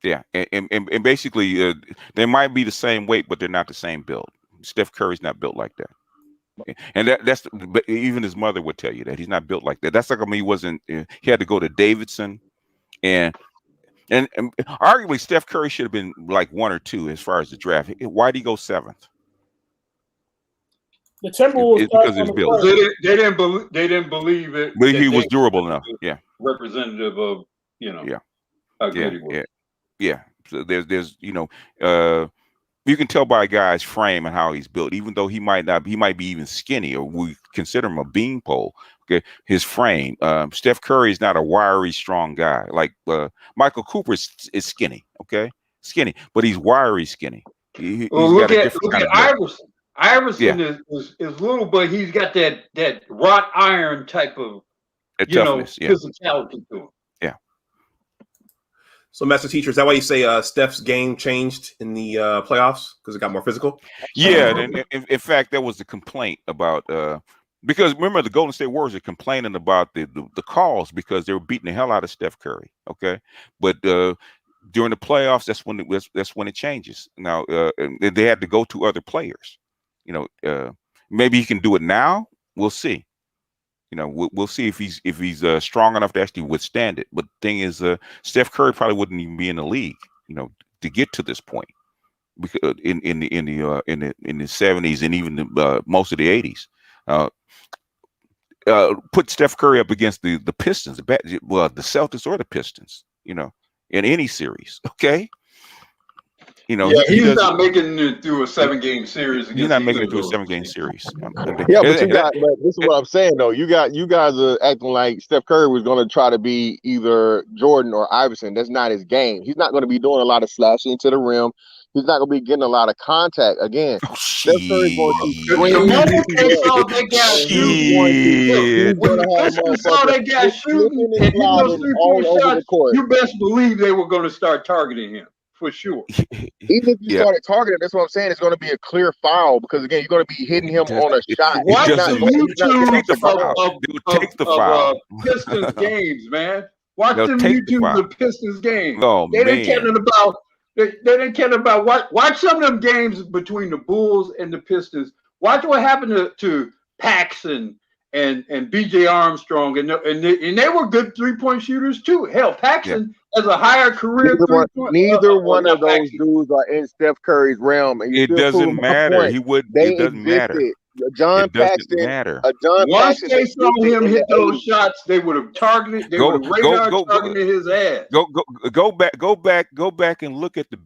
Yeah, and basically, they might be the same weight, but they're not the same build. Steph Curry's not built like that. And that's even his mother would tell you that he's not built like that. That's like, I mean, he wasn't. He had to go to Davidson, and arguably Steph Curry should have been like 1 or 2 as far as the draft. Why did he go 7th? The Timberwolves because of his build. They didn't believe it. But he was durable enough. Yeah. Representative of how good he was. Yeah. So there's you can tell by a guy's frame and how he's built, even though he might be even skinny, or we consider him a beanpole. Okay, his frame. Steph Curry is not a wiry, strong guy. Like Michael Cooper is skinny. Okay, skinny, but he's wiry, skinny. Look at Iverson. Iverson is little, but he's got that wrought iron type of toughness, physicality to him. Yeah. So, Master Teacher, is that why you say Steph's game changed in the playoffs because it got more physical? Yeah, in fact, there was a complaint about because remember the Golden State Warriors are complaining about the calls because they were beating the hell out of Steph Curry. Okay, but during the playoffs, that's when it changes. Now they had to go to other players. Maybe he can do it now. We'll see. We'll see if he's strong enough to actually withstand it. But the thing is, Steph Curry probably wouldn't even be in the league, to get to this point, because in the 70s and even most of the 80s. Put Steph Curry up against the Pistons, the Celtics or the Pistons, in any series. Okay. You know, Yeah, he he's doesn't. not making it through a 7-game series. He's not making it either through a of those 7-game teams. series. Yeah, but this is what I'm saying though. You guys are acting like Steph Curry was going to try to be either Jordan or Iverson. That's not his game. He's not going to be doing a lot of slashing to the rim. He's not going to be getting a lot of contact. Again, Steph Curry's going to screen. The moment they saw that guy shooting, when the Pistons saw that guy shooting and hitting those 3-point shots, you best believe they were going to start targeting him for sure. Even if you started targeting, that's what I'm saying. It's going to be a clear foul because again, you're going to be hitting him on a shot. Watch the YouTube of Pistons games, man. Watch them YouTube of Pistons games. They didn't care about. They didn't care about what. Watch some of them games between the Bulls and the Pistons. Watch what happened to Paxson and BJ Armstrong, and they were good 3-point shooters too. Hell, Paxson has a higher career. Neither one of those dudes are in Steph Curry's realm, and it doesn't matter. He would. It doesn't matter. John Paxson. Once they saw him hit those shots, they would have targeted. They would have radar targeted his ass. Go back and look at the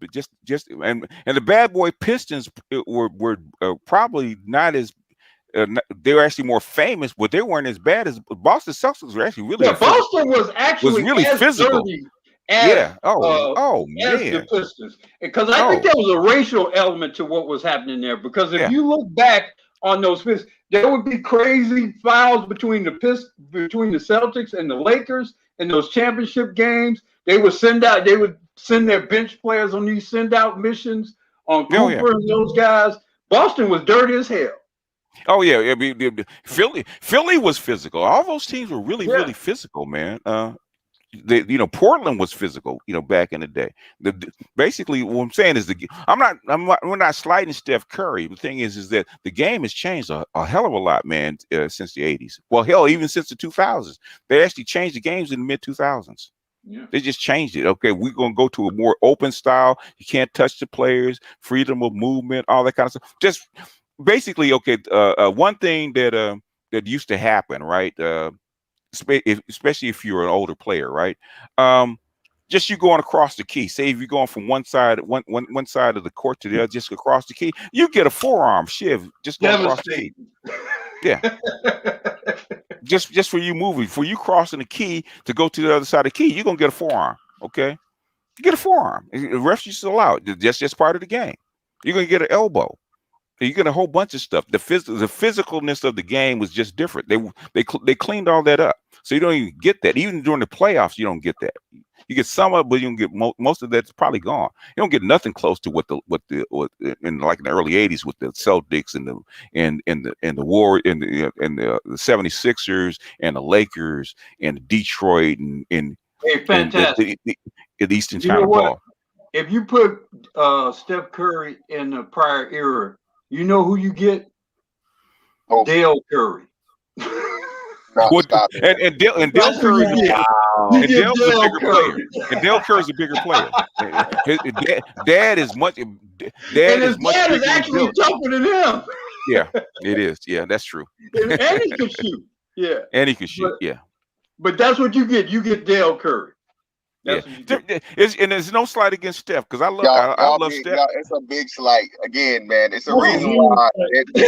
just and the bad boy Pistons were probably not as. They were actually more famous, but they weren't as bad as Boston Celtics were actually really. Yeah, Boston was actually really as physical. Dirty as, man, as the Pistons, because I think there was a racial element to what was happening there. Because if you look back on those Pistons, there would be crazy fouls between the Celtics and the Lakers in those championship games. They would send their bench players on these send-out missions on Cooper and those guys. Boston was dirty as hell. Oh yeah, I mean, Philly was physical. All those teams were really physical, man. Portland was physical, back in the day. Basically, what I'm saying is we're not slighting Steph Curry. The thing is that the game has changed a hell of a lot, man, since the 80s. Well, hell, even since the 2000s. They actually changed the games in the mid 2000s. Yeah. They just changed it. Okay, we're gonna go to a more open style. You can't touch the players, freedom of movement, all that kind of stuff. Just basically, okay. One thing that used to happen, right? Especially if you're an older player, right? Just you going across the key. Say if you're going from one side of the court to the other, just across the key, you get a forearm shiv. Just go across the key. Yeah. just for you moving, for you crossing the key to go to the other side of the key, you're gonna get a forearm. Okay, you get a forearm. The refs used to allow it. That's just part of the game. You're gonna get an elbow. You get a whole bunch of stuff. The physicalness of the game was just different. They cleaned all that up, so you don't even get that. Even during the playoffs, you don't get that. You get some of it, but you don't get most of that's probably gone. You don't get nothing close to what in like in the early 80s with the Celtics and the War and the 76ers and the Lakers and Detroit and fantastic. The Eastern China Ball. If you put Steph Curry in the prior era, you know who you get? Dale Curry. And Dale Curry's a bigger player. And Dale Curry's a bigger player. His dad is much. Dad is actually tougher than him. Yeah, it is. Yeah, that's true. And he can shoot. Yeah, and he can shoot. Yeah, but that's what you get. You get Dale Curry. That's and there's no slight against Steph because I love Steph. It's a big slight again, man. It's a reason why it's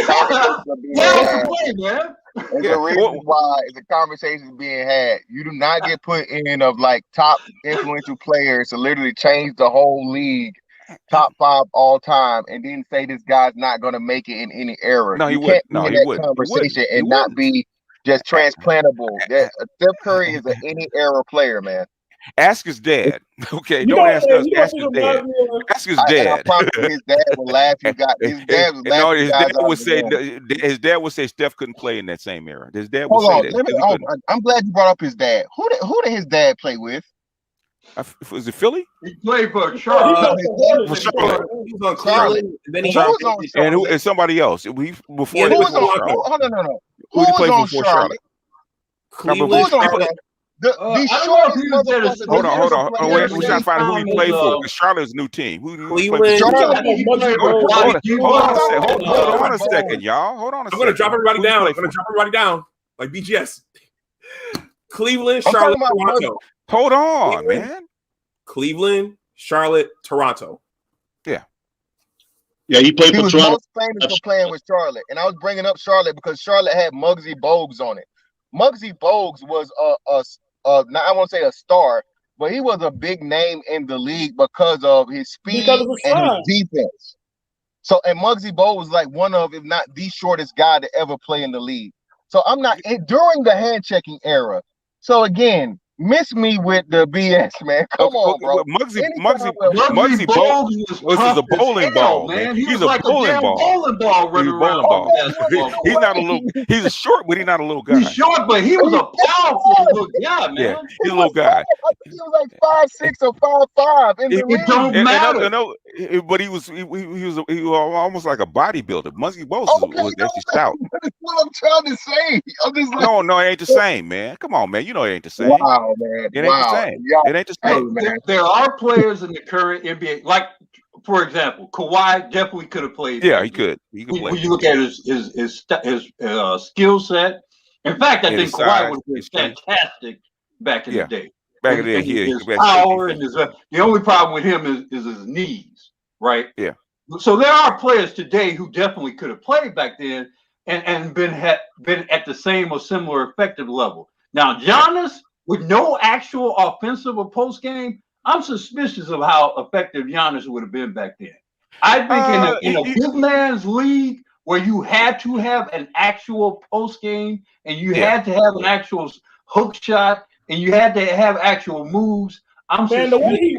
a reason why it's a conversation being had. You do not get put in of like top influential players to literally change the whole league, top 5 all time, and then say this guy's not going to make it in any era. No, he wouldn't. No, he wouldn't. Conversation and not be just transplantable. Steph Curry is an any era player, man. Ask his dad. Okay, don't ask us. Ask his dad. Ask his dad. I promise you, his dad would laugh. His dad was laughing. His dad would say. His dad would say Steph couldn't play in that same era. His dad would say that. I'm glad you brought up his dad. Who did his dad play with? Was it Philly? He played for Charlotte. He was on Charlotte. And who? And somebody else. Before. No. Who did he play for Charlotte? Cleveland. Hold on. We're trying to find who he played for. Because Charlotte's a new team. Cleveland. Hold on a second, y'all. Hold on a second. I'm going to drop everybody down. Like BGS. Cleveland, Charlotte, Toronto. Hold on, man. Cleveland, Charlotte, Toronto. Yeah. Yeah, he played He for was Toronto. most famous for playing with Charlotte, and I was bringing up Charlotte because Charlotte had Muggsy Bogues on it. Muggsy Bogues was not, I won't say a star, but he was a big name in the league because of his Because speed of his and his size. defense. So, and Muggsy Bogues was like one of, if not the shortest guy to ever play in the league. So I'm not during the hand checking era. So again, miss me with the BS, man. Come on, bro. Muggsy Bogues was tough a bowling as hell, ball, man. He He's was a like a bowling damn ball. bowling ball running around on the basketball court. He's not a little. He's a short, but he's not a little guy. He's short, but he was a powerful little guy, man. Yeah, he's a little guy. I think he was like 5'6" or 5'5" in the league. It don't matter. But he was almost like a bodybuilder. Muggsy Bogues was actually stout. That's what I'm trying to say. I'm just like, No, it ain't the same, man. Come on, man. You know it ain't the same. wow, man. It ain't the same. It ain't the same. man. There are players in the current NBA, like for example, Kawhi definitely could have played. Yeah, he could. He could play. When you look at his skill set, in fact, I think Kawhi would have been fantastic back in the day. Back in the day, his power and his the only problem with him is his knees, right? Yeah. So there are players today who definitely could have played back then and been at the same or similar effective level. Now, Giannis, with no actual offensive or post game, I'm suspicious of how effective Giannis would have been back then. I think in a big man's league where you had to have an actual post game and you had to have an actual hook shot and you had to have actual moves. I'm Man, the way he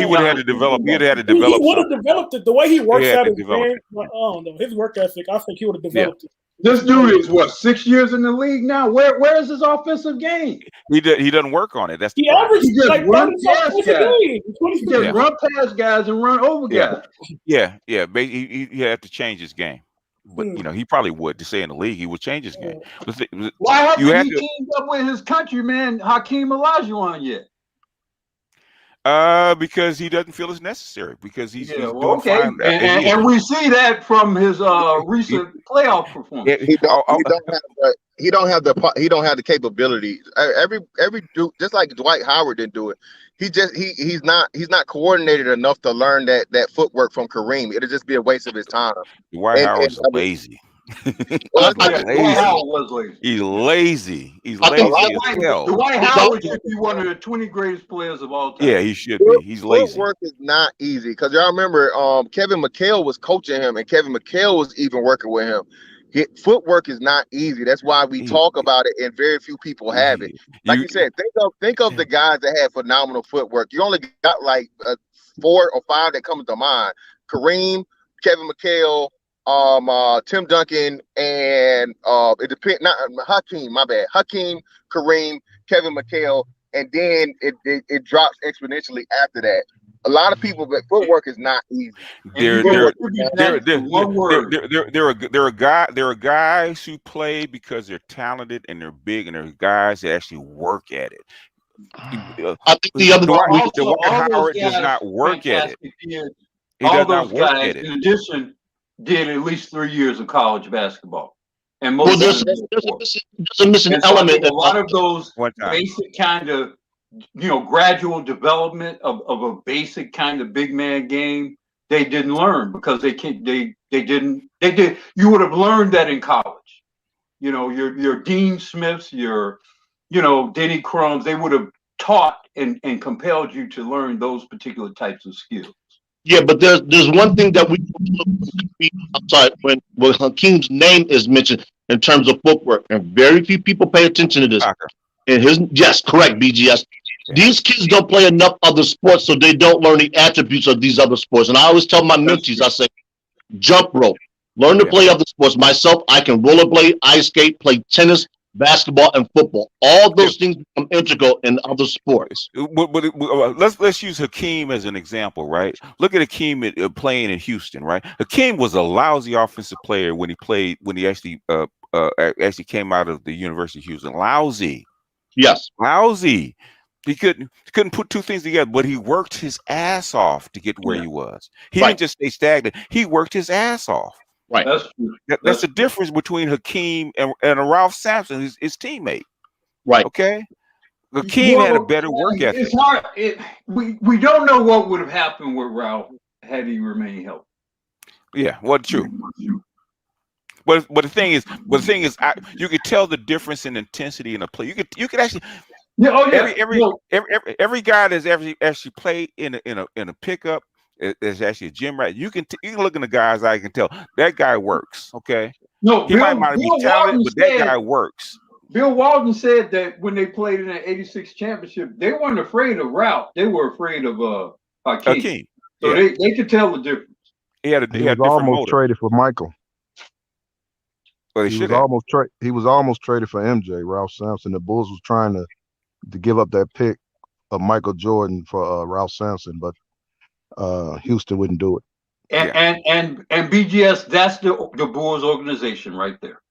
would have had to develop. He would have had to he develop. would have developed it. The way he works out his develop game, I don't know, his work ethic. I think he would have developed it. This dude is what, 6 years in the league now? Where is his offensive game? He doesn't work on it. That's He averaged like run 30 past points a guys. game. He just run past guys and run over guys. Yeah. He had to change his game. But you know, he probably would to stay in the league. He would change his game. Why hasn't he teamed up with his countryman Hakeem Olajuwon yet? Because he doesn't feel it's necessary. Because he's doing okay. fine. And we see that from his recent playoff performance. He don't have the capability. Every dude, just like Dwight Howard didn't do it. He's not coordinated enough to learn that footwork from Kareem. It'll just be a waste of his time. Dwight Howard's lazy. Dwight Howard was lazy. He's lazy. He's lazy as hell. Dwight Howard should be one of the 20 greatest players of all time. Yeah, he should be. He's lazy. Footwork is not easy because y'all remember Kevin McHale was coaching him, and Kevin McHale was even working with him. Footwork is not easy. That's why we talk about it, and very few people have it. Like you said, think of the guys that had phenomenal footwork. You only got like 4 or 5 that come to mind: Kareem, Kevin McHale, Tim Duncan, and it depends. Not Hakeem. My bad. Hakeem, Kareem, Kevin McHale, and then it drops exponentially after that. A lot of people, but footwork is not easy. There are guys who play because they're talented and they're big, and there are guys that actually work at it. I think the other Dwight Howard does not work at it. He does not work at it. In addition, did at least 3 years of college basketball, and most there's a missing element. A lot of those basic kind of gradual development of a basic kind of big man game, they didn't learn because they didn't. You would have learned that in college. Your Dean Smiths, your Denny Crumbs, they would have taught and compelled you to learn those particular types of skills. Yeah, but there's one thing that I'm sorry, when Hakeem's name is mentioned in terms of footwork, and very few people pay attention to this. And correct, BGS. These kids don't play enough other sports, so they don't learn the attributes of these other sports. And I always tell my mentees, I say, jump rope, learn to play other sports. Myself, I can rollerblade, ice skate, play tennis, basketball, and football. All those things become integral in other sports. Let's use Hakeem as an example, right? Look at Hakeem playing in Houston, right? Hakeem was a lousy offensive player when he actually came out of the University of Houston. Lousy. Yes. Lousy. He couldn't put two things together, but he worked his ass off to get where he was. He didn't just stay stagnant. He worked his ass off. Right. That's the difference between Hakeem and a Ralph Sampson, his teammate. Right. Okay. Hakeem had a better work ethic. It's hard. We don't know what would have happened with Ralph had he remained healthy. Yeah, well, true. But the thing is, you could tell the difference in intensity in a play. You could actually, every guy that's actually played in a pickup is actually a gym rat. You can look in the guy's eye, you can tell that guy works. Okay, no, he might not be talented, but that guy works. Bill Walton said that when they played in that '86 championship, they weren't afraid of Ralph. They were afraid of Hakeem. So they could tell the difference. He had a was almost traded for Michael. Well, he was almost traded for MJ, Ralph Sampson. The Bulls was trying to give up that pick of Michael Jordan for Ralph Sampson, but Houston wouldn't do it. And BGS, that's the Bulls organization right there.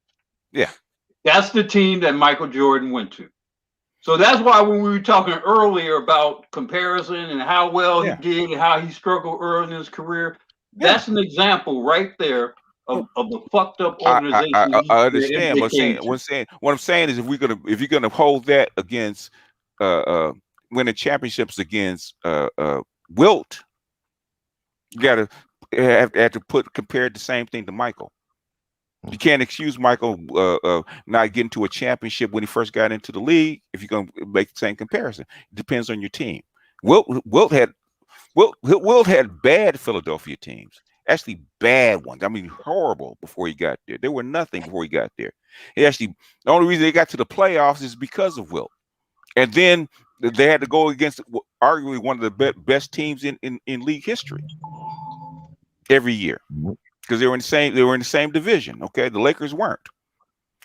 Yeah. That's the team that Michael Jordan went to. So that's why when we were talking earlier about comparison and how well he did and how he struggled early in his career, that's an example right there of the fucked up organization. I understand. What I'm saying is if you're gonna hold that against winning championships against Wilt, you gotta have to compare the same thing to Michael. You can't excuse Michael not getting to a championship when he first got into the league if you're gonna make the same comparison. It depends on your team. Wilt had bad Philadelphia teams. Actually bad ones. I mean, horrible before he got there. They were nothing before he got there. The only reason they got to the playoffs is because of Wilt. And then they had to go against arguably one of the best teams in league history every year because they were in the same division. Okay, the Lakers weren't.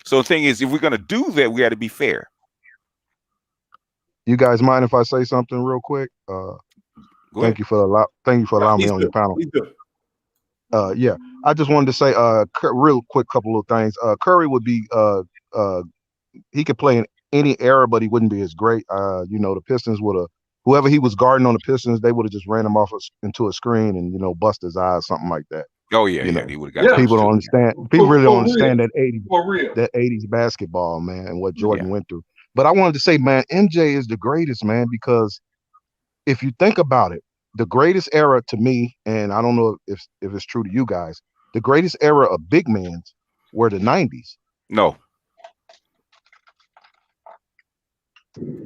So the thing is, if we're going to do that, we got to be fair. You guys mind if I say something real quick? Thank you for allowing me on your panel. Yeah, I just wanted to say real quick couple of things. Curry would be he could play in any era, but he wouldn't be as great. The Pistons would have, whoever he was guarding on the Pistons, they would have just ran him off into a screen and bust his eyes, something like that. Oh yeah, he would have got. People don't understand. People really don't understand that '80s basketball, man, and what Jordan went through. But I wanted to say, man, MJ is the greatest, man, because if you think about it, the greatest era to me, and I don't know if it's true to you guys, the greatest era of big men were the '90s. No.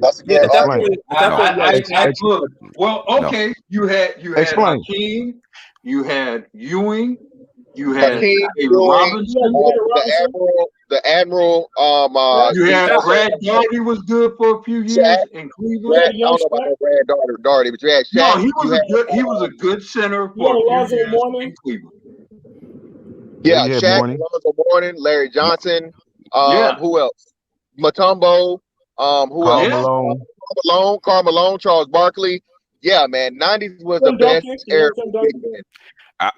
That's good. Well, okay. You had Hakeem, you had Ewing, you had Robinson, the Admiral. You had Brad Daugherty was good for a few years in Cleveland. I don't know about Brad Daugherty, but you had Shaq. No, he was a good center for a few years in Cleveland. Yeah, Shaq, Alonzo Mourning, Larry Johnson. Who else? Mutombo. Who else? Karl Malone, Charles Barkley. Yeah, man, '90s was the best era.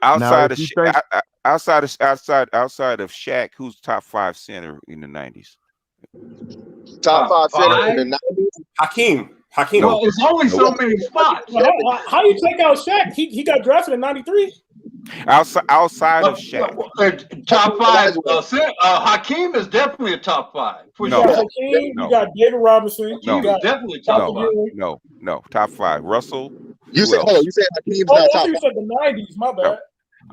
Outside of Shaq, who's top 5 center in the '90s? Top 5 center in the '90s. Hakeem. Well, it's only so many spots. How you take out Shaq? He got drafted in '93. Outside of Shaq, top 5. Hakeem is definitely a top 5. For sure. Hakeem, you got David Robinson. You got definitely top 5. No, top 5. Russell. You said Hakeem's not top 5. You said the '90s. My bad.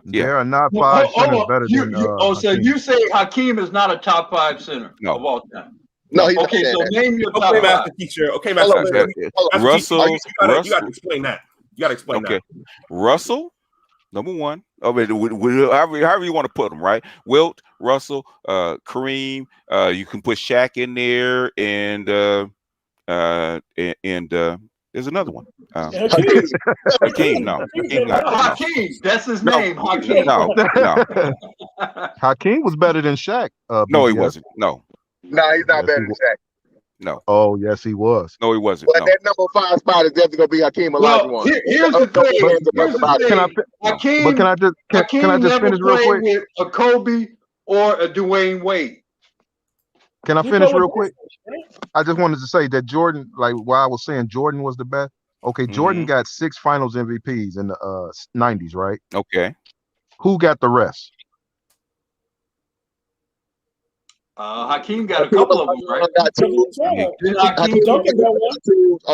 There are not 5 centers better than. So you say Hakeem is not a top 5 center of all time? No, he's okay. So name your top 5. Master teacher. Okay, Master teacher. Russell. You got to explain that. You got to explain that. Russell. Number 1. However you want to put them, right? Wilt, Russell, Kareem. You can put Shaq in there, and there's another one. Hakeem. No. Hakeem. That's his name. Hakeem. No. Hakeem was better than Shaq. No, he wasn't. No, he's not better than Shaq. No. Oh, yes, he was. No, he wasn't. But that number 5 spot is definitely going to be Hakeem Olajuwon. Here's the thing. Can I just finish real quick? With a Kobe or a Dwayne Wade. Can I finish real quick? I just wanted to say that Jordan, like while I was saying Jordan was the best. Okay, Jordan got 6 Finals MVPs in the '90s, right? Okay. Who got the rest? Hakeem got a couple of them, right?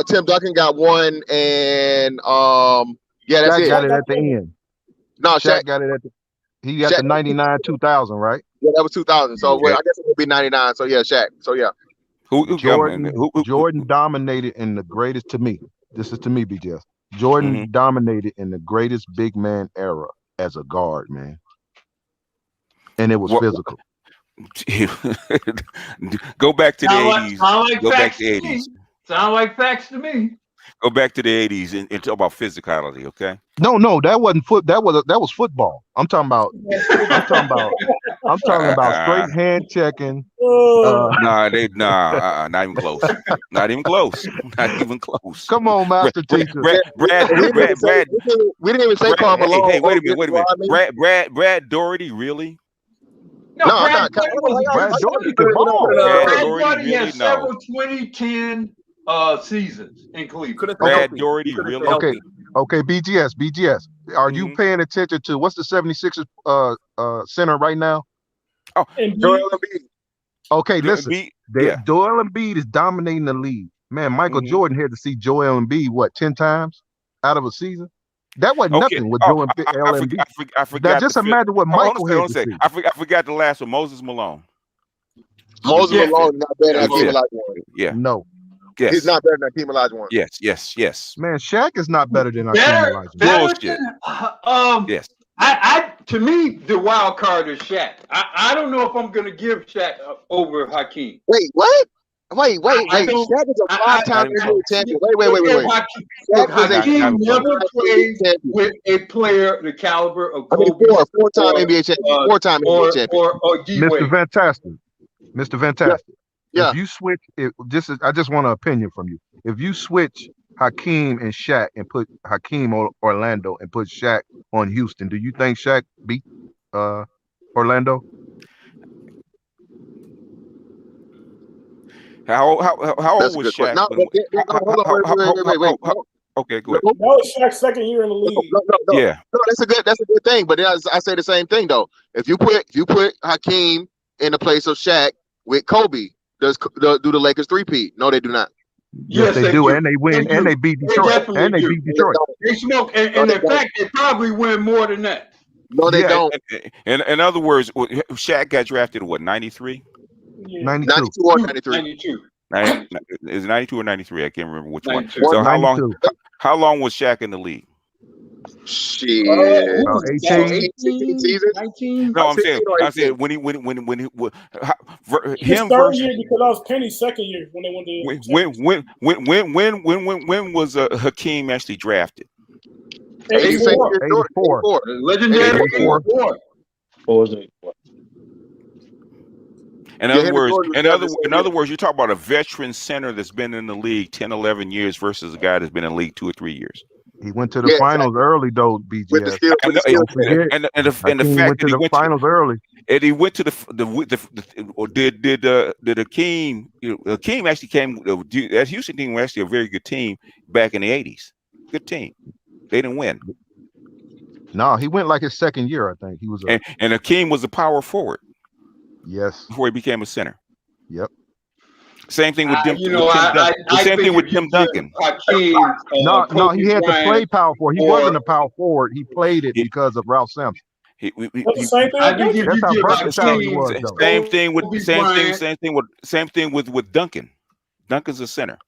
Tim Duncan got one, and that's Shaq it. got it at the end. No, Shaq got it at the. He got the 99 2000, right? Yeah, that was 2000. So I guess it would be 99. So yeah, Shaq. So yeah. Jordan dominated in the greatest, to me. This is to me, BGS. Jordan dominated in the greatest big man era as a guard, man. And it was physical. Go back to the 80s. Go back to the 80s. Sound like facts to me. Go back to the 80s and talk about physicality, okay? No, that wasn't that was football. I'm talking about straight hand checking. Not even close. Not even close. Not even close. Come on, master teacher. Brad. We didn't even say Karl Malone. Hey, wait a minute. Brad Daugherty, really? No, Brad Doherty has several 2010 seasons in Cleveland. Brad Daugherty, really? Okay, BGS. Are you paying attention to what's the 76ers center right now? Oh, Joel Embiid. Okay, listen. Joel Embiid is dominating the league. Man, Michael Jordan had to see Joel Embiid 10 times out of a season? That wasn't nothing with Joel Embiid. I forgot. Just imagine what Michael had to see. I forgot the last one, Moses Malone. Moses Malone is not better than Hakeem Olajuwon. Yeah. No. Yes. He's not better than Hakeem Olajuwon. Yes. Man, Shaq is not better than Hakeem Olajuwon. Bullshit. Yes. To me, the wild card is Shaq. I don't know if I'm going to give Shaq over Hakeem. Wait, what? Wait. Shaq is a 5-time NBA champion. Wait. Hakeem never played with a player the caliber of Kobe. Four-time NBA champion. Four-time NBA champion. Or D-Wade. Mr. Fantastic. Yeah. If you switch I just want an opinion from you. If you switch Hakeem and Shaq and put Hakeem on Orlando and put Shaq on Houston, do you think Shaq beat Orlando? How old was Shaq? Wait. Okay, go ahead. That was Shaq's second year in the league. No. Yeah. No, that's a good thing. But I say the same thing though. If you put Hakeem in the place of Shaq with Kobe, do the Lakers three-peat? No, they do not. Yes, they do, and they win, and they beat Detroit, They smoke, and in fact, they probably win more than that. No, they don't. In other words, Shaq got drafted in what, 93? 92 or 93. 92. Is it 92 or 93? I can't remember which 92. one. So how long was Shaq in the league? Shit. 18 seasons. 19. No, I'm saying when he his third year, because that was Penny's second year when they won the when was Hakeem actually drafted? 84. Legendary 84. In other words, you talk about a veteran center that's been in the league 10, 11 years versus a guy that's been in the league 2 or 3 years. He went to the finals early, though, BGS. And the fact that he went to finals early. And he went to did Hakeem? Hakeem actually came. That Houston team was actually a very good team back in the 80s. Good team. They didn't win. No, he went like his second year, I think. He was. And Hakeem was a power forword. Yes. Before he became a center. Yep. Same thing with Tim. Same thing with Tim Duncan. Hakeem, no, he had to play power forward. He wasn't a power forward. He played it because of Ralph Sampson. Same thing with Duncan. Duncan's a center.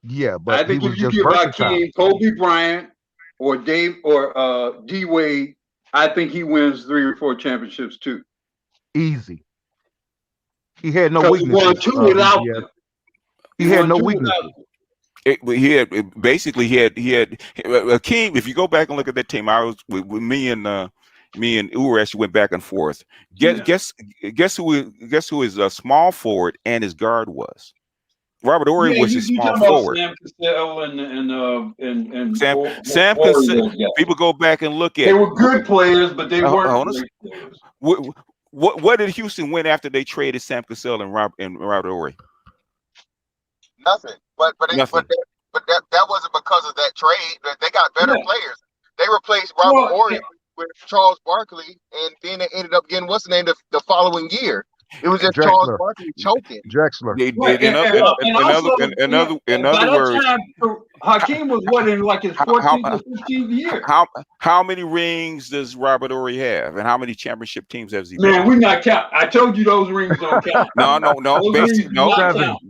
Yeah, but I think if you give Hakeem Kobe Bryant or D Wade, I think he wins 3 or 4 championships too. Easy. He had no weakness. He won 2 without. He had no weakness. He had Hakeem. If you go back and look at that team, I was with me and Ur actually went back and forth. Guess who his small forward and his guard was? Robert Horry was his small forward. Sam Cassell and Sam Cassell. People go back and look at. They were good players, but they weren't great players. What did Houston win after they traded Sam Cassell and Robert Horry? Nothing. But that wasn't because of that trade. They got better players. They replaced Robert Horry with Charles Barkley, and then they ended up getting what's the name the following year. It was just Drexler. Charles Barkley choking. Drexler. In other words, Hakeem was what in like his 14th or 15th year. How many rings does Robert Horry have, and how many championship teams has he been? Man, we not count. I told you those rings don't count. No.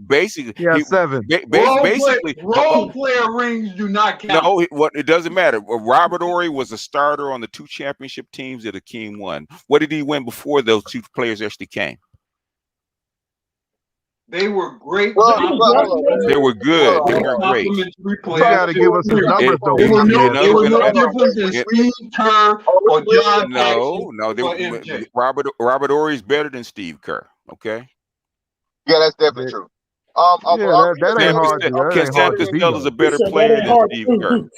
Basically, yeah, 7. Basically, role player rings do not count. No, it doesn't matter. Robert Horry was a starter on the 2 championship teams that Hakeem won. What did he win before those 2 players actually came? They were great. They were good. They were great. You got to give us some numbers, though. They were no different than Steve Kerr or John Paxson. Robert Horry is better than Steve Kerr. Okay. Yeah, that's definitely true. That ain't hard. Sam Cassell is a better player than Steve Kerr.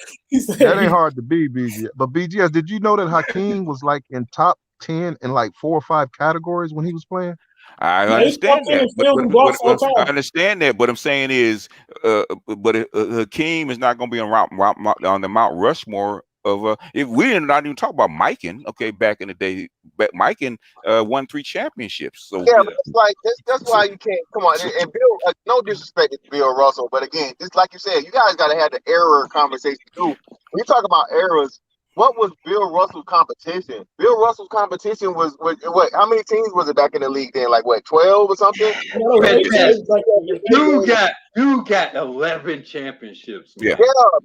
That ain't hard to be, BGS. But BGS, did you know that Hakeem was like in top 10 in like 4 or 5 categories when he was playing? I understand that. I understand that, but I'm saying is, but Hakeem is not going to be on the Mount Rushmore of if we did not even talk about Mikan. Okay, back in the day, but Mikan won 3 championships. So yeah, but it's like that's why you can't come on. And Bill, no disrespect to Bill Russell, but again, just like you said, you guys got to have the error conversation too. When you talk about errors. What was Bill Russell's competition? Bill Russell's competition was what? How many teams was it back in the league then? Like what, 12 or something? You got 11 championships. Man. Yeah,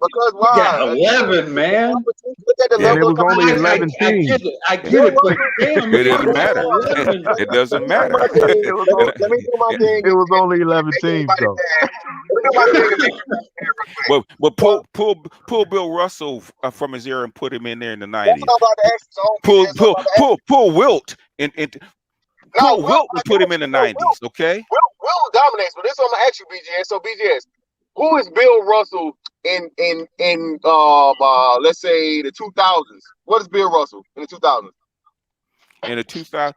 because why? You got 11, man. Look at the level. It was only 11 teams. I get it, but damn, it doesn't matter. It doesn't matter. Let me do my thing. It was only 11 teams, though. Well, pull Bill Russell from his era and put him in there in the 90s. Pull Wilt and Wilt and put him in the 90s. Okay. Wilt dominates, but this is what I'm gonna ask you, BGS. So BGS, who is Bill Russell in let's say the 2000s? What is Bill Russell in the 2000s? In the 2000s,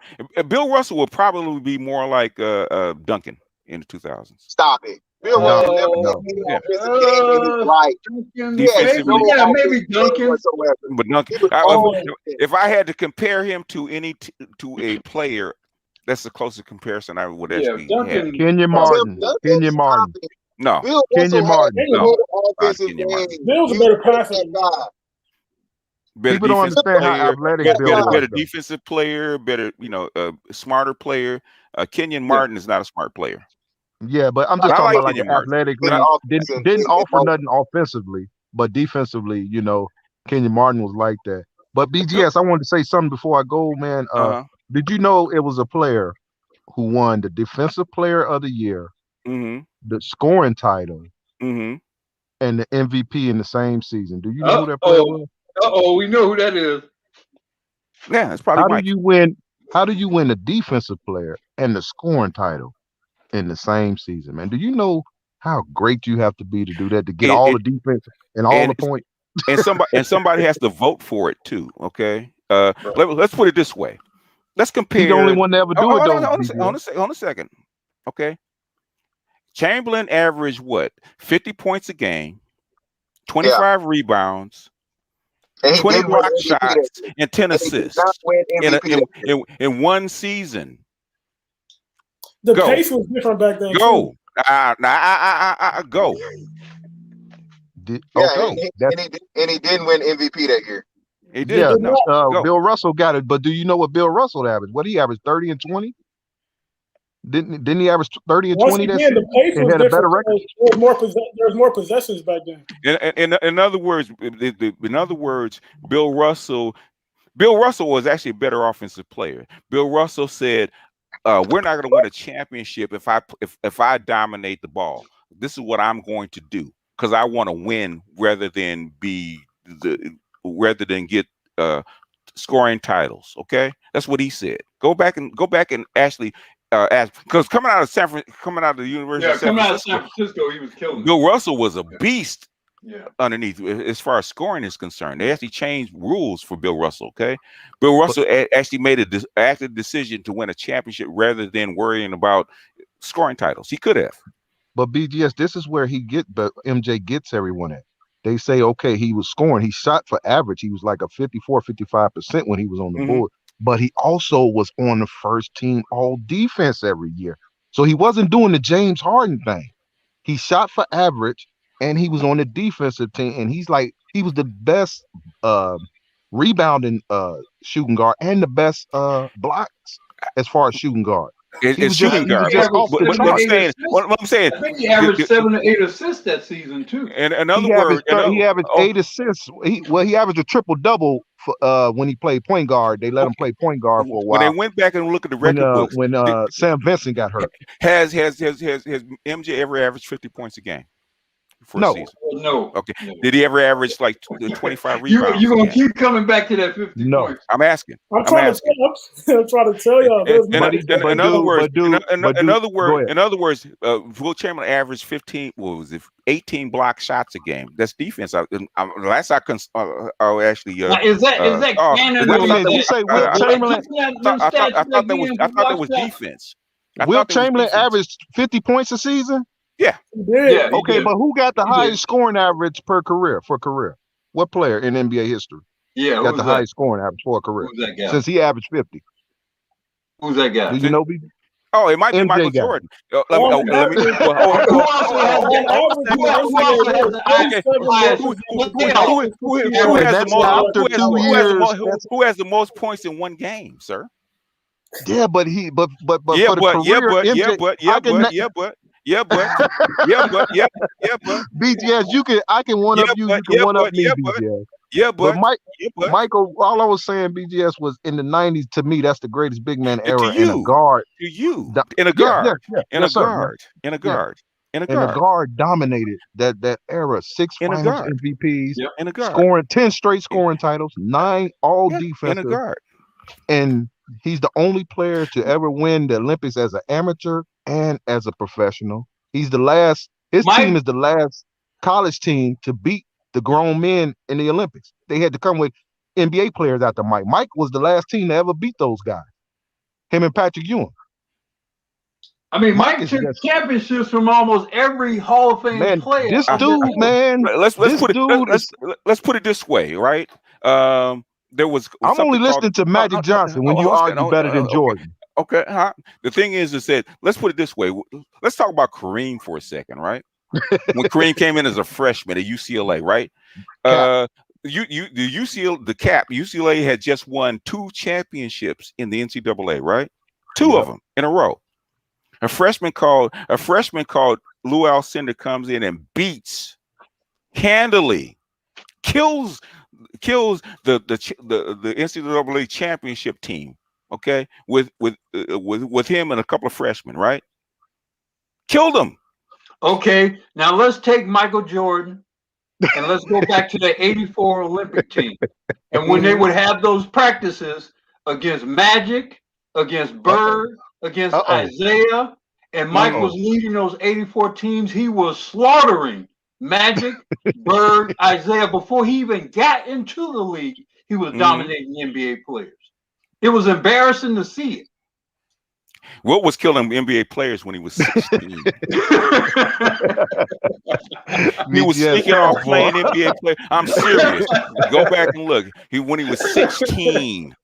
Bill Russell will probably be more like Duncan in the 2000s. Stop it. Bill Russell maybe Duncan. But Duncan, if I had to compare him to a player, that's the closest comparison I would actually have. Kenyon Martin. No. Kenyon Martin. No. Bill's a better passer. People don't understand how athletic Bill was. Better defensive player, better, smarter player. Kenyon Martin is not a smart player. Yeah, but I'm just talking about like athletically. Didn't offer nothing offensively, but defensively, Kenyon Martin was like that. But BGS, I wanted to say something before I go, man. Did you know it was a player who won the Defensive Player of the Year, the scoring title, and the MVP in the same season? Do you know who that player was? We know who that is. Yeah, that's probably How do you win the Defensive Player and the scoring title in the same season, man? Do you know how great you have to be to do that, to get all the defense and all the points? and somebody has to vote for it too. Okay, let's put it this way. Let's compare. He's the only one to ever do it. On a second. Okay. Chamberlain averaged what? 50 points a game, 25 rebounds, 20 block shots, and 10 assists in one season. The pace was different back then. Go. Go. And he didn't win MVP that year. He did. Bill Russell got it, but do you know what Bill Russell averaged? What he averaged? 30 and 20. Didn't he average 30 and 20? The pace was different. Better record. There was more possessions back then. In other words, Bill Russell was actually a better offensive player. Bill Russell said, "We're not going to win a championship if I dominate the ball. This is what I'm going to do because I want to win rather than get scoring titles." Okay, that's what he said. Go back and actually ask, because coming out of the University of San Francisco, he was killing. Bill Russell was a beast. Underneath, as far as scoring is concerned, they actually changed rules for Bill Russell. Okay, Bill Russell actually made an active decision to win a championship rather than worrying about scoring titles. He could have. But BGS, this is where MJ gets everyone at. They say, okay, he was scoring. He shot for average. He was like a 55% when he was on the board. But he also was on the first team all defense every year. So he wasn't doing the James Harden thing. He shot for average, and he was on the defensive team, and he was the best rebounding shooting guard and the best blocks as far as shooting guard. It's shooting guard. What I'm saying, I think he averaged 7 or 8 assists that season too. And another word, he averaged 8 assists. He averaged a triple double when he played point guard. They let him play point guard for a while. When they went back and look at the record books, when Sam Vincent got hurt, has MJ ever averaged 50 points a game? No. No. Okay. No. Did he ever average like 25 rebounds? You're going to keep coming back to that 50 points. I'm asking. I'm trying to tell y'all. In other words, Wilt Chamberlain averaged 18 block shots a game. That's defense. Last I can actually. Is that canon? Did you say Wilt Chamberlain? I thought that was defense. Wilt Chamberlain averaged 50 points a season? Yeah. Yeah. Okay, but who got the highest scoring average per career? What player in NBA history? Yeah, got the highest scoring average for a career? Who's that guy? Since he averaged 50. Who's that guy? Do you know? Oh, it might be Michael Jordan. Who has the most points in one game, sir? Yeah, but for BGS, I can one up you. You can one up me, BGS. Michael, all I was saying, BGS, was in the 90s. To me, that's the greatest big man era in a guard. In a guard dominated that era. 6 finals MVPs, scoring 10 straight scoring titles, 9 all defensive, and he's the only player to ever win the Olympics as an amateur and as a professional. He's the last. His team is the last college team to beat the grown men in the Olympics. They had to come with NBA players after Mike. Mike was the last team to ever beat those guys. Him and Patrick Ewing. I mean, Mike took championships from almost every Hall of Fame player. This dude, man. Let's put it this way, right? There was. I'm only listening to Magic Johnson when you argue better than Jordan. Okay. The thing is that let's put it this way. Let's talk about Kareem for a second, right? When Kareem came in as a freshman at UCLA, right? UCLA had just won 2 championships in the NCAA, right? 2 of them in a row. A freshman called Lou Alcindor comes in and beats handily, kills the NCAA championship team. Okay, with him and a couple of freshmen, right? Killed him. Okay, now let's take Michael Jordan and let's go back to the '84 Olympic team. And when they would have those practices against Magic, against Bird, against Isaiah, and Mike was leading those '84 teams, he was slaughtering Magic, Bird, Isaiah. Before he even got into the league, he was dominating NBA players. It was embarrassing to see it. Wilt was killing NBA players when he was 16. He was sneaking off playing NBA players. I'm serious. Go back and look. When he was 16.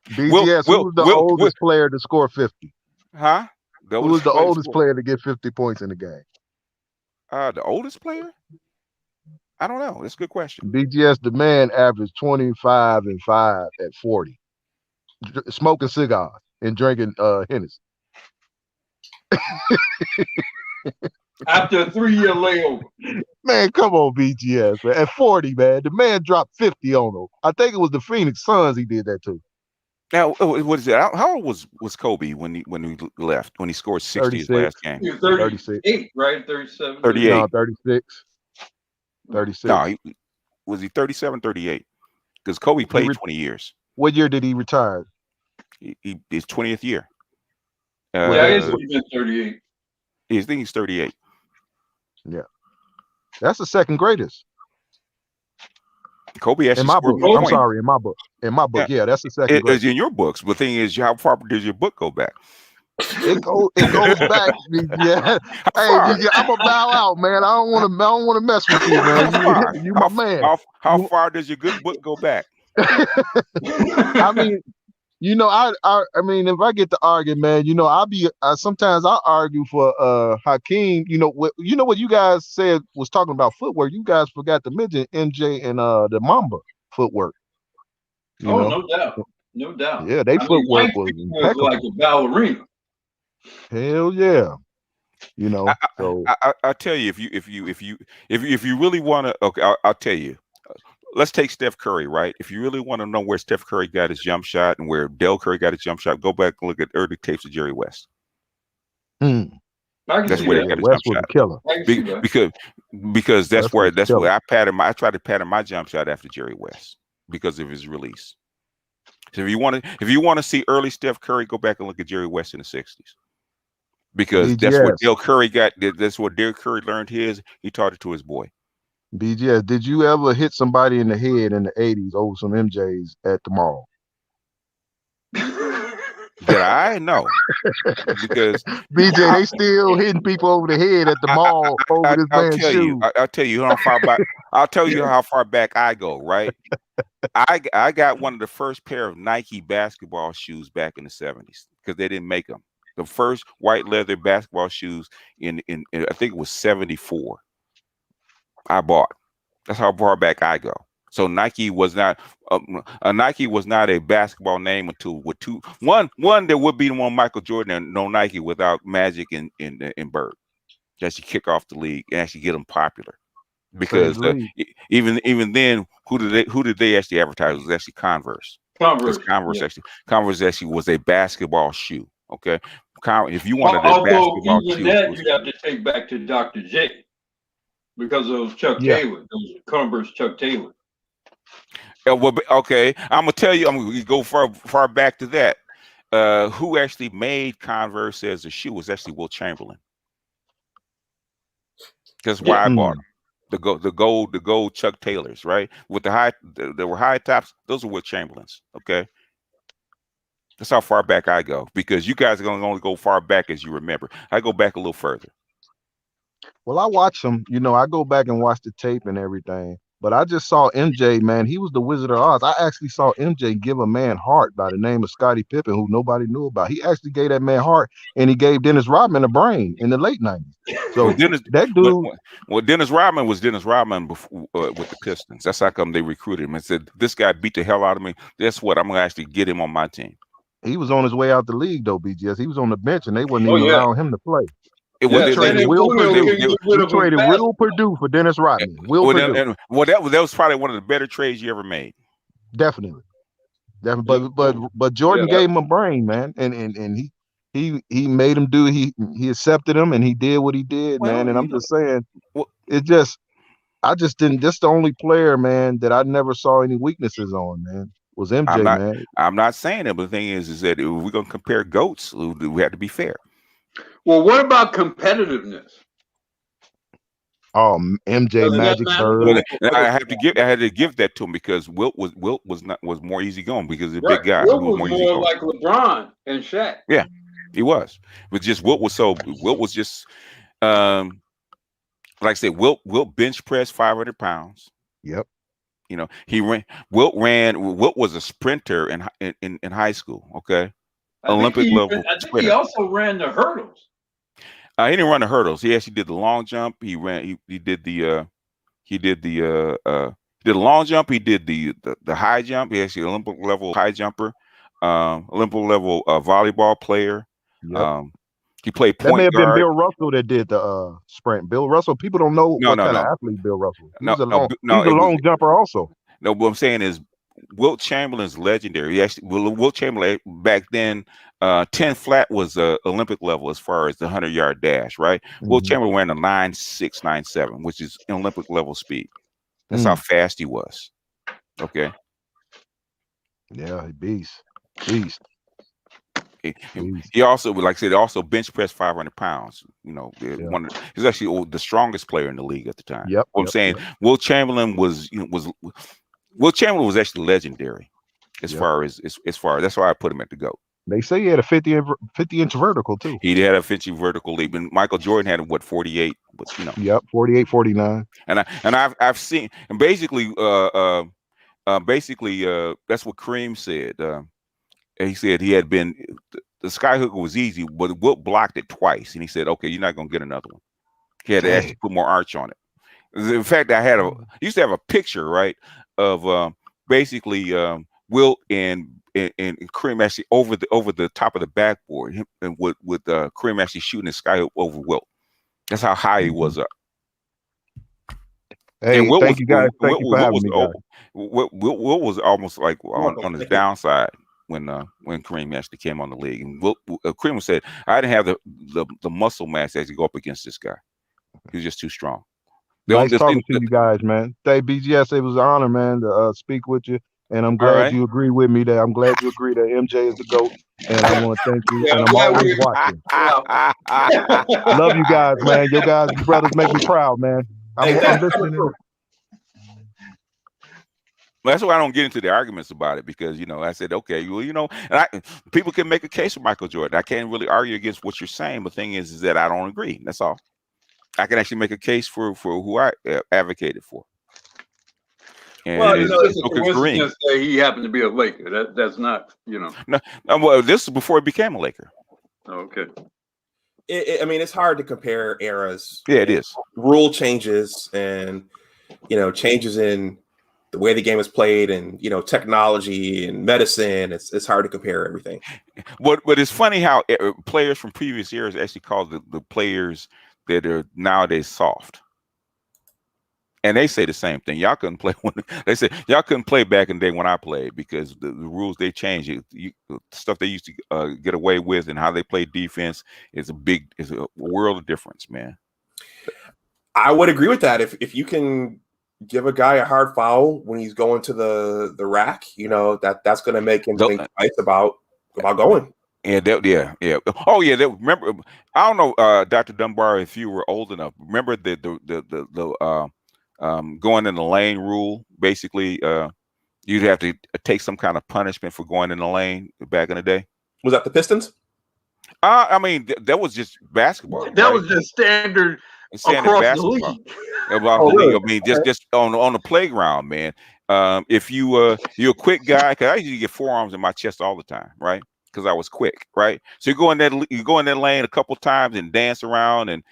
BGS, who was the oldest player to score 50? Huh? Who was the oldest player to get 50 points in the game? The oldest player? I don't know. That's a good question. BGS, the man averaged 25 and 5 at 40, smoking cigars and drinking Hennessy. After a 3-year layover. Man, come on, BGS, man. At 40, man, the man dropped 50 on him. I think it was the Phoenix Suns he did that to. Now, what is it? How old was Kobe when he left? When he scored 60 his last game? He was 38, right? 37. 38. No, 36. 36. No, was he 37, 38? Because Kobe played 20 years. What year did he retire? His 20th year. He's 38. I think he's 38. Yeah. That's the second greatest. Kobe actually in my book. I'm sorry, in my book. In my book, yeah, that's the second greatest. In your books. The thing is, how far does your book go back? It goes back. Yeah. Hey, I'm gonna bow out, man. I don't want to mess with you, man. You my man. How far does your good book go back? I mean, You know, I mean, if I get to argue, man, you know, sometimes I argue for Hakeem. You know what you guys said was talking about footwork. You guys forgot to mention MJ and the Mamba footwork. You know? No doubt, no doubt. Yeah, they footwork was was like a ballerina. Hell yeah. You know, I'll tell you, if you really want to, okay, I'll tell you. Let's take Steph Curry, right? If you really want to know where Steph Curry got his jump shot and where Del Curry got his jump shot, go back and look at early tapes of Jerry West. That's where they got his West jump was a killer. Because that's where I tried to pattern my jump shot after Jerry West because of his release. So if you want to see early Steph Curry, go back and look at Jerry West in the 60s. Because BGS. that's what Del Curry got. That's what Del Curry learned he taught it to his boy. BGS, did you ever hit somebody in the head in the 80s over some MJs at the mall? Did I? No. Because BJ, they still hitting people over the head at the mall over this man's shoes. I'll tell you how far back. I'll tell you how far back I go. Right. I got one of the first pair of Nike basketball shoes back in the 70s because they didn't make them. The first white leather basketball shoes in I think it was 74. I bought. That's how far back I go. So Nike was not a basketball name until with one there would be the one Michael Jordan and no Nike without Magic and Bird. To actually kick off the league and actually get them popular. Because even then, who did they actually advertise? It was actually Converse. Converse actually was a basketball shoe. Okay, if you wanted a basketball shoe, you'd have to take back to Dr. J. Because of Chuck Taylor, those Converse Chuck Taylor. Well, okay, I'm gonna tell you. I'm gonna go far back to that. Who actually made Converse as a shoe was actually Wilt Chamberlain. That's why I bought them. The gold Chuck Taylors, right? With there were high tops. Those are Wilt Chamberlains. Okay, that's how far back I go. Because you guys are gonna only go far back as you remember. I go back a little further. Well, I watch them, you know, I go back and watch the tape and everything, but I just saw MJ, man. He was the Wizard of Oz. I actually saw MJ give a man heart by the name of Scottie Pippen, who nobody knew about. He actually gave that man heart, and he gave Dennis Rodman a brain in the late 90s. So that dude. Dennis Rodman was Dennis Rodman before, with the Pistons. That's how come they recruited him and said, this guy beat the hell out of me. Guess what? I'm going to actually get him on my team. He was on his way out the league, though, BGS. He was on the bench, and they wasn't even allowing him to play. They traded Will Purdue for Dennis Rodman. Purdue. That was probably one of the better trades you ever made. Definitely. But Jordan gave him a brain, man, and he made him do. He accepted him, and he did what he did, man. And I'm just saying, I just didn't. Just the only player, man, that I never saw any weaknesses on, man, was MJ, man. I'm not saying that, but the thing is that if we're gonna compare goats, we have to be fair. Well, what about competitiveness? Oh, MJ, Magic, Bird. I had to give that to him because Wilt was more easygoing because he's a big guy. Wilt was more like LeBron and Shaq. Yeah, he was. But just Wilt was just like I said, Wilt bench press 500 pounds. Yep. You know, Wilt was a sprinter in high school. Okay, Olympic level. I think he also ran the hurdles. He didn't run the hurdles. He actually did the long jump. He did the long jump. He did the high jump. He actually Olympic level high jumper, Olympic level volleyball player. Yep. He played point guard. That may have been Bill Russell that did the sprint. Bill Russell. People don't know what kind of athlete Bill Russell. He's a long jumper also. No, what I'm saying is Wilt Chamberlain's legendary. Wilt Chamberlain back then, 10 flat was Olympic level as far as the 100-yard dash, right? Wilt Chamberlain ran a 9.6, 9.7, which is Olympic level speed. That's how fast he was. Okay. Yeah, beast. He also, like I said, also bench pressed 500 pounds. You know, he's actually the strongest player in the league at the time. Yep. I'm saying Wilt Chamberlain was actually legendary as far as that's why I put him at the GOAT. They say he had a 50-inch vertical too. He had a 50 vertical leap, and Michael Jordan had 48, but you know. Yep, 48, 49. And I've seen, and basically that's what Kareem said. he said he had been the skyhooker was easy, but Wilt blocked it twice, and he said, "Okay, you're not gonna get another one." He had to actually put more arch on it. In fact, I used to have a picture, right, of basically Wilt and Kareem actually over the top of the backboard, and with Kareem actually shooting his skyhook over Wilt. That's how high he was up. Hey, thank you guys. Thank you for having me, guys. Wilt was almost like on his downside when Kareem actually came on the league, and Kareem said, "I didn't have the muscle mass to actually go up against this guy. He was just too strong." Nice talking to you guys, man. Hey, BGS, it was an honor, man, to speak with you, and I'm glad you agree with me. I'm glad you agree that MJ is the GOAT, and I want to thank you. And I'm always watching. Love you guys, man. Your guys, brothers, make me proud, man. I'm listening. That's why I don't get into the arguments about it, because I said, okay, well, and people can make a case for Michael Jordan. I can't really argue against what you're saying. The thing is that I don't agree. That's all. I can actually make a case for who I advocated for. And well, it's a coincidence that he happened to be a Laker. That's not, No, well, this is before he became a Laker. Okay. I mean, it's hard to compare eras. Yeah, it is. Rule changes and changes in the way the game is played, and technology and medicine. It's hard to compare everything. But it's funny how players from previous eras actually call the players that are nowadays soft, and they say the same thing. Y'all couldn't play they say y'all couldn't play back in the day when I played, because the rules they changed. Stuff they used to get away with and how they play defense is a world of difference, man. I would agree with that. If you can give a guy a hard foul when he's going to the rack, that's going to make him think twice about going. Yeah. Oh yeah. Remember, I don't know, Dr. Dunbar, if you were old enough. Remember the going in the lane rule. Basically, you'd have to take some kind of punishment for going in the lane back in the day. Was that the Pistons? I mean, that was just basketball. That was just standard across basketball. The league. Really? I mean, just on the playground, man. If you're a quick guy, because I used to get forearms in my chest all the time, right? Because I was quick, right? So you go in that lane a couple times and dance around and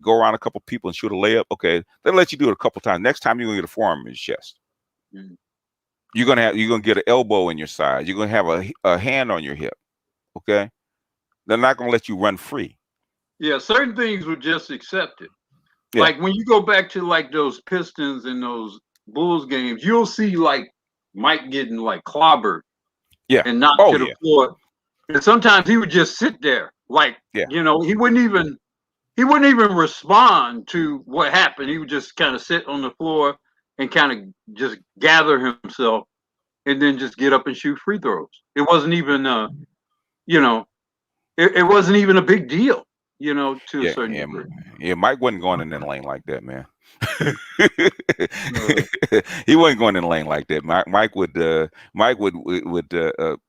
go around a couple people and shoot a layup. Okay, they'll let you do it a couple times. Next time you're gonna get a forearm in your chest. Mm-hmm. You're gonna get an elbow in your side. You're gonna have a hand on your hip. Okay, they're not gonna let you run free. Yeah, certain things were just accepted. Yeah. Like when you go back to like those Pistons and those Bulls games, you'll see like Mike getting like clobbered. Yeah, and knocked to the floor. And sometimes he would just sit there, like he wouldn't even respond to what happened. He would just kind of sit on the floor and kind of just gather himself, and then just get up and shoot free throws. It wasn't even it wasn't even a big deal, to a certain degree. Yeah, Mike wasn't going in the lane like that, man. He wasn't going in the lane like that. Mike would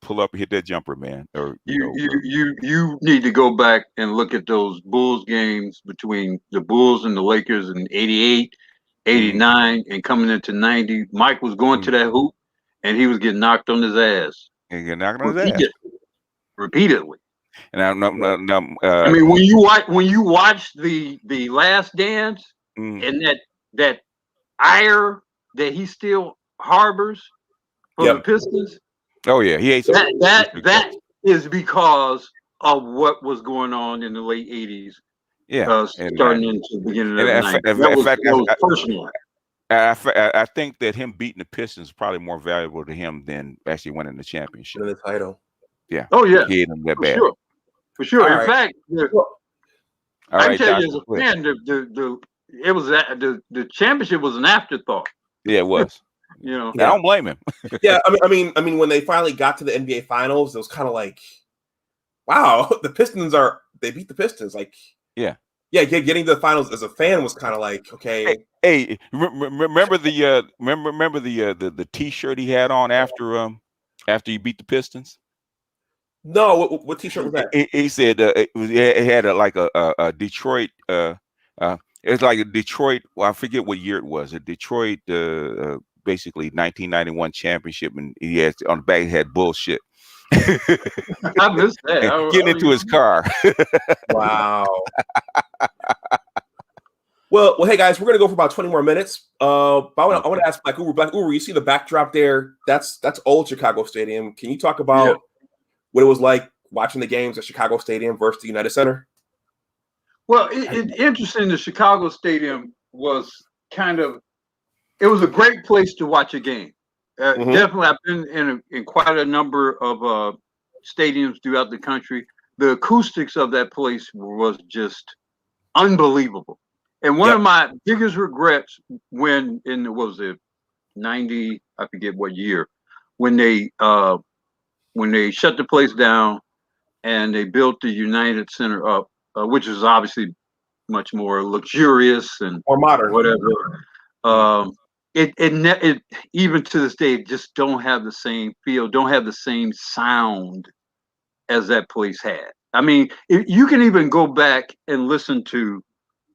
pull up and hit that jumper, man. Or you need to go back and look at those Bulls games between the Bulls and the Lakers in 88, 89, and coming into 90. Mike was going to that hoop and he was getting knocked on his ass. And getting knocked on his ass repeatedly. And I mean, when you watch the Last Dance and that ire that he still harbors for the Pistons. Oh yeah, he hates that is because of what was going on in the late 80s. Yeah, starting into the beginning of the 90s. That was personal. I think that him beating the Pistons is probably more valuable to him than actually winning the championship. The title. Yeah. Oh yeah. He hit him that bad. For sure. All In fact, I tell you as a fan, the championship was an afterthought. Yeah, it was. I don't blame him. Yeah, I mean, when they finally got to the NBA Finals, it was kind of like, wow, the Pistons they beat the Pistons. Like, getting to the finals as a fan was kind of like, okay. Hey, remember the T-shirt he had on after he beat the Pistons? No, what T-shirt was that? He said it had a Detroit. It's like a Detroit. Well, I forget what year it was. A Detroit, basically 1991 championship, and he had on the back he had bullshit. I missed that. Getting into his car. Wow. Well, hey guys, we're gonna go for about 20 more minutes. But I want to ask Black Uber, you see the backdrop there? That's old Chicago Stadium. Can you talk about what it was like watching the games at Chicago Stadium versus the United Center? Well, it's interesting. The Chicago Stadium was it was a great place to watch a game. Definitely, I've been in quite a number of stadiums throughout the country. The acoustics of that place was just unbelievable. And one of my biggest regrets when was it 90, I forget what year, when they shut the place down and they built the United Center up, which is obviously much more luxurious and more modern, whatever. It even to this day just don't have the same feel, don't have the same sound as that place had. I mean, you can even go back and listen to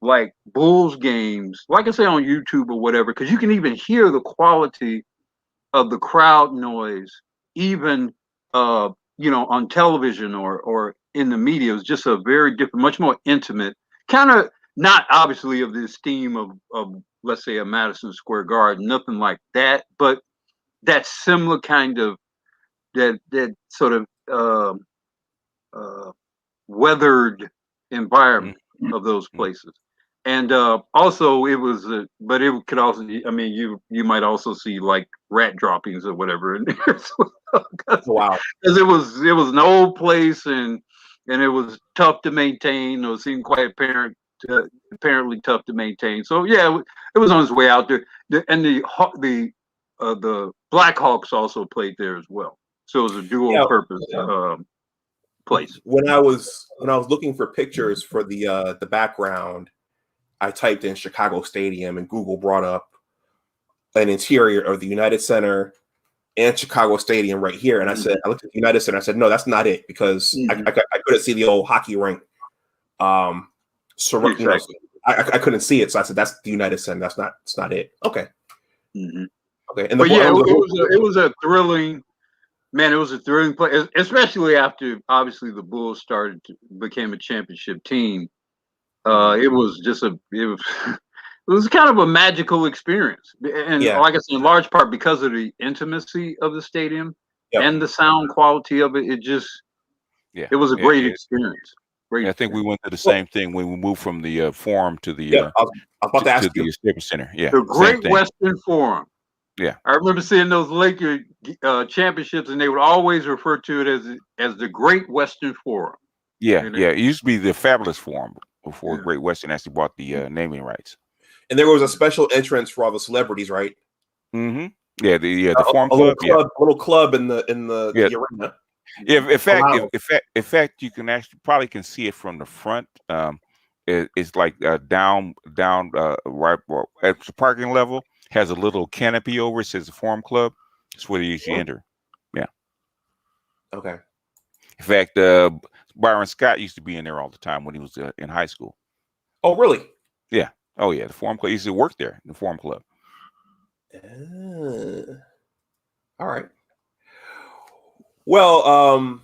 like Bulls games, like I say on YouTube or whatever, because you can even hear the quality of the crowd noise, even on television or in the media. It was just a very different, much more intimate, kind of not obviously of the esteem of let's say a Madison Square Garden, nothing like that, but that similar kind of that sort of weathered environment of those places. And also it was, but it could also, I mean, you might also see like rat droppings or whatever in there. Wow. Because it was an old place and it was tough to maintain, or it seemed quite apparently tough to maintain. So yeah, it was on its way out there. And the Blackhawks also played there as well. So it was a dual purpose place. When I was looking for pictures for the background, I typed in Chicago Stadium and Google brought up an interior of the United Center and Chicago Stadium right here. And I said, I looked at the United Center. I said, no, that's not it, because I couldn't see the old hockey rink. So exactly. I couldn't see it. So I said, that's the United Center. That's not it. Okay. Okay. And but yeah, it was a thrilling. Man, it was a thrilling play, especially after obviously the Bulls became a championship team. It was kind of a magical experience, and like I said, in large part because of the intimacy of the stadium and the sound quality of it. It was a great experience. I think we went through the same thing when we moved from the Forum to the I was about to ask you. The Staples Center. Yeah, the Great Western Forum. Yeah, I remember seeing those Lakers championships, and they would always refer to it as the Great Western Forum. Yeah, it used to be the Fabulous Forum before Great Western actually bought the naming rights. And there was a special entrance for all the celebrities, right? Mm-hmm. Yeah, the Forum Club. A little club in the arena. Yeah, in fact, you can actually probably can see it from the front. It's like down right at the parking level. Has a little canopy over it, says the Forum Club. That's where you usually enter. Yeah. Okay. In fact, Byron Scott used to be in there all the time when he was in high school. Oh, really? Yeah. Oh, yeah. The Forum Club. He used to work there, the Forum Club. All right. Well,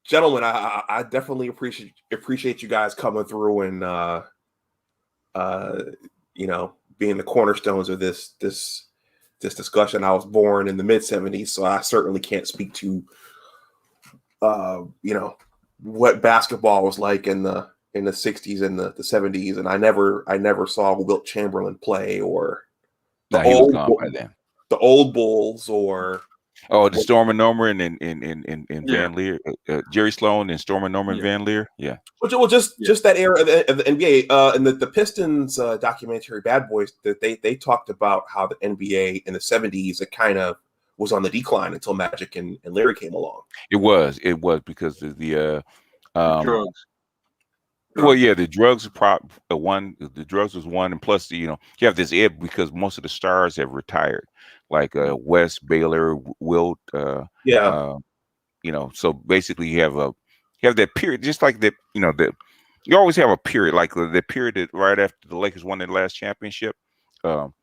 gentlemen, I definitely appreciate you guys coming through and being the cornerstones of this discussion. I was born in the mid-'70s, so I certainly can't speak to what basketball was like in the 60s and the 70s, and I never saw Wilt Chamberlain play or the old Bulls or the Storm and Norman and Van Leer, Jerry Sloan and Storm and Norman Van Leer. Yeah. Well, just that era of the NBA and the Pistons documentary Bad Boys, that they talked about how the NBA in the 70s it kind of was on the decline until Magic and Larry came along. It was because of the drugs. Well, yeah, the drugs one. The drugs was one, and plus you have this ebb because most of the stars have retired, like West, Baylor, Wilt. So basically you have that period, just like that. You always have a period, like the period that right after the Lakers won their last championship. In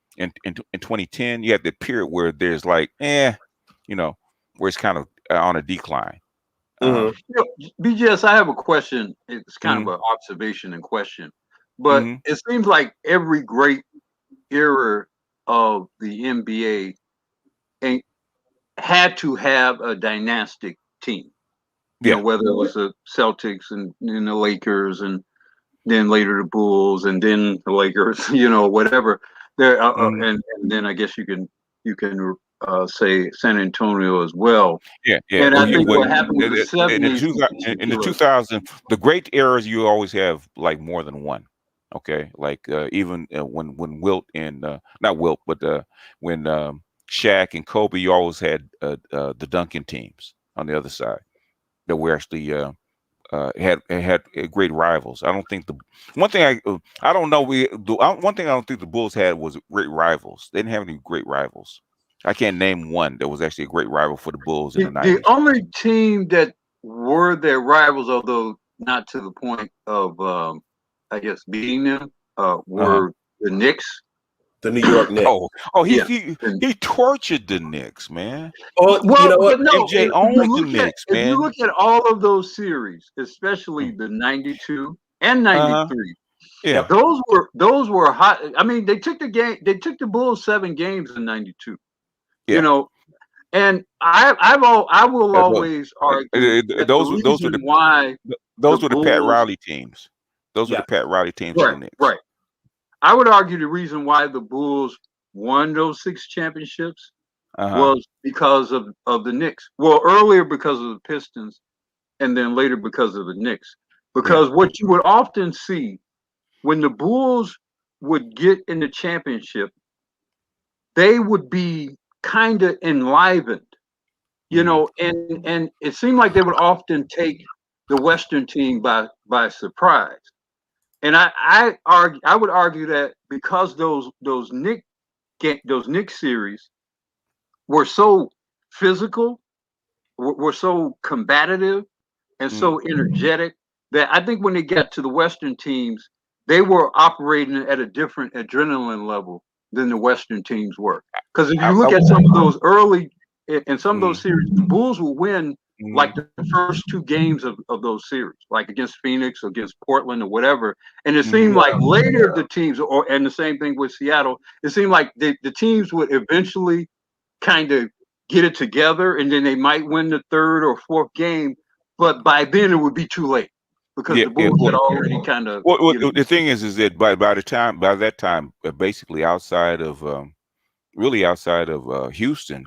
2010, you have the period where there's like, where it's kind of on a decline. Mhm. BGS, I have a question. It's kind of an observation and question, but it seems like every great era of the NBA had to have a dynastic team. You know, whether it was the Celtics and the Lakers, and then later the Bulls, and then the Lakers. You know, whatever. There, and then I guess you can say San Antonio as well. Yeah. And I think what happened with the 70s in the 2000s, the great eras, you always have like more than one. Okay, like even when Wilt and not Wilt, but when Shaq and Kobe, you always had the Duncan teams on the other side that were actually had great rivals. I don't think one thing I don't know one thing I don't think the Bulls had was great rivals. They didn't have any great rivals. I can't name one that was actually a great rival for the Bulls in the 90s. The only team that were their rivals, although not to the point of I guess beating them, were the Knicks. The New York Knicks. He tortured the Knicks, man. Well, you know what? No, MJ owned the Knicks, man. If you look at all of those series, especially the 92 and 93, those were hot. I mean, they took the Bulls 7 games in 92. You know, and I will always argue those were the Pat Riley teams. Those were the Pat Riley teams for the Knicks. Right. I would argue the reason why the Bulls won those 6 championships was because of the Knicks. Well, earlier because of the Pistons, and then later because of the Knicks. Because what you would often see when the Bulls would get in the championship, they would be kind of enlivened, you know, and it seemed like they would often take the Western team by surprise. And I would argue that because those Knicks series were so physical, were so combative, and so energetic, that I think when they got to the Western teams, they were operating at a different adrenaline level than the Western teams were. Because if you look at some of those early, in some of those series, the Bulls will win like the first 2 games of those series, like against Phoenix or against Portland or whatever. And it seemed like later the teams, and the same thing with Seattle, it seemed like the teams would eventually kind of get it together, and then they might win the 3rd or 4th game, but by then it would be too late because the Bulls had already kind of. The thing is that by that time, basically outside of Houston,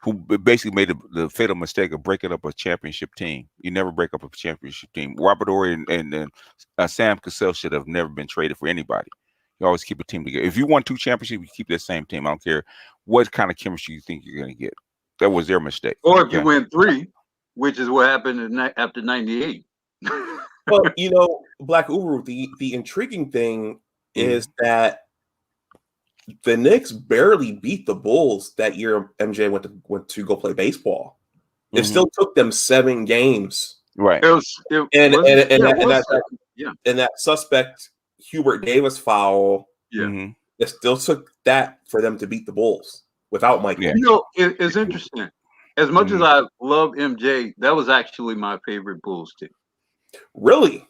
who basically made the fatal mistake of breaking up a championship team. You never break up a championship team. Robert Horry and Sam Cassell should have never been traded for anybody. You always keep a team together. If you won 2 championships, you keep that same team. I don't care what kind of chemistry you think you're going to get. That was their mistake. Or if you win 3, which is what happened after 98. Well, you know, Black Uru, the intriguing thing is that the Knicks barely beat the Bulls that year. MJ went to go play baseball. It still took them 7 games. Right. And that suspect Hubert Davis foul. It still took that for them to beat the Bulls without Michael. You know, it's interesting. As much as I love MJ, that was actually my favorite Bulls team. Really?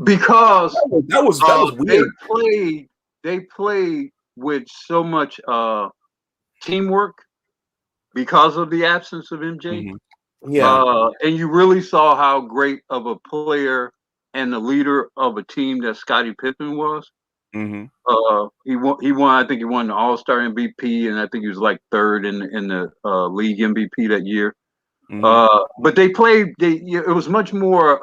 Because that was weird. They played with so much teamwork because of the absence of MJ. And you really saw how great of a player and the leader of a team that Scottie Pippen was. He won. I think he won the All-Star MVP, and I think he was like 3rd in the league MVP that year. But they played. It was much more.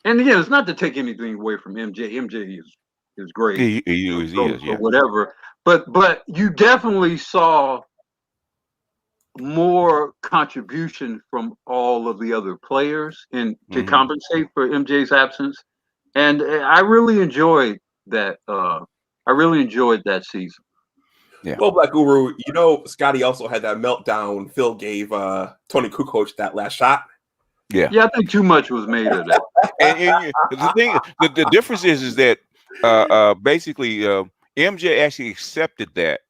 And again, it's not to take anything away from MJ. MJ is great. He is, or whatever. But you definitely saw more contribution from all of the other players and to compensate for MJ's absence. And I really enjoyed that. I really enjoyed that season. Yeah. Well, Black Guru, you know, Scotty also had that meltdown. Phil gave Tony Kukoc that last shot. Yeah, I think too much was made of that. and the thing, the difference is that basically MJ actually accepted that,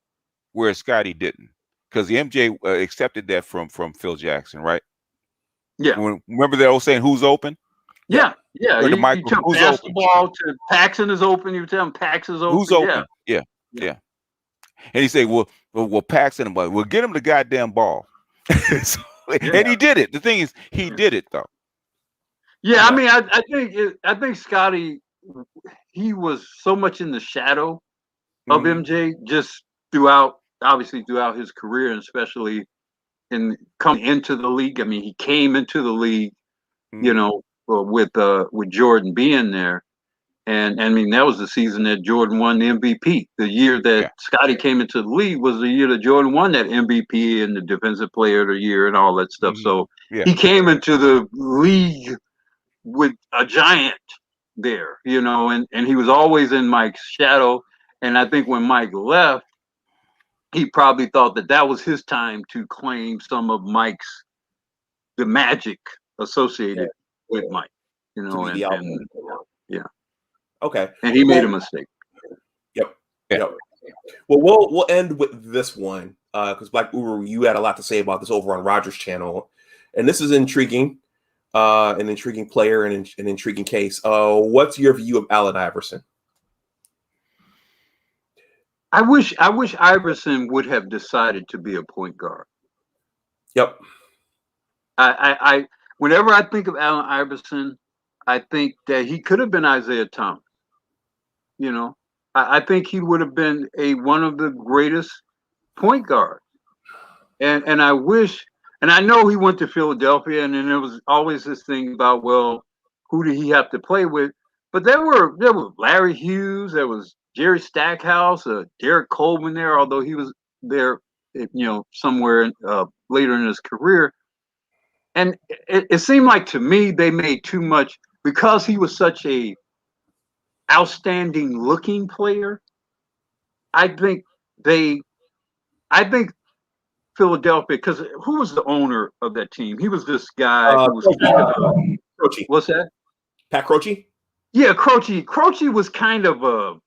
where Scotty didn't. because the MJ accepted that from Phil Jackson, right? Yeah. Remember that old saying, "Who's open?" Yeah. Or the You tell who's pass open? the ball to Paxson is open. You tell him Pax is open. Who's open? Yeah. And he said, "Well, Paxson, we'll get him the goddamn ball." So, and he did it. The thing is, he did it though. Yeah, I mean, I think Scotty, he was so much in the shadow of MJ just obviously throughout his career, and especially in coming into the league. I mean, he came into the league, you know, with Jordan being there, and I mean that was the season that Jordan won the MVP. The year that Scotty came into the league was the year that Jordan won that MVP and the Defensive Player of the Year and all that stuff. So he came into the league with a giant there, you know, and he was always in Mike's shadow. And I think when Mike left, he probably thought that was his time to claim some of the magic associated with Mike, you know, and okay. And he made a mistake. Yep. Well, we'll end with this one because Black Uru, you had a lot to say about this over on Roger's channel, and this is intriguing. An intriguing player and an intriguing case. What's your view of Allen Iverson? I wish Iverson would have decided to be a point guard. Yep. I whenever I think of Allen Iverson, I think that he could have been Isaiah Thomas. You know, I think he would have been one of the greatest point guards. And I wish. And I know he went to Philadelphia, and then there was always this thing about, well, who did he have to play with? But there were Larry Hughes, there was Jerry Stackhouse, Derek Coleman there, although he was there, you know, somewhere later in his career. And it seemed like to me they made too much because he was such a outstanding looking player. I think Philadelphia, because who was the owner of that team? He was this guy who was kind of Croce. What's that? Pat Croce? Yeah, Croce. Croce was kind of a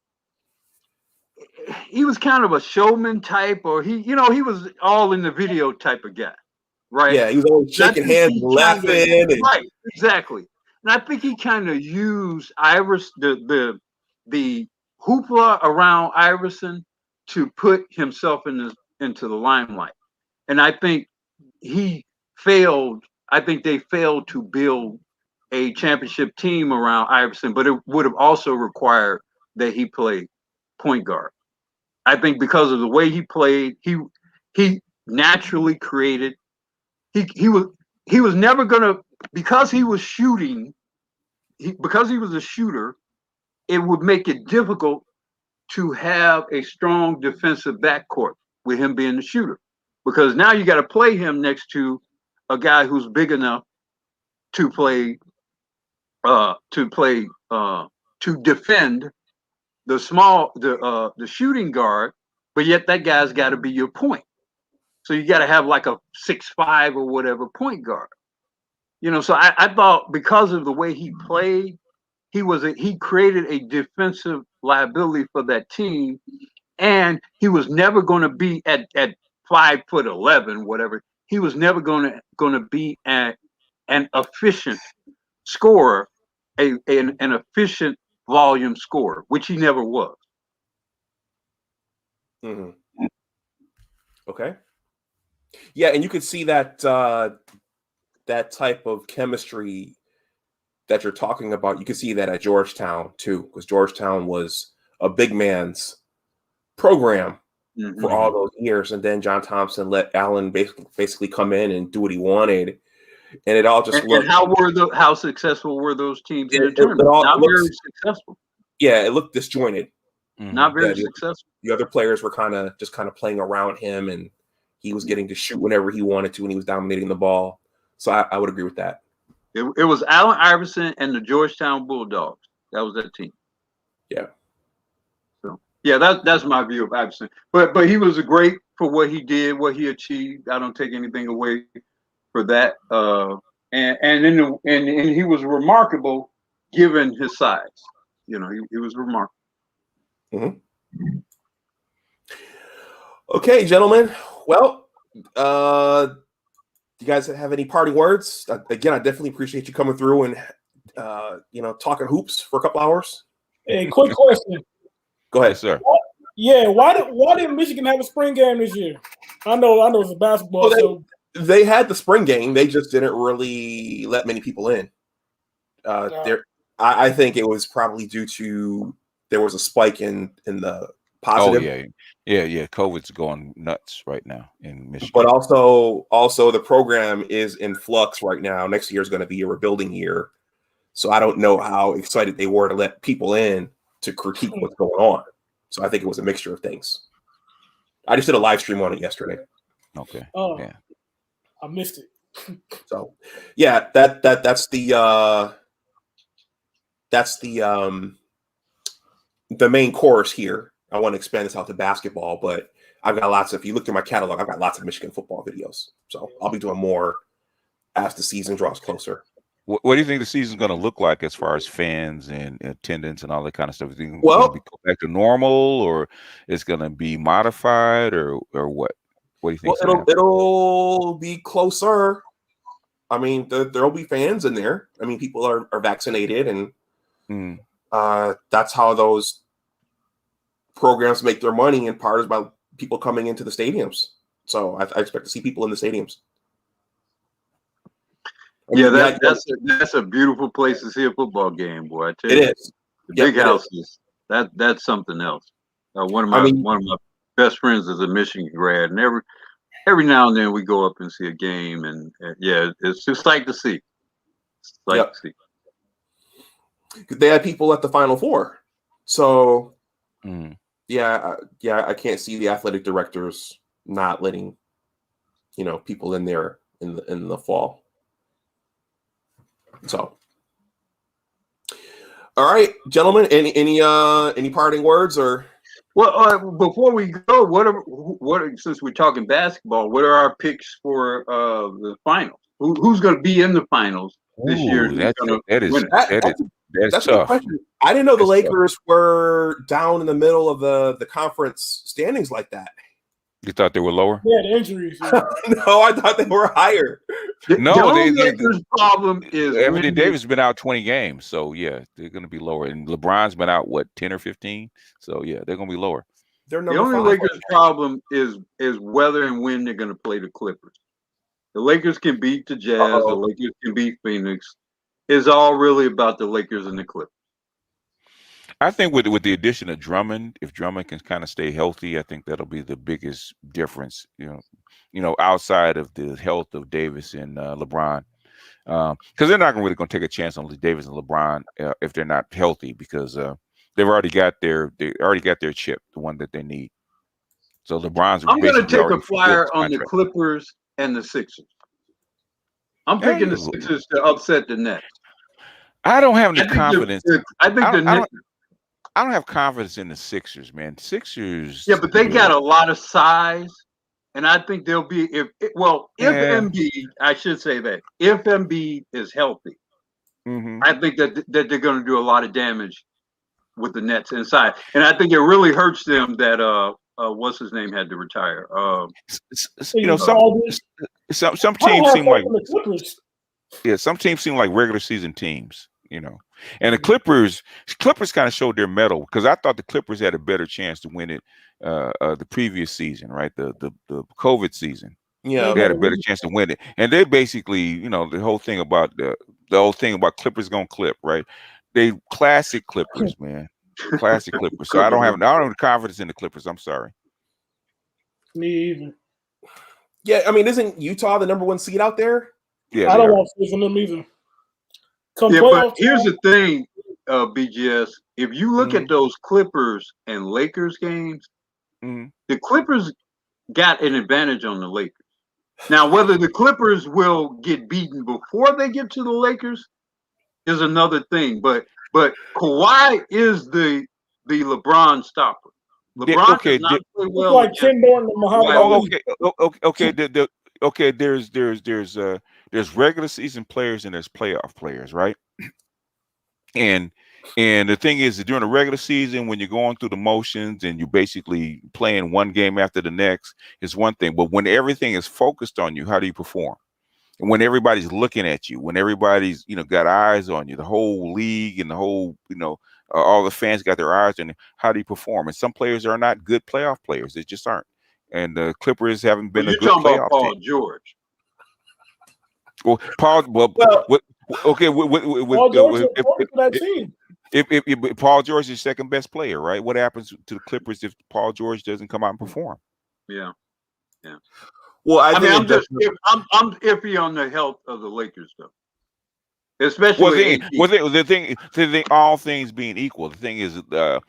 showman type, or he was all in the video type of guy, right? Yeah, he was always shaking hands, laughing. Right, exactly. And I think he kind of used the hoopla around Iverson to put himself into the limelight. And I think they failed to build a championship team around Iverson, but it would have also required that he play point guard. I think because of the way he played, he naturally created. He was never gonna, because he was shooting. Because he was a shooter, it would make it difficult to have a strong defensive backcourt with him being the shooter. Because now you got to play him next to a guy who's big enough to defend the shooting guard, but yet that guy's got to be your point. So you got to have like a 6'5" or whatever point guard. You know, so I thought because of the way he played, he created a defensive liability for that team, and he was never going to be at 5'11", whatever. He was never going to be an efficient scorer, an efficient volume scorer, which he never was. Mm-hmm. Okay. Yeah, and you could see that that type of chemistry that you're talking about. You could see that at Georgetown too, because Georgetown was a big man's program for all those years, and then John Thompson let Allen basically come in and do what he wanted, and it all just looked. And how successful were those teams in the tournament? Not very successful. Yeah, it looked disjointed. Not very successful. The other players were kind of playing around him, and he was getting to shoot whenever he wanted to, and he was dominating the ball. So I would agree with that. It was Allen Iverson and the Georgetown Bulldogs. That was that team. Yeah. So yeah, that's my view of Iverson. But he was great for what he did, what he achieved. I don't take anything away for that. And he was remarkable given his size. You know, he was remarkable. Mm-hmm. Okay, gentlemen. Well, you guys have any parting words? Again, I definitely appreciate you coming through and talking hoops for a couple hours. Hey, quick question. Go ahead, sir. Why didn't Michigan have a spring game this year? I know it's a basketball. Well, they had the spring game. They just didn't really let many people in. I think it was probably due to there was a spike in the positive. Oh yeah. COVID's going nuts right now in Michigan. But also the program is in flux right now. Next year is going to be a rebuilding year, so I don't know how excited they were to let people in to critique what's going on. So I think it was a mixture of things. I just did a live stream on it yesterday. Okay. Oh, yeah. I missed it. So yeah, that's the main course here. I want to expand this out to basketball, but I've got lots of, if you look through my catalog, I've got lots of Michigan football videos. So I'll be doing more as the season draws closer. What do you think the season's going to look like as far as fans and attendance and all that kind of stuff? Is it Well, going to go back to normal, or it's going to be modified, or what? What do you think? Well, it'll be closer. I mean, there'll be fans in there. I mean, people are vaccinated, and that's how those programs make their money, in part is by people coming into the stadiums. So I expect to see people in the stadiums. That's a beautiful place to see a football game, boy. I tell you, it is. The big houses. That's something else. One of my best friends is a Michigan grad, and every now and then we go up and see a game, and it's just like to see. To see. They had people at the Final Four, so I can't see the athletic directors not letting people in there in the fall. So, all right, gentlemen, any parting words or? Well, before we go, what since we're talking basketball, what are our picks for the finals? Who's going to be in the finals this year? That's a tough. good question. I didn't know the Lakers were down in the middle of the conference standings like that. You thought they were lower? Yeah, the injuries. No, I thought they were higher. No, Lakers' problem is Anthony Davis has been out 20 games, so yeah, they're going to be lower. And LeBron's been out 10 or 15, so yeah, they're going to be lower. The only Lakers' problem is whether and when they're going to play the Clippers. The Lakers can beat the Jazz. The Lakers can beat Phoenix. It's all really about the Lakers and the Clippers. I think with the addition of Drummond, if Drummond can kind of stay healthy, I think that'll be the biggest difference. Outside of the health of Davis and LeBron, because they're not really going to take a chance on Davis and LeBron if they're not healthy, because they've already got their chip, the one that they need. So LeBron's. I'm going to take a flyer on the Clippers and the Sixers. I'm picking the Sixers to upset the Nets. I don't have any confidence. I don't have confidence in the Sixers, man. Sixers. Yeah, but they got a lot of size, and I think they'll be if Embiid, I should say that if Embiid is healthy, I think that they're going to do a lot of damage with the Nets inside, and I think it really hurts them that what's his name had to retire. Some teams seem like some teams seem like regular season teams. And the Clippers kind of showed their mettle, because I thought the Clippers had a better chance to win it the previous season, right? The COVID season. Yeah, they had a better chance to win it. And they basically, the whole thing about Clippers gonna clip, right? They classic Clippers, man. Classic Clippers. So I don't have confidence in the Clippers. I'm sorry. Me either. Yeah, I mean, isn't Utah the number 1 seed out there? Yeah, I don't want to see them either. But here's the thing, BGS. If you look at those Clippers and Lakers games, the Clippers got an advantage on the Lakers. Now, whether the Clippers will get beaten before they get to the Lakers is another thing. But Kawhi is the LeBron stopper. LeBron does not play well. Like Ken Norton and Muhammad. Okay. There's regular season players and there's playoff players, right? And And the thing is that during the regular season, when you're going through the motions and you're basically playing one game after the next, is one thing. But when everything is focused on you, how do you perform? And when everybody's looking at you, when everybody's, got eyes on you, the whole league and the whole, all the fans got their eyes on you, how do you perform? And some players are not good playoff players. They just aren't. And the Clippers haven't been a good talking playoff about Paul team. George. Well, Paul, okay. Paul George is important for that team. If Paul George is second best player, right? What happens to the Clippers if Paul George doesn't come out and perform? Yeah. Well, I'm iffy on the health of the Lakers, though. Especially the thing, all things being equal, the thing is, I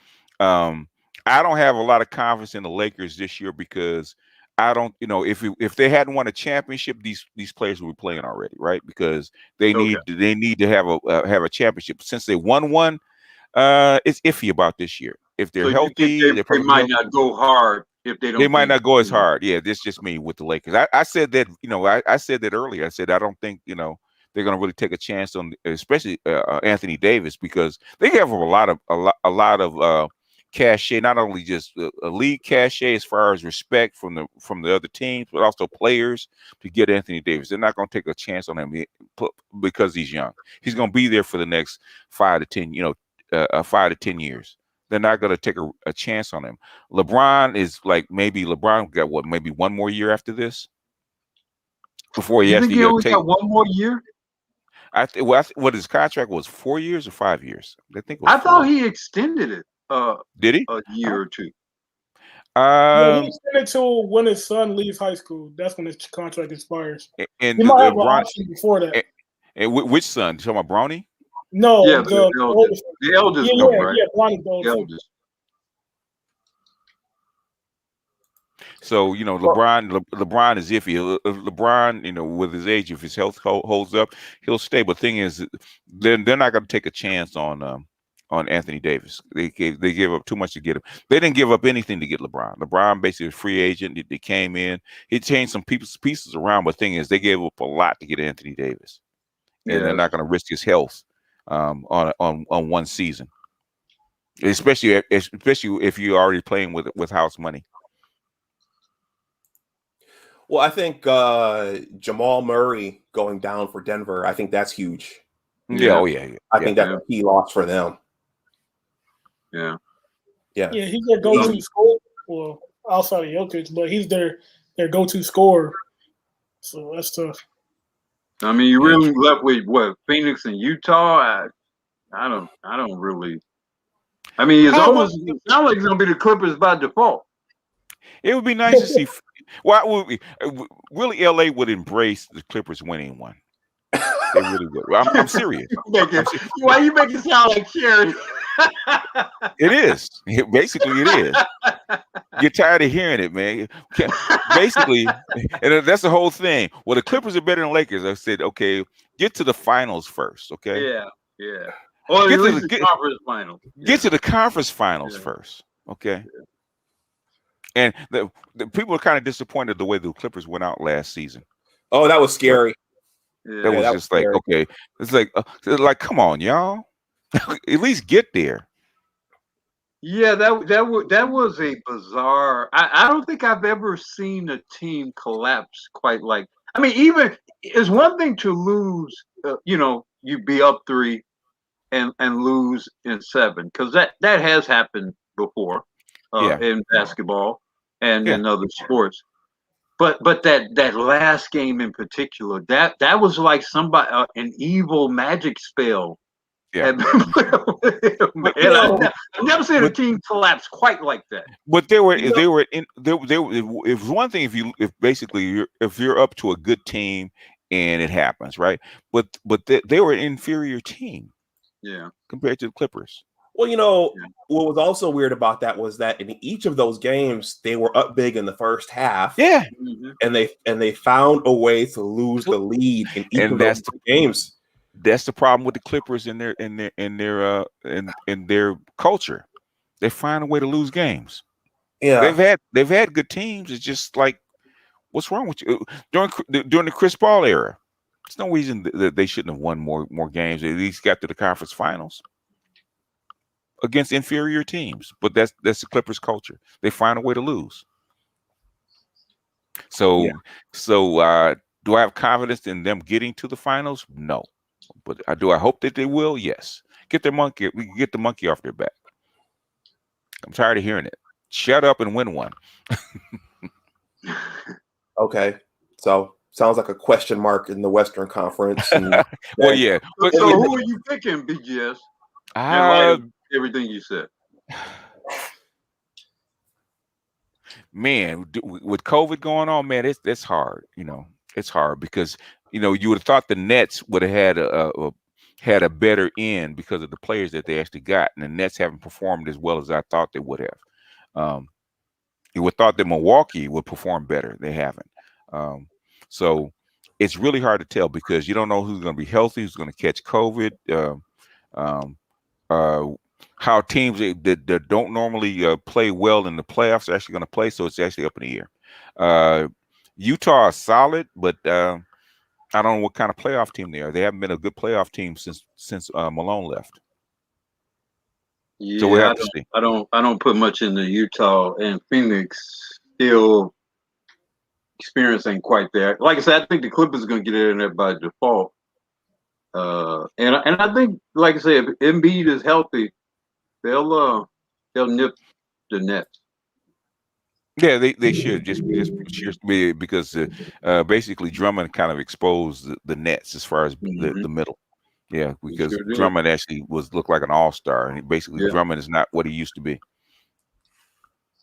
don't have a lot of confidence in the Lakers this year because I don't, if they hadn't won a championship, these players would be playing already, right? Because they need to have a championship. Since they won one, it's iffy about this year. If they're healthy, they might not go hard. If they don't, they might not go as hard. Yeah, this is just me with the Lakers. I said that, I said that earlier. I said I don't think, they're going to really take a chance on, especially Anthony Davis, because they have a lot of cachet, not only just a league cachet as far as respect from the other teams, but also players to get Anthony Davis. They're not going to take a chance on him because he's young. He's going to be there for the next 5 to 10 years. They're not going to take a chance on him. LeBron is maybe LeBron got maybe one more year after this before he actually got one more year. What his contract was, 4 years or 5 years? I thought he extended it. Did he? A year or two. He extended till when his son leaves high school. That's when his contract expires. And he might have an option before that. And which son? You talking about Bronny? No, the eldest. The eldest, right? Yeah, Bronny's the eldest. So, LeBron is iffy. LeBron, with his age, if his health holds up, he'll stay. But the thing is, they're not going to take a chance on Anthony Davis. They gave up too much to get him. They didn't give up anything to get LeBron. LeBron basically was a free agent. They came in. He changed some pieces around. But the thing is, they gave up a lot to get Anthony Davis. And they're not going to risk his health on one season. Especially if you're already playing with house money. Well, I think Jamal Murray going down for Denver, I think that's huge. Yeah. I think that's a key loss for them. Yeah. He's their go-to scorer. Well, outside of Jokic, but he's their go-to scorer. So that's tough. I mean, you really left with what, Phoenix and Utah? I don't really. I mean, it's almost sounds like it's gonna be the Clippers by default. It would be nice to see. Really, LA would embrace the Clippers winning one. They really would. I'm serious. Why you make it sound like charity? It is. Basically, it is. Get tired of hearing it, man. Basically, and that's the whole thing. Well, the Clippers are better than Lakers. I said, okay, get to the finals first, okay? Yeah. Or at least the conference finals. Get to the conference finals first, okay? Yeah. And the people are kind of disappointed the way the Clippers went out last season. Oh, that was scary. That was just like, okay, it's like, come on, y'all, at least get there. Yeah, that was a bizarre. I don't think I've ever seen a team collapse quite like. I mean, even it's one thing to lose. You be up 3 and lose in 7, because that has happened before in basketball and in other sports. But that last game in particular, that was like somebody an evil magic spell. Yeah. I've never seen a team collapse quite like that. But they were it was one thing if you're up to a good team and it happens, right? But they were an inferior team. Yeah. Compared to the Clippers. Well, what was also weird about that was that in each of those games, they were up big in the first half. Yeah. And they found a way to lose the lead in each of those games. That's the problem with the Clippers in their culture. They find a way to lose games. Yeah. They've had good teams. It's just like, what's wrong with you? During the Chris Paul era, there's no reason that they shouldn't have won more games. They at least got to the conference finals. against inferior teams. But that's the Clippers culture. They find a way to lose. So do I have confidence in them getting to the finals? No. But do I hope that they will? Yes. We can get the monkey off their back. I'm tired of hearing it. Shut up and win one. Okay. So sounds like a question mark in the Western Conference. And well, yeah. But, so who are you picking, BGS? In light of everything you said. Man, with COVID going on, man, it's hard. It's hard because you would have thought the Nets would have had a better end because of the players that they actually got, and the Nets haven't performed as well as I thought they would have. You would have thought that Milwaukee would perform better. They haven't. So it's really hard to tell because you don't know who's going to be healthy, who's going to catch COVID. How teams that don't normally play well in the playoffs are actually going to play, so it's actually up in the air. Utah is solid, but I don't know what kind of playoff team they are. They haven't been a good playoff team since Malone left. Yeah, so we have to see. I don't put much into Utah, and Phoenix still experience ain't quite there. Like I said, I think the Clippers are going to get in there by default. And I think, like I said, if Embiid is healthy, they'll nip the Nets. Yeah, they should just because basically Drummond kind of exposed the Nets as far as the middle. Yeah, because Drummond actually looked like an all-star, and basically Drummond is not what he used to be.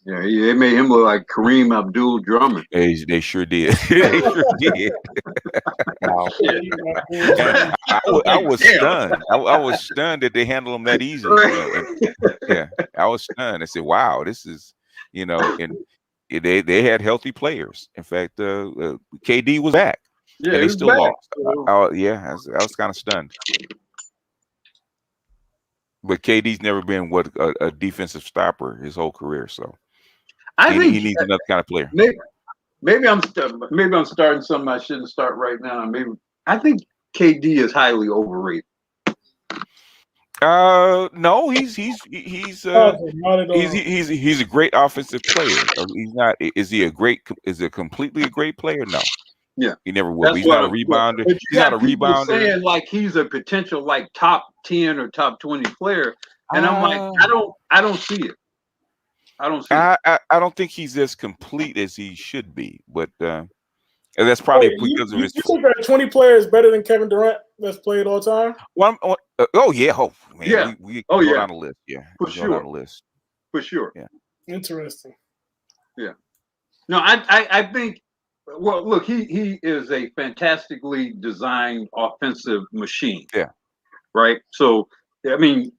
Yeah, they made him look like Kareem Abdul-Drummond. They sure did. They sure did. I was stunned. I was stunned that they handled him that easy. I was stunned. I said, "Wow, this is," and they had healthy players. In fact, KD was back, and they still lost. I was kind of stunned. But KD's never been a defensive stopper his whole career, so. I think he needs another kind of player. Maybe I'm starting something I shouldn't start right now. I think KD is highly overrated. No, he's a great offensive player. He's not. Is he completely a great player? No. Yeah, he never will. He's not a rebounder. He's not a rebounder. Saying like he's a potential like top 10 or top 20 player, and I'm like, I don't see it. I don't see. I don't think he's as complete as he should be, but that's probably because of his. You think that 20 players better than Kevin Durant that's played all time? Well, we go down the list. Yeah, for sure. Down the list. For sure. Yeah. Interesting. Yeah. No, I think. Well, look, he is a fantastically designed offensive machine. Yeah. Right. So I mean,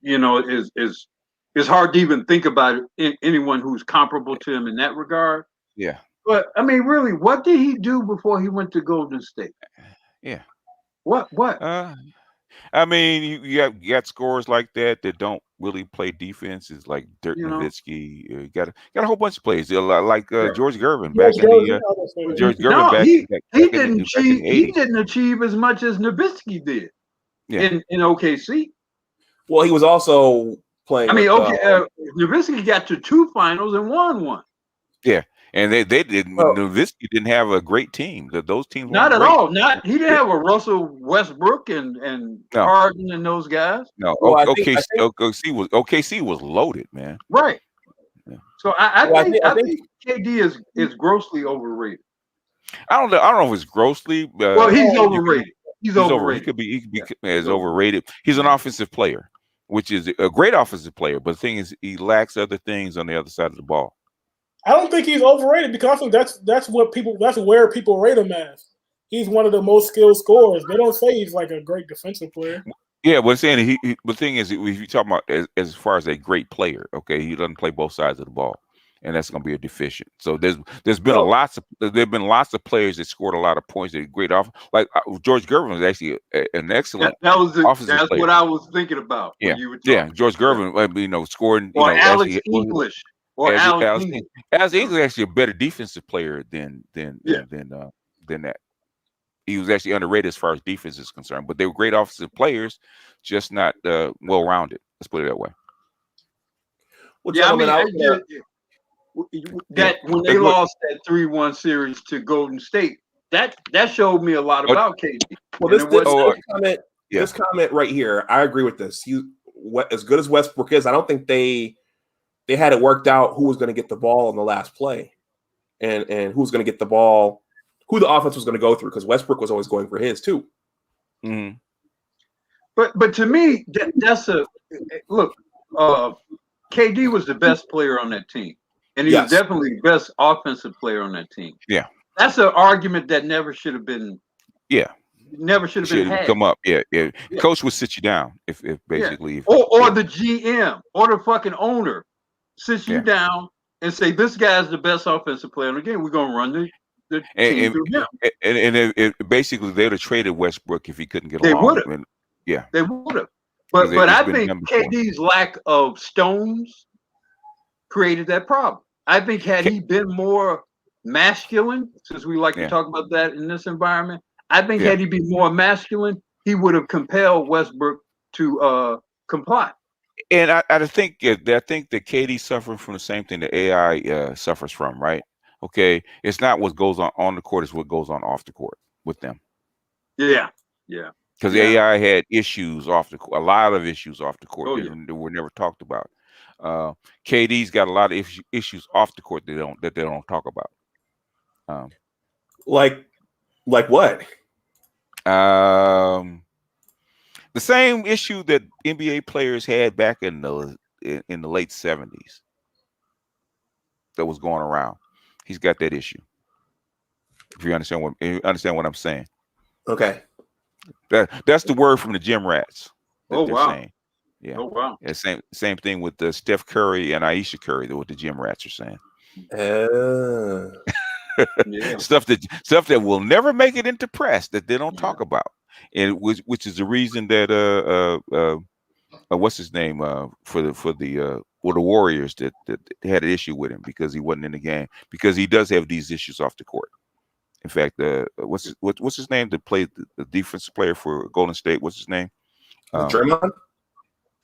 it's hard to even think about anyone who's comparable to him in that regard. Yeah. But I mean, really, what did he do before he went to Golden State? Yeah. What? I mean, you got scorers like that don't really play defense. Is like Dirk Nowitzki. You got a whole bunch of players like George Gervin back in the George Gervin back. He didn't achieve. He didn't achieve as much as Nowitzki did. Yeah. In OKC. Well, he was also playing. I mean, Nowitzki got to 2 finals and won one. Yeah. And they didn't. Nowitzki didn't have a great team. Those teams not at all. He didn't have a Russell Westbrook and Harden and those guys. No, OKC was loaded, man. Right. Yeah. So I think KD is grossly overrated. I don't know if it's grossly. Well, he's overrated. He's overrated. He could be as overrated. He's an offensive player, which is a great offensive player. But the thing is, he lacks other things on the other side of the ball. I don't think he's overrated because I think that's where people rate him as. He's one of the most skilled scorers. They don't say he's like a great defensive player. Yeah, but saying the thing is, if you talk about as far as a great player, okay, he doesn't play both sides of the ball, and that's going to be a deficient. So there's been lots of players that scored a lot of points that are great off. Like George Gervin was actually an excellent. That's what I was thinking about. Yeah, George Gervin, scoring. Or Alex English. Alex English is actually a better defensive player than that. He was actually underrated as far as defense is concerned, but they were great offensive players, just not well-rounded. Let's put it that way. Well, Yeah, I gentlemen, mean, that when they lost that 3-1 series to Golden State, that showed me a lot about KD. well, this comment right here, I agree with this. As good as Westbrook is, I don't think they had it worked out who was going to get the ball in the last play, and who was going to get the ball, who the offense was going to go through, because Westbrook was always going for his too. Mm-hmm. But to me, that's a look. KD was the best player on that team, and he was definitely the best offensive player on that team. Yeah, that's an argument that never should have been. Yeah, never should have been had. Come up. Yeah. Coach would sit you down if basically, or the GM or the fucking owner sits you down and say, this guy's the best offensive player in the game. We're gonna run the team through him. And basically they would have traded Westbrook if he couldn't get they along. Would have. Yeah, they would have. But I think KD's lack of stones created that problem. I think had he been more masculine, since we like to talk about that in this environment, I think had he been more masculine, he would have compelled Westbrook to comply. And I think that KD suffering from the same thing that AI suffers from, right? Okay, it's not what goes on the court; it's what goes on off the court with them. Yeah. Because AI had issues off the court, a lot of issues off the court that were never talked about. KD's got a lot of issues off the court that they don't talk about. Like what? The same issue that NBA players had back in the late 70s that was going around. He's got that issue. If you understand what I'm saying. Okay. That's the word from the gym rats. Oh wow. Saying. Yeah. Oh wow. Yeah, same thing with Steph Curry and Aisha Curry. What the gym rats are saying. Stuff that will never make it into press that they don't talk about, and which is the reason that what's his name for the Warriors that had an issue with him because he wasn't in the game, because he does have these issues off the court. In fact, what's his name that played the defensive player for Golden State? What's his name? Draymond.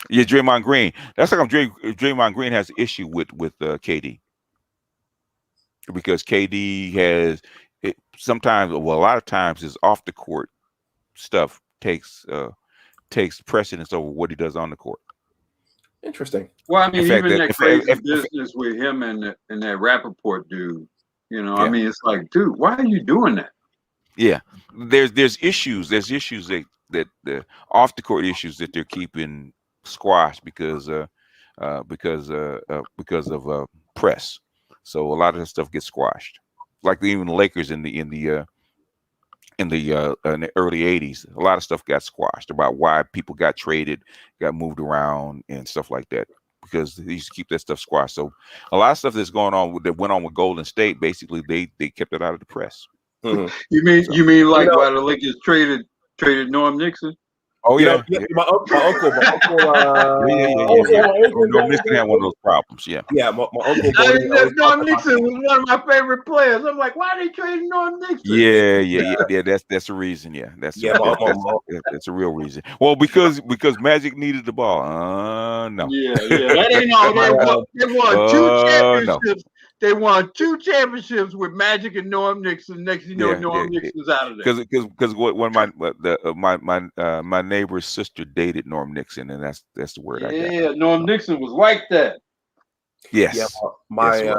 Yeah, Draymond Green. That's like Draymond Green has an issue with KD because KD has sometimes, well, a lot of times, his off the court stuff takes precedence over what he does on the court. Interesting. Well, I mean, even that crazy business with him and that Rappaport dude. You know, I mean, it's like, dude, why are you doing that? Yeah, there's issues. There's issues that the off the court issues that they're keeping squashed because of press. So a lot of that stuff gets squashed. Like even the Lakers in the early 80s, a lot of stuff got squashed about why people got traded, got moved around, and stuff like that. Because they used to keep that stuff squashed. So a lot of stuff that's going on that went on with Golden State, basically they kept it out of the press. Mm-hmm. You mean like why the Lakers traded Norm Nixon? Oh yeah, my uncle. Norm Nixon had one of those problems. Yeah, my uncle. Norm Nixon was one of my favorite players. I'm like, why are they trading Norm Nixon? Yeah. That's the reason. Yeah, that's a real reason. Well, because Magic needed the ball. No. Yeah, that ain't all. They won 2 championships. No. They won 2 championships with Magic and Norm Nixon. Next, Norm Nixon's out of there. Because when my neighbor's sister dated Norm Nixon, and that's the word I got. Yeah, Norm Nixon was like that. Yes. Yeah, my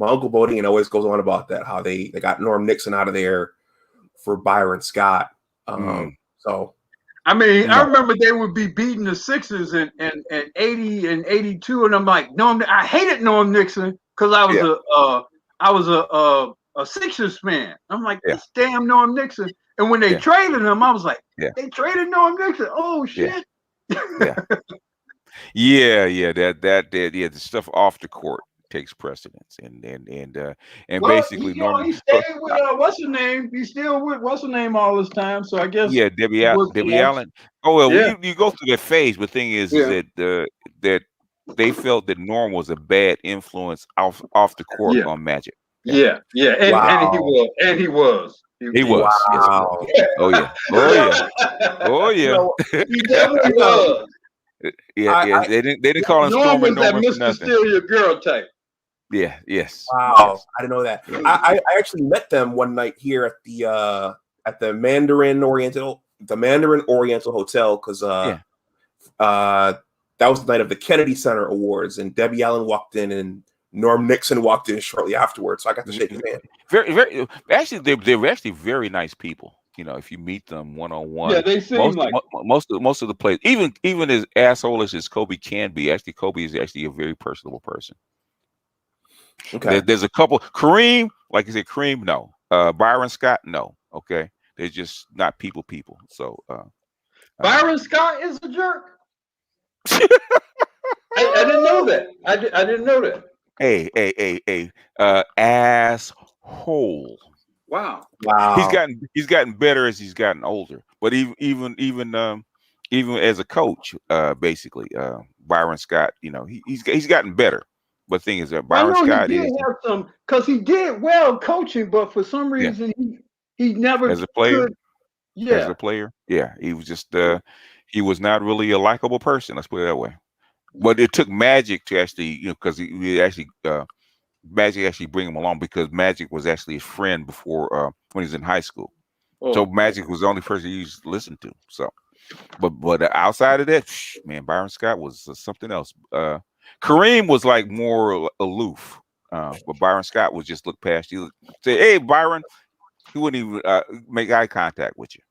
uncle Bodine always goes on about that, how they got Norm Nixon out of there for Byron Scott. So. I mean, I remember they would be beating the Sixers in 80 and 82, and I'm like, I hated Norm Nixon because I was a Sixers fan. I'm like, this damn Norm Nixon. And when they traded him, I was like, they traded Norm Nixon. Oh shit. Yeah. The stuff off the court takes precedence, and basically he stayed with what's her name? He's still with what's her name all this time. So I guess Debbie Allen. Oh well, you go through that phase. But the thing is that they felt that Norm was a bad influence off the court on Magic. And he was. He was. Wow. Yes. Oh yeah. He definitely was. Yeah. They didn't call him Norm Storm and was that Norman for Mr. nothing. Steal Your Girl type. Yeah. Yes. Wow, Yes. I didn't know that. I actually met them one night here at the Mandarin Oriental Hotel because that was the night of the Kennedy Center Awards, and Debbie Allen walked in, and Norm Nixon walked in shortly afterwards. So I got to shake his hand. Very. Actually, they're actually very nice people. If you meet them one on one. Yeah, they seem most of the players, even as assholeish as Kobe can be, actually Kobe is actually a very personable person. Okay. There's a couple. Kareem, like you said, Kareem, no. Byron Scott, no. Okay, they're just not people. So Byron Scott is a jerk. I didn't know that. I didn't know that. Hey, asshole. Wow. He's gotten better as he's gotten older. But even as a coach, basically, Byron Scott, he's gotten better. But the thing is that Byron Scott he did have some, because he did well coaching, but for some reason he never as a player. As a player, he was just he was not really a likable person. Let's put it that way. But it took Magic to actually, because Magic actually bring him along, because Magic was actually his friend before when he was in high school. So Magic was the only person he used to listen to. So, but outside of that, man, Byron Scott was something else. Kareem was like more aloof, but Byron Scott would just look past you, say, "Hey, Byron." He wouldn't even make eye contact with you.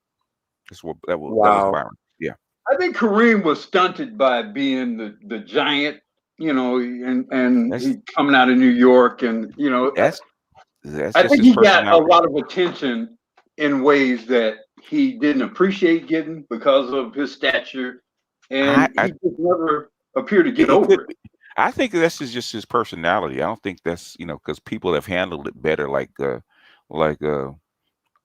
That was Byron. Yeah. I think Kareem was stunted by being the giant, and he coming out of New York, and I think he got a lot of attention in ways that he didn't appreciate getting because of his stature, and he just never appeared to get over it. I think that's just his personality. I don't think that's because people have handled it better, like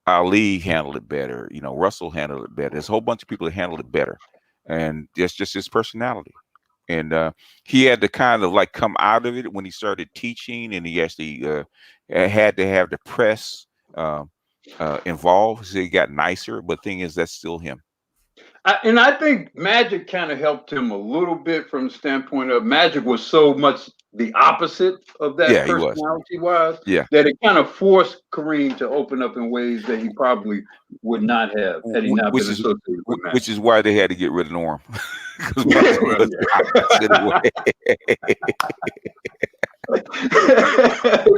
Ali handled it better. Russell handled it better. There's a whole bunch of people that handled it better, and that's just his personality. And he had to kind of like come out of it when he started teaching, and he actually had to have the press involved. So he got nicer, but the thing is, that's still him. And I think Magic kind of helped him a little bit from the standpoint of Magic was so much the opposite of that personality-wise, that it kind of forced Kareem to open up in ways that he probably would not have had he not been associated with Magic. Which is why they had to get rid of Norm. We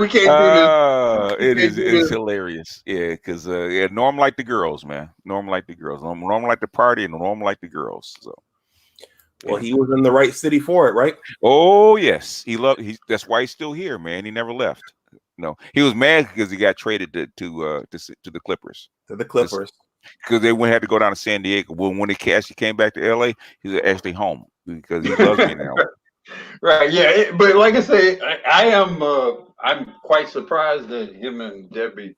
can't do this. It's hilarious. Yeah, because Norm liked the girls, man. Norm liked the girls. Norm liked the party, and Norm liked the girls. So, well, he was in the right city for it, right? Oh yes, that's why he's still here, man. He never left. No, he was mad because he got traded to the Clippers. To the Clippers. Because they had to go down to San Diego. Well, when they actually came back to LA, he was actually home because he loves being in LA. Right, yeah, but like I say, I'm quite surprised that him and Debbie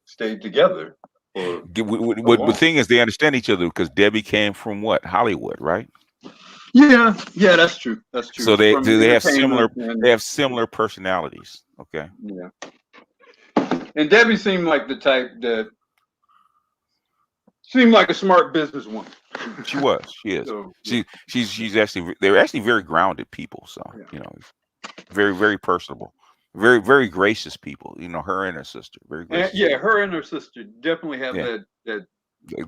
stayed together. The thing is, they understand each other because Debbie came from what? Hollywood, right? Yeah, that's true. That's true. So they have similar personalities. Okay. Yeah. And Debbie seemed like the type that seemed like a smart businesswoman. She is. So, she's actually, they're actually very grounded people. So very, very personable, very, very gracious people. Her and her sister, very gracious. And, her and her sister definitely have that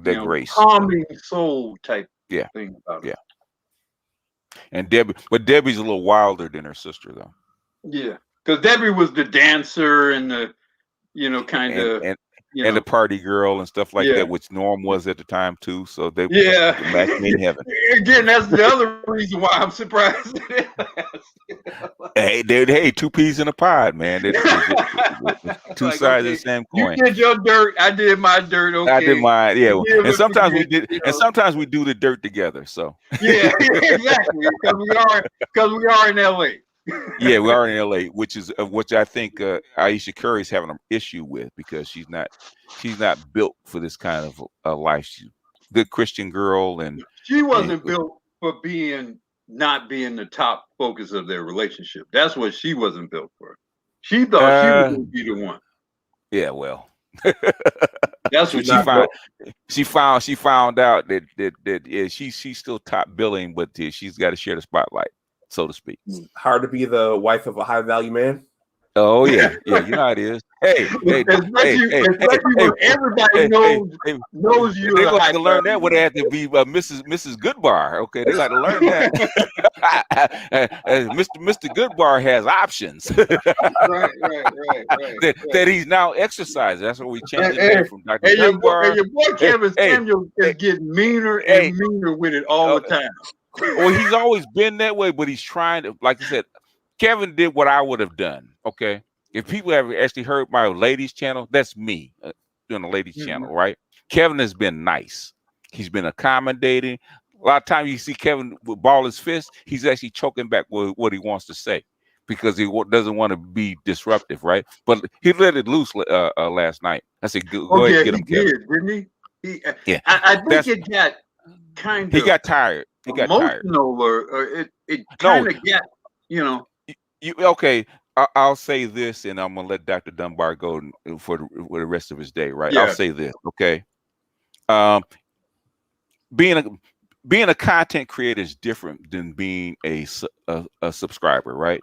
grace, calming soul type thing about her. Yeah. And Debbie's a little wilder than her sister, though. Yeah, because Debbie was the dancer and the, kind of. And the party girl and stuff like that, which Norm was at the time too. So they match made in heaven. Again, that's the other reason why I'm surprised. Hey, two peas in a pod, man. They're two sides of the same coin. You did your dirt, I did my dirt. Okay, I did mine. Yeah, and sometimes we did, and sometimes we do the dirt together. So exactly, because we are in LA. Yeah, we are in LA, which I think Aisha Curry's having an issue with because she's not built for this kind of life. She's a good Christian girl, and she wasn't built for not being the top focus of their relationship. That's what she wasn't built for. She thought she was going to be the one. Yeah, well. That's what she found out that yeah, she's still top billing, but she's got to share the spotlight, so to speak. Hard to be the wife of a high value man. Oh yeah, you know how it is. Hey, when everybody knows you. They're going to learn that would have to be Mrs. Goodbar. Okay, they got to learn that. Mr. Goodbar has options. right. That he's now exercising. That's what we changed it name from Dr. Goodbar. And your boy Kevin Samuel is getting meaner and meaner with it all the time. Well, he's always been that way, but he's trying to, like I said, Kevin did what I would have done. Okay. If people have actually heard my ladies channel, that's me doing a ladies channel, right? Kevin has been nice. He's been accommodating. A lot of times you see Kevin with ball his fist, he's actually choking back what he wants to say because he doesn't want to be disruptive, right? But he let it loose last night. I said, go ahead, get him, Kevin. Didn't he? Yeah. I think it got kind of. He got tired. He got tired. Or it kind of got, you know. Okay, I'll say this, and I'm gonna let Dr. Dunbar go for the rest of his day, right? Yeah. I'll say this, okay? Being a content creator is different than being a subscriber, right?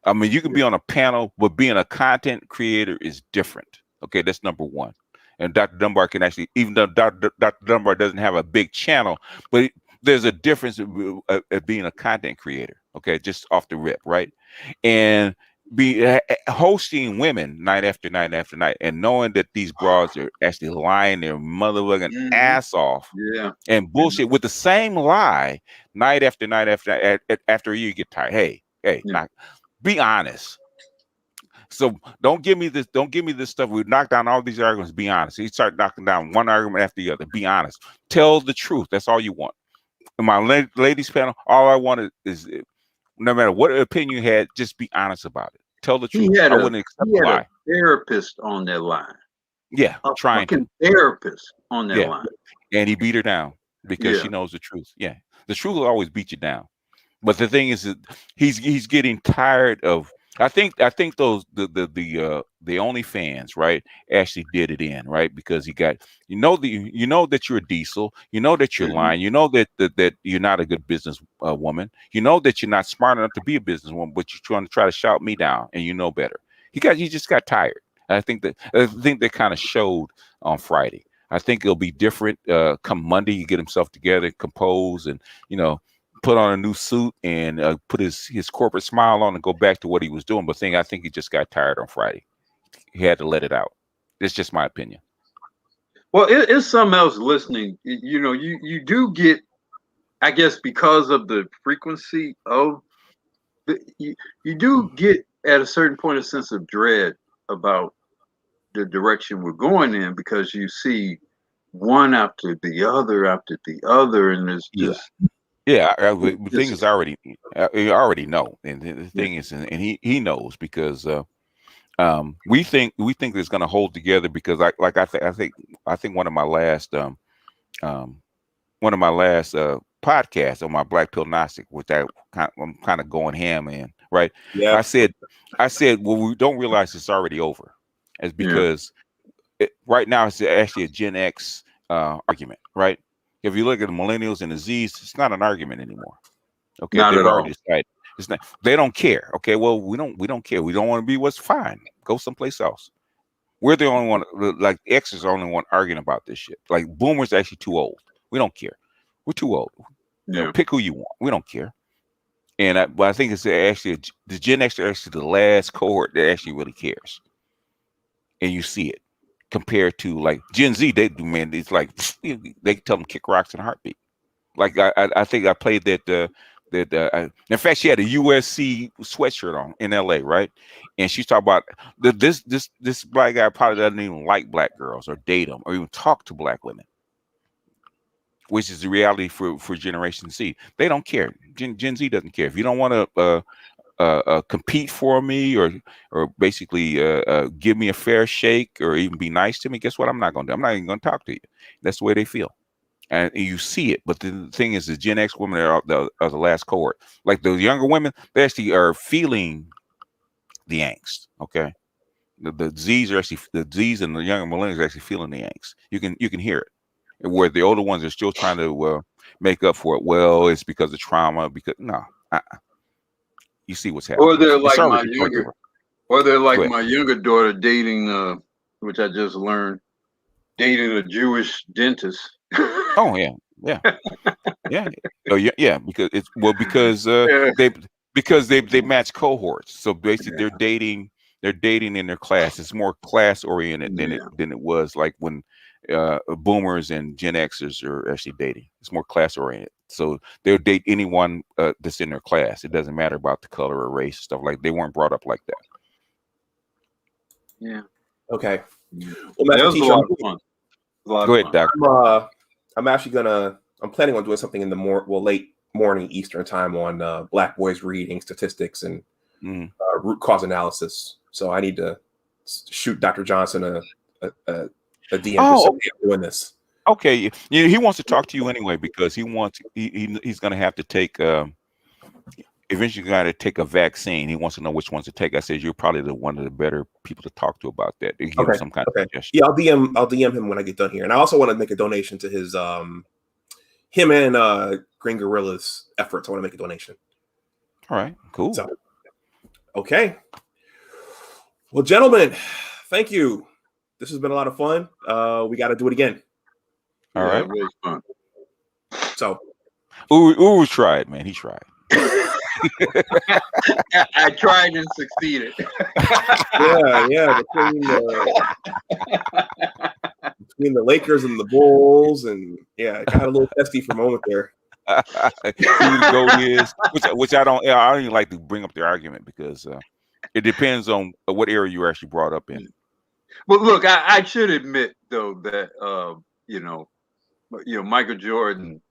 I mean, you can be on a panel, but being a content creator is different. Okay, that's number one. And Dr. Dunbar can actually, even though Dr. Dunbar doesn't have a big channel, but there's a difference of being a content creator. Okay, just off the rip, right? And be hosting women night after night after night, and knowing that these broads are actually lying their motherfucking ass off, and bullshit with the same lie night after night after you get tired. Hey, be honest. So don't give me this stuff. We knock down all these arguments. Be honest. You start knocking down one argument after the other. Be honest. Tell the truth. That's all you want. In my ladies panel, all I wanted is, no matter what opinion you had, just be honest about it. Tell the truth. I wouldn't accept a lie. A therapist on that line. Yeah, trying to. Therapist on that line. And he beat her down because she knows the truth. Yeah, the truth will always beat you down. But the thing is that he's getting tired of. I think those the OnlyFans, right, actually did it in, right, because he got that you're a diesel, that you're lying, that you're not a good business woman, that you're not smart enough to be a businesswoman, but you're trying to shout me down, and you know better. He just got tired. I think that kind of showed on Friday. I think it'll be different come Monday. He get himself together, compose, and put on a new suit and put his corporate smile on and go back to what he was doing. But I think he just got tired on Friday. He had to let it out. It's just my opinion. Well, it's something else listening. You do get, I guess, because of the frequency of you do get at a certain point a sense of dread about the direction we're going in, because you see one after the other, and it's just. Yeah, the thing is, you already know, and the thing is, and he knows, because we think it's going to hold together, because I think one of my last podcasts on my Black Pill Gnostic, which I'm kind of going ham in, right? Yeah, I said, well, we don't realize it's already over, as because right now it's actually a Gen X argument, right? If you look at the millennials and the Z's, it's not an argument anymore. Okay, not they've at already all. decided. It's not. They don't care. Okay, well, we don't care. We don't want to be what's fine. Go someplace else. We're the only one. Like X is the only one arguing about this shit. Like boomers are actually too old. We don't care. We're too old. Pick who you want. We don't care. And but I think it's actually the Gen X are actually the last cohort that actually really cares. And you see it. Compared to like Gen Z, it's like they tell them kick rocks in a heartbeat. Like I think I played that in fact, she had a USC sweatshirt on in LA, right? And she's talking about this black guy probably doesn't even like black girls or date them or even talk to black women, which is the reality for Generation Z. They don't care. Gen Z doesn't care. If you don't want to compete for me or basically give me a fair shake or even be nice to me, guess what? I'm not going to do. I'm not even going to talk to you. That's the way they feel. And you see it. But the thing is, the Gen X women are the last cohort. Like the younger women, they actually are feeling the angst. Okay. The Z's are actually the Z's and the younger millennials are actually feeling the angst. You can hear it. Where the older ones are still trying to make up for it. Well, it's because of trauma. Because no, you see what's happening. Or they're like my younger, my younger daughter dating, which I just learned, dating a Jewish dentist. Oh yeah. Oh yeah. Because they match cohorts. So basically, they're dating in their class. It's more class oriented than it was like when boomers and Gen Xers are actually dating. It's more class oriented. So they'll date anyone that's in their class. It doesn't matter about the color or race, stuff like they weren't brought up like that. Yeah. Okay. Well, that was a lot of fun. Go ahead, Doc. I'm planning on doing something in the late morning Eastern time on Black boys reading statistics and root cause analysis. So I need to shoot Dr. Johnson a DM doing this. Okay, he wants to talk to you anyway because he's going to have to take eventually got to take a vaccine. He wants to know which ones to take. I said you're probably one of the better people to talk to about that. Give him some kind of suggestion. Yeah, I'll DM him when I get done here, and I also want to make a donation to his him and Green Gorilla's efforts. I want to make a donation. All right, cool. So, okay. Well, gentlemen, thank you. This has been a lot of fun. We got to do it again. All right. It was fun. So, Uwe tried, man. He tried. I tried and succeeded. Yeah. Between the Lakers and the Bulls, and it got a little testy for a moment there. Which I don't even like to bring up the argument because it depends on what area you actually brought up in. Well, look, I should admit though that Michael Jordan,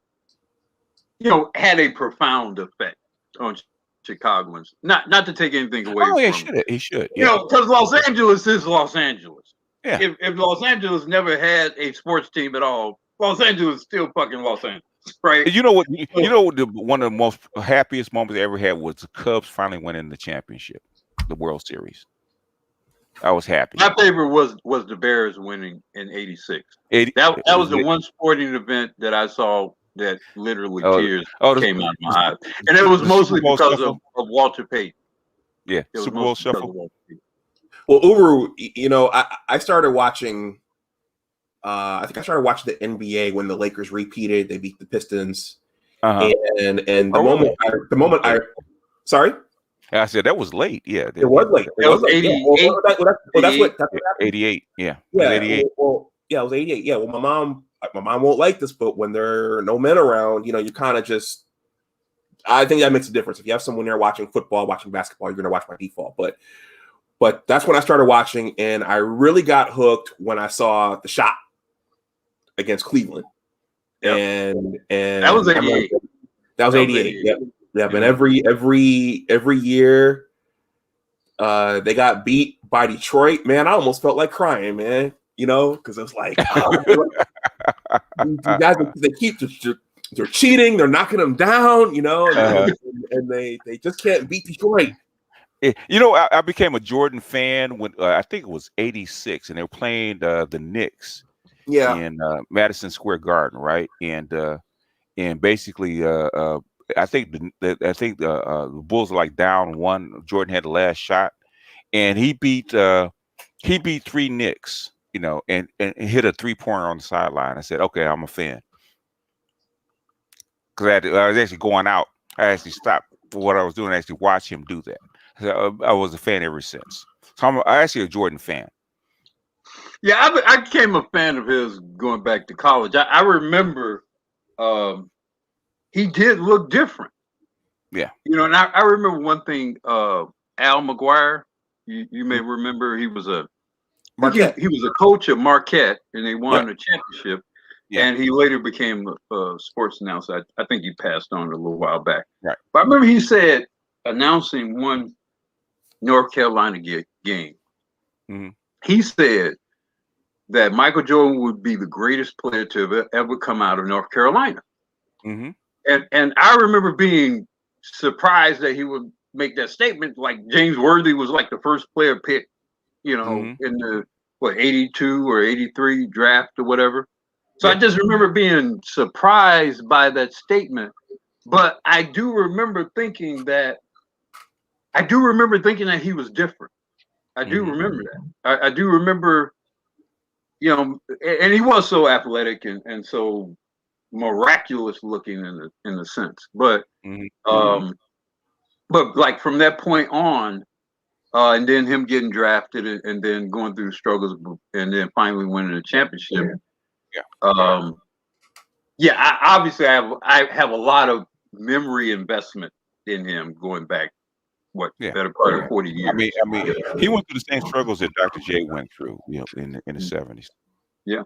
had a profound effect on Chicagoans. Not to take anything away. Oh, yeah, he should. Yeah. Because Los Angeles is Los Angeles. Yeah. If Los Angeles never had a sports team at all, Los Angeles is still fucking Los Angeles, right? You know what? One of the most happiest moments I ever had was the Cubs finally winning the championship, the World Series. I was happy. My favorite was the Bears winning in '86. That was the one sporting event that I saw that literally tears came out of my eyes, and it was mostly because of Walter Payton. Yeah, Super Bowl shuffle. Well, Uru, I started watching. I think I started watching the NBA when the Lakers repeated. They beat the Pistons, and the moment I sorry. I said that was late. Yeah, it was late. It was 88. That's what 88. Yeah, yeah, 88. Well, it was 88. Yeah, well, my mom won't like this, but when there are no men around, you kind of just. I think that makes a difference. If you have someone there watching football, watching basketball, you're going to watch by default. But that's when I started watching, and I really got hooked when I saw the shot against Cleveland. Yep. And that was 88. That was 88. Yeah. And every year they got beat by Detroit. Man, I almost felt like crying, man. Because it was like, you guys, they're cheating, they're knocking them down, and they just can't beat Detroit. I became a Jordan fan when I think it was '86, and they were playing the Knicks in Madison Square Garden, right? And basically, I think the Bulls were like down one. Jordan had the last shot, and he beat 3 Knicks, and hit a 3-pointer on the sideline. I said, okay, I'm a fan. Because I was actually going out. I actually stopped for what I was doing and actually watched him do that. So I was a fan ever since. So I'm actually a Jordan fan. Yeah, I became a fan of his going back to college. I remember he did look different. Yeah. And I remember one thing, Al McGuire, you may remember he was a coach at Marquette, and they won a championship. Yeah. And he later became a sports announcer. I think he passed on a little while back. Right. But I remember he said, announcing one North Carolina game, he said that Michael Jordan would be the greatest player to ever come out of North Carolina. Mm-hmm. And I remember being surprised that he would make that statement. Like James Worthy was like the first player picked, you know, in the 82 or 83 draft or whatever. So I just remember being surprised by that statement. But I do remember thinking that he was different. I do remember that. I do remember, you know, and he was so athletic and so miraculous looking in a sense. But but like from that point on, and then him getting drafted and then going through struggles and then finally winning a championship. I have a lot of memory investment in him going back better part of 40 years. I mean, he went through the same struggles that Dr. J went through, you know, in the 70s. Yeah.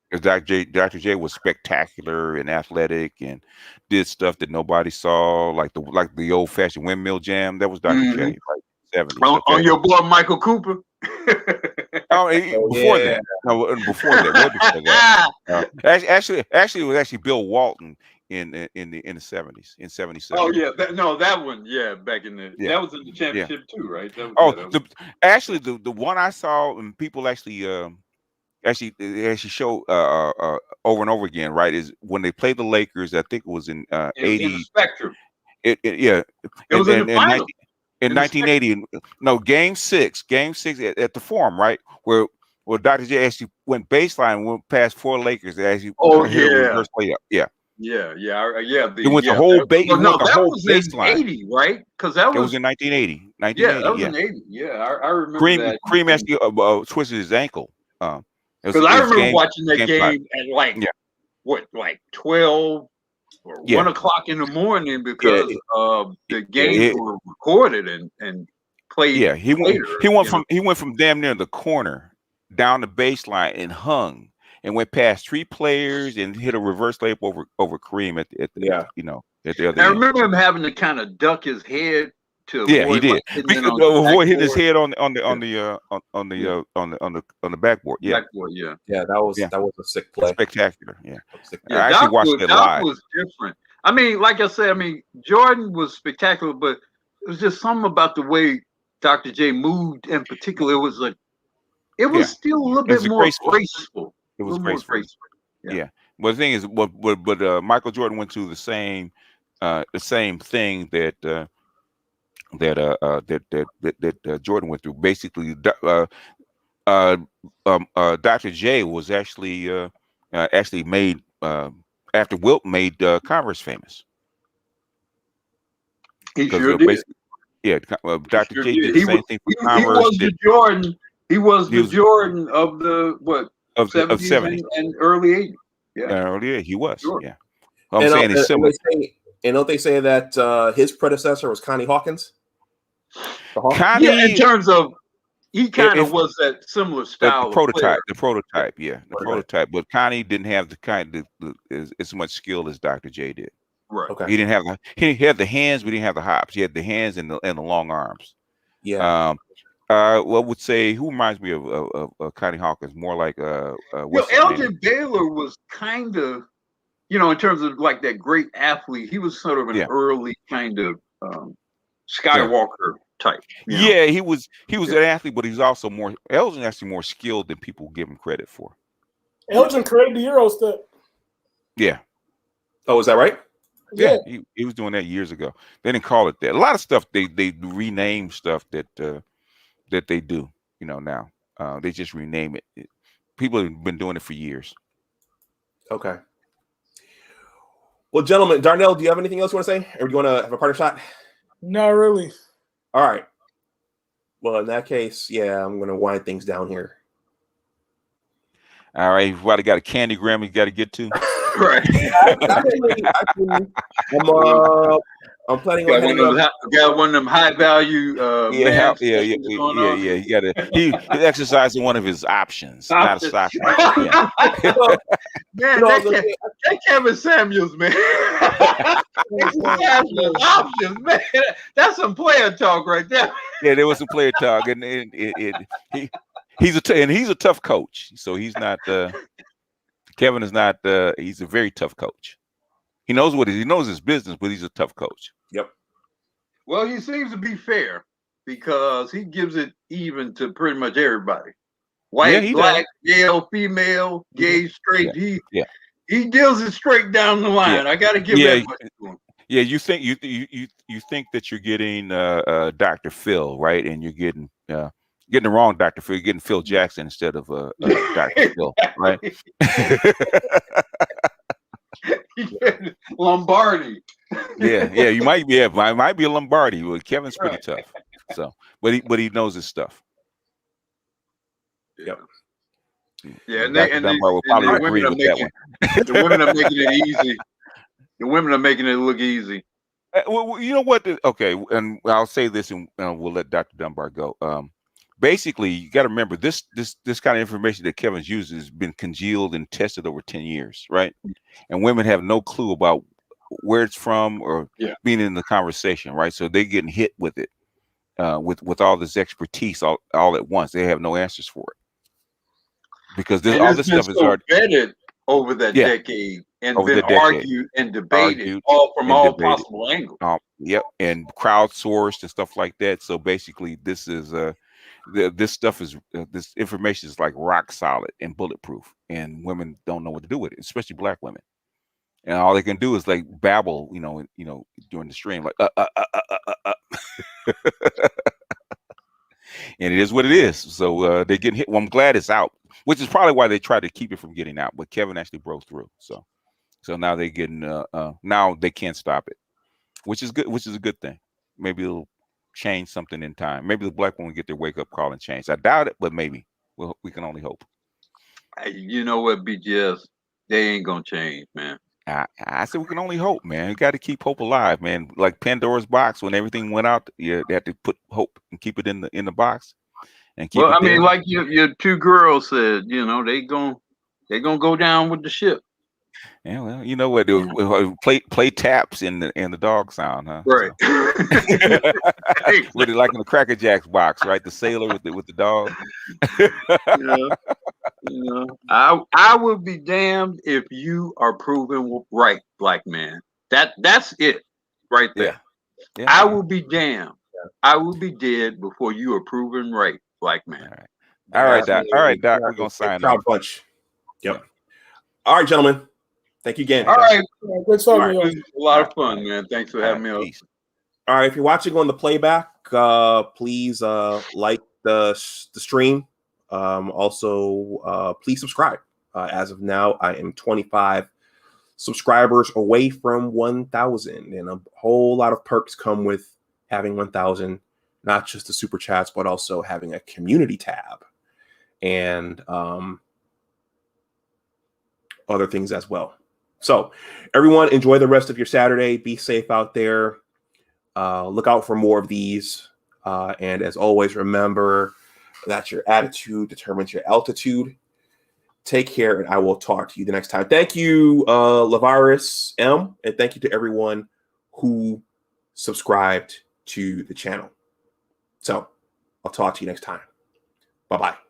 Because Dr. J was spectacular and athletic and did stuff that nobody saw, like the old fashioned windmill jam. That was Dr. J, like 70s. On your boy Michael Cooper. Before that, way before that. Actually, it was actually Bill Walton in the 70s, in 77. Oh yeah, that one, back in the that was in the championship too, right? That was, the one I saw and people actually show over and over again, right, is when they played the Lakers. I think it was in 80. In the Spectrum. It was in the final. In 1980, no, game six at the Forum, right, where Dr. J actually went baseline and went past 4 Lakers. Actually, hit a reverse layup. Yeah. It went the whole baseline. 80, right? Because that was in 1980. Yeah, that was in 80. Yeah, I remember that. Cream actually twisted his ankle. Because I remember watching that game at like 12 or 1 o'clock in the morning because the games were recorded and played. Yeah, he went from damn near the corner down the baseline and hung and went past 3 players and hit a reverse layup over Kareem at the other. I remember him having to kind of duck his head to avoid, he did avoid hitting his head on the backboard. Backboard, that was a sick play. Spectacular. I actually watched it live. That was different. I mean, like I said, Jordan was spectacular, but it was just something about the way Dr. J moved in particular. It was still a little bit more graceful. It was graceful. Yeah. But the thing is, but Michael Jordan went through the same thing that Jordan went through. Basically, Dr. J was actually made after Wilt made Converse famous. He sure did. Dr. J did the same thing for Converse. He was the Jordan. He was the Jordan of the of 70s and early 80s. Yeah, earlier he was. Sure. Yeah, I'm saying he's similar. And don't they say that his predecessor was Connie Hawkins? In terms of he kind of was that similar style. The prototype. But Connie didn't have as much skill as Dr. J did. Right. Okay. He had the hands, but he didn't have the hops. He had the hands and the long arms. Yeah. What would say? Who reminds me of Connie Hawkins? More like Elgin Baylor was kind of, in terms of like that great athlete. He was sort of an early kind of Skywalker type. Yeah, he was an athlete, but he's also Elgin actually more skilled than people give him credit for. Elgin created the Euro step. Yeah. Oh, is that right? Yeah, he was doing that years ago. They didn't call it that. A lot of stuff they rename stuff that they do. Now they just rename it. People have been doing it for years. Okay. Well, gentlemen, Darnell, do you have anything else you want to say, or do you want to have a partner shot? Not really. All right. Well, in that case, I'm going to wind things down here. All right, everybody got a candygram you got to get to. Right. I'm planning on got one of them high value. He got to. He exercising one of his options. Not a stock. Man, that Kevin Samuels, man. Options, man. That's some player talk right there. Yeah, there was some player talk, and he's a tough coach. So he's not. Kevin is not. He's a very tough coach. He knows his business, but he's a tough coach. Yep. Well, he seems to be fair. because he gives it even to pretty much everybody. White, black, male, female, gay, straight. He deals it straight down the line. I got to give that much to him. Yeah, you think that you're getting Dr. Phil, right? And you're getting the wrong Dr. Phil. You're getting Phil Jackson instead of Dr. Phil, right? Lombardi. Yeah, you might be. Might be a Lombardi. Well, Kevin's pretty tough. So, but he knows his stuff. Yep. Yeah, and the women are making it easy. The women are making it look easy. Well, you know what? Okay, and I'll say this, and we'll let Dr. Dunbar go. Basically, you got to remember this kind of information that Kevin's used has been congealed and tested over 10 years, right? And women have no clue about where it's from or being in the conversation, right? So they're getting hit with it, with all this expertise all at once. They have no answers for it because all this stuff is already vetted over that decade and been argued and debated all possible angles. And crowdsourced and stuff like that. So basically, this is this information is like rock solid and bulletproof, and women don't know what to do with it, especially Black women. And all they can do is like babble, during the stream, like and it is what it is. So they're getting hit. Well, I'm glad it's out, which is probably why they tried to keep it from getting out. But Kevin actually broke through. So now they're getting now they can't stop it, which is good. Which is a good thing. Maybe it'll change something in time. Maybe the Black women get their wake up call and change. I doubt it, but maybe. Well, we can only hope. You know what, BGS? They ain't gonna change, man. I said we can only hope, man. You got to keep hope alive, man. Like Pandora's box, when everything went out, they had to put hope and keep it in the box. And keep I mean, like your two girls said, they gonna go down with the ship. Yeah, well, you know what? Play taps in the dog sound, huh? Right. So. Really like in the Cracker Jacks box, right? The sailor with the dog. I would be damned if you are proven right, Black man. That's it, right there. Yeah. I will be damned. I will be dead before you are proven right, Black man. All right, Doc. We're gonna sign off. Bunch. Yep. All right, gentlemen. Thank you again. All right. Good talking. It was a lot of fun, man. Thanks for having me on. All right. If you're watching on the playback, please like the stream. Also, please subscribe. As of now, I am 25 subscribers away from 1,000, and a whole lot of perks come with having 1,000. Not just the super chats, but also having a community tab and other things as well. So everyone, enjoy the rest of your Saturday. Be safe out there. Look out for more of these. And as always, remember that your attitude determines your altitude. Take care, and I will talk to you the next time. Thank you, Lavaris M, and thank you to everyone who subscribed to the channel. So I'll talk to you next time. Bye-bye.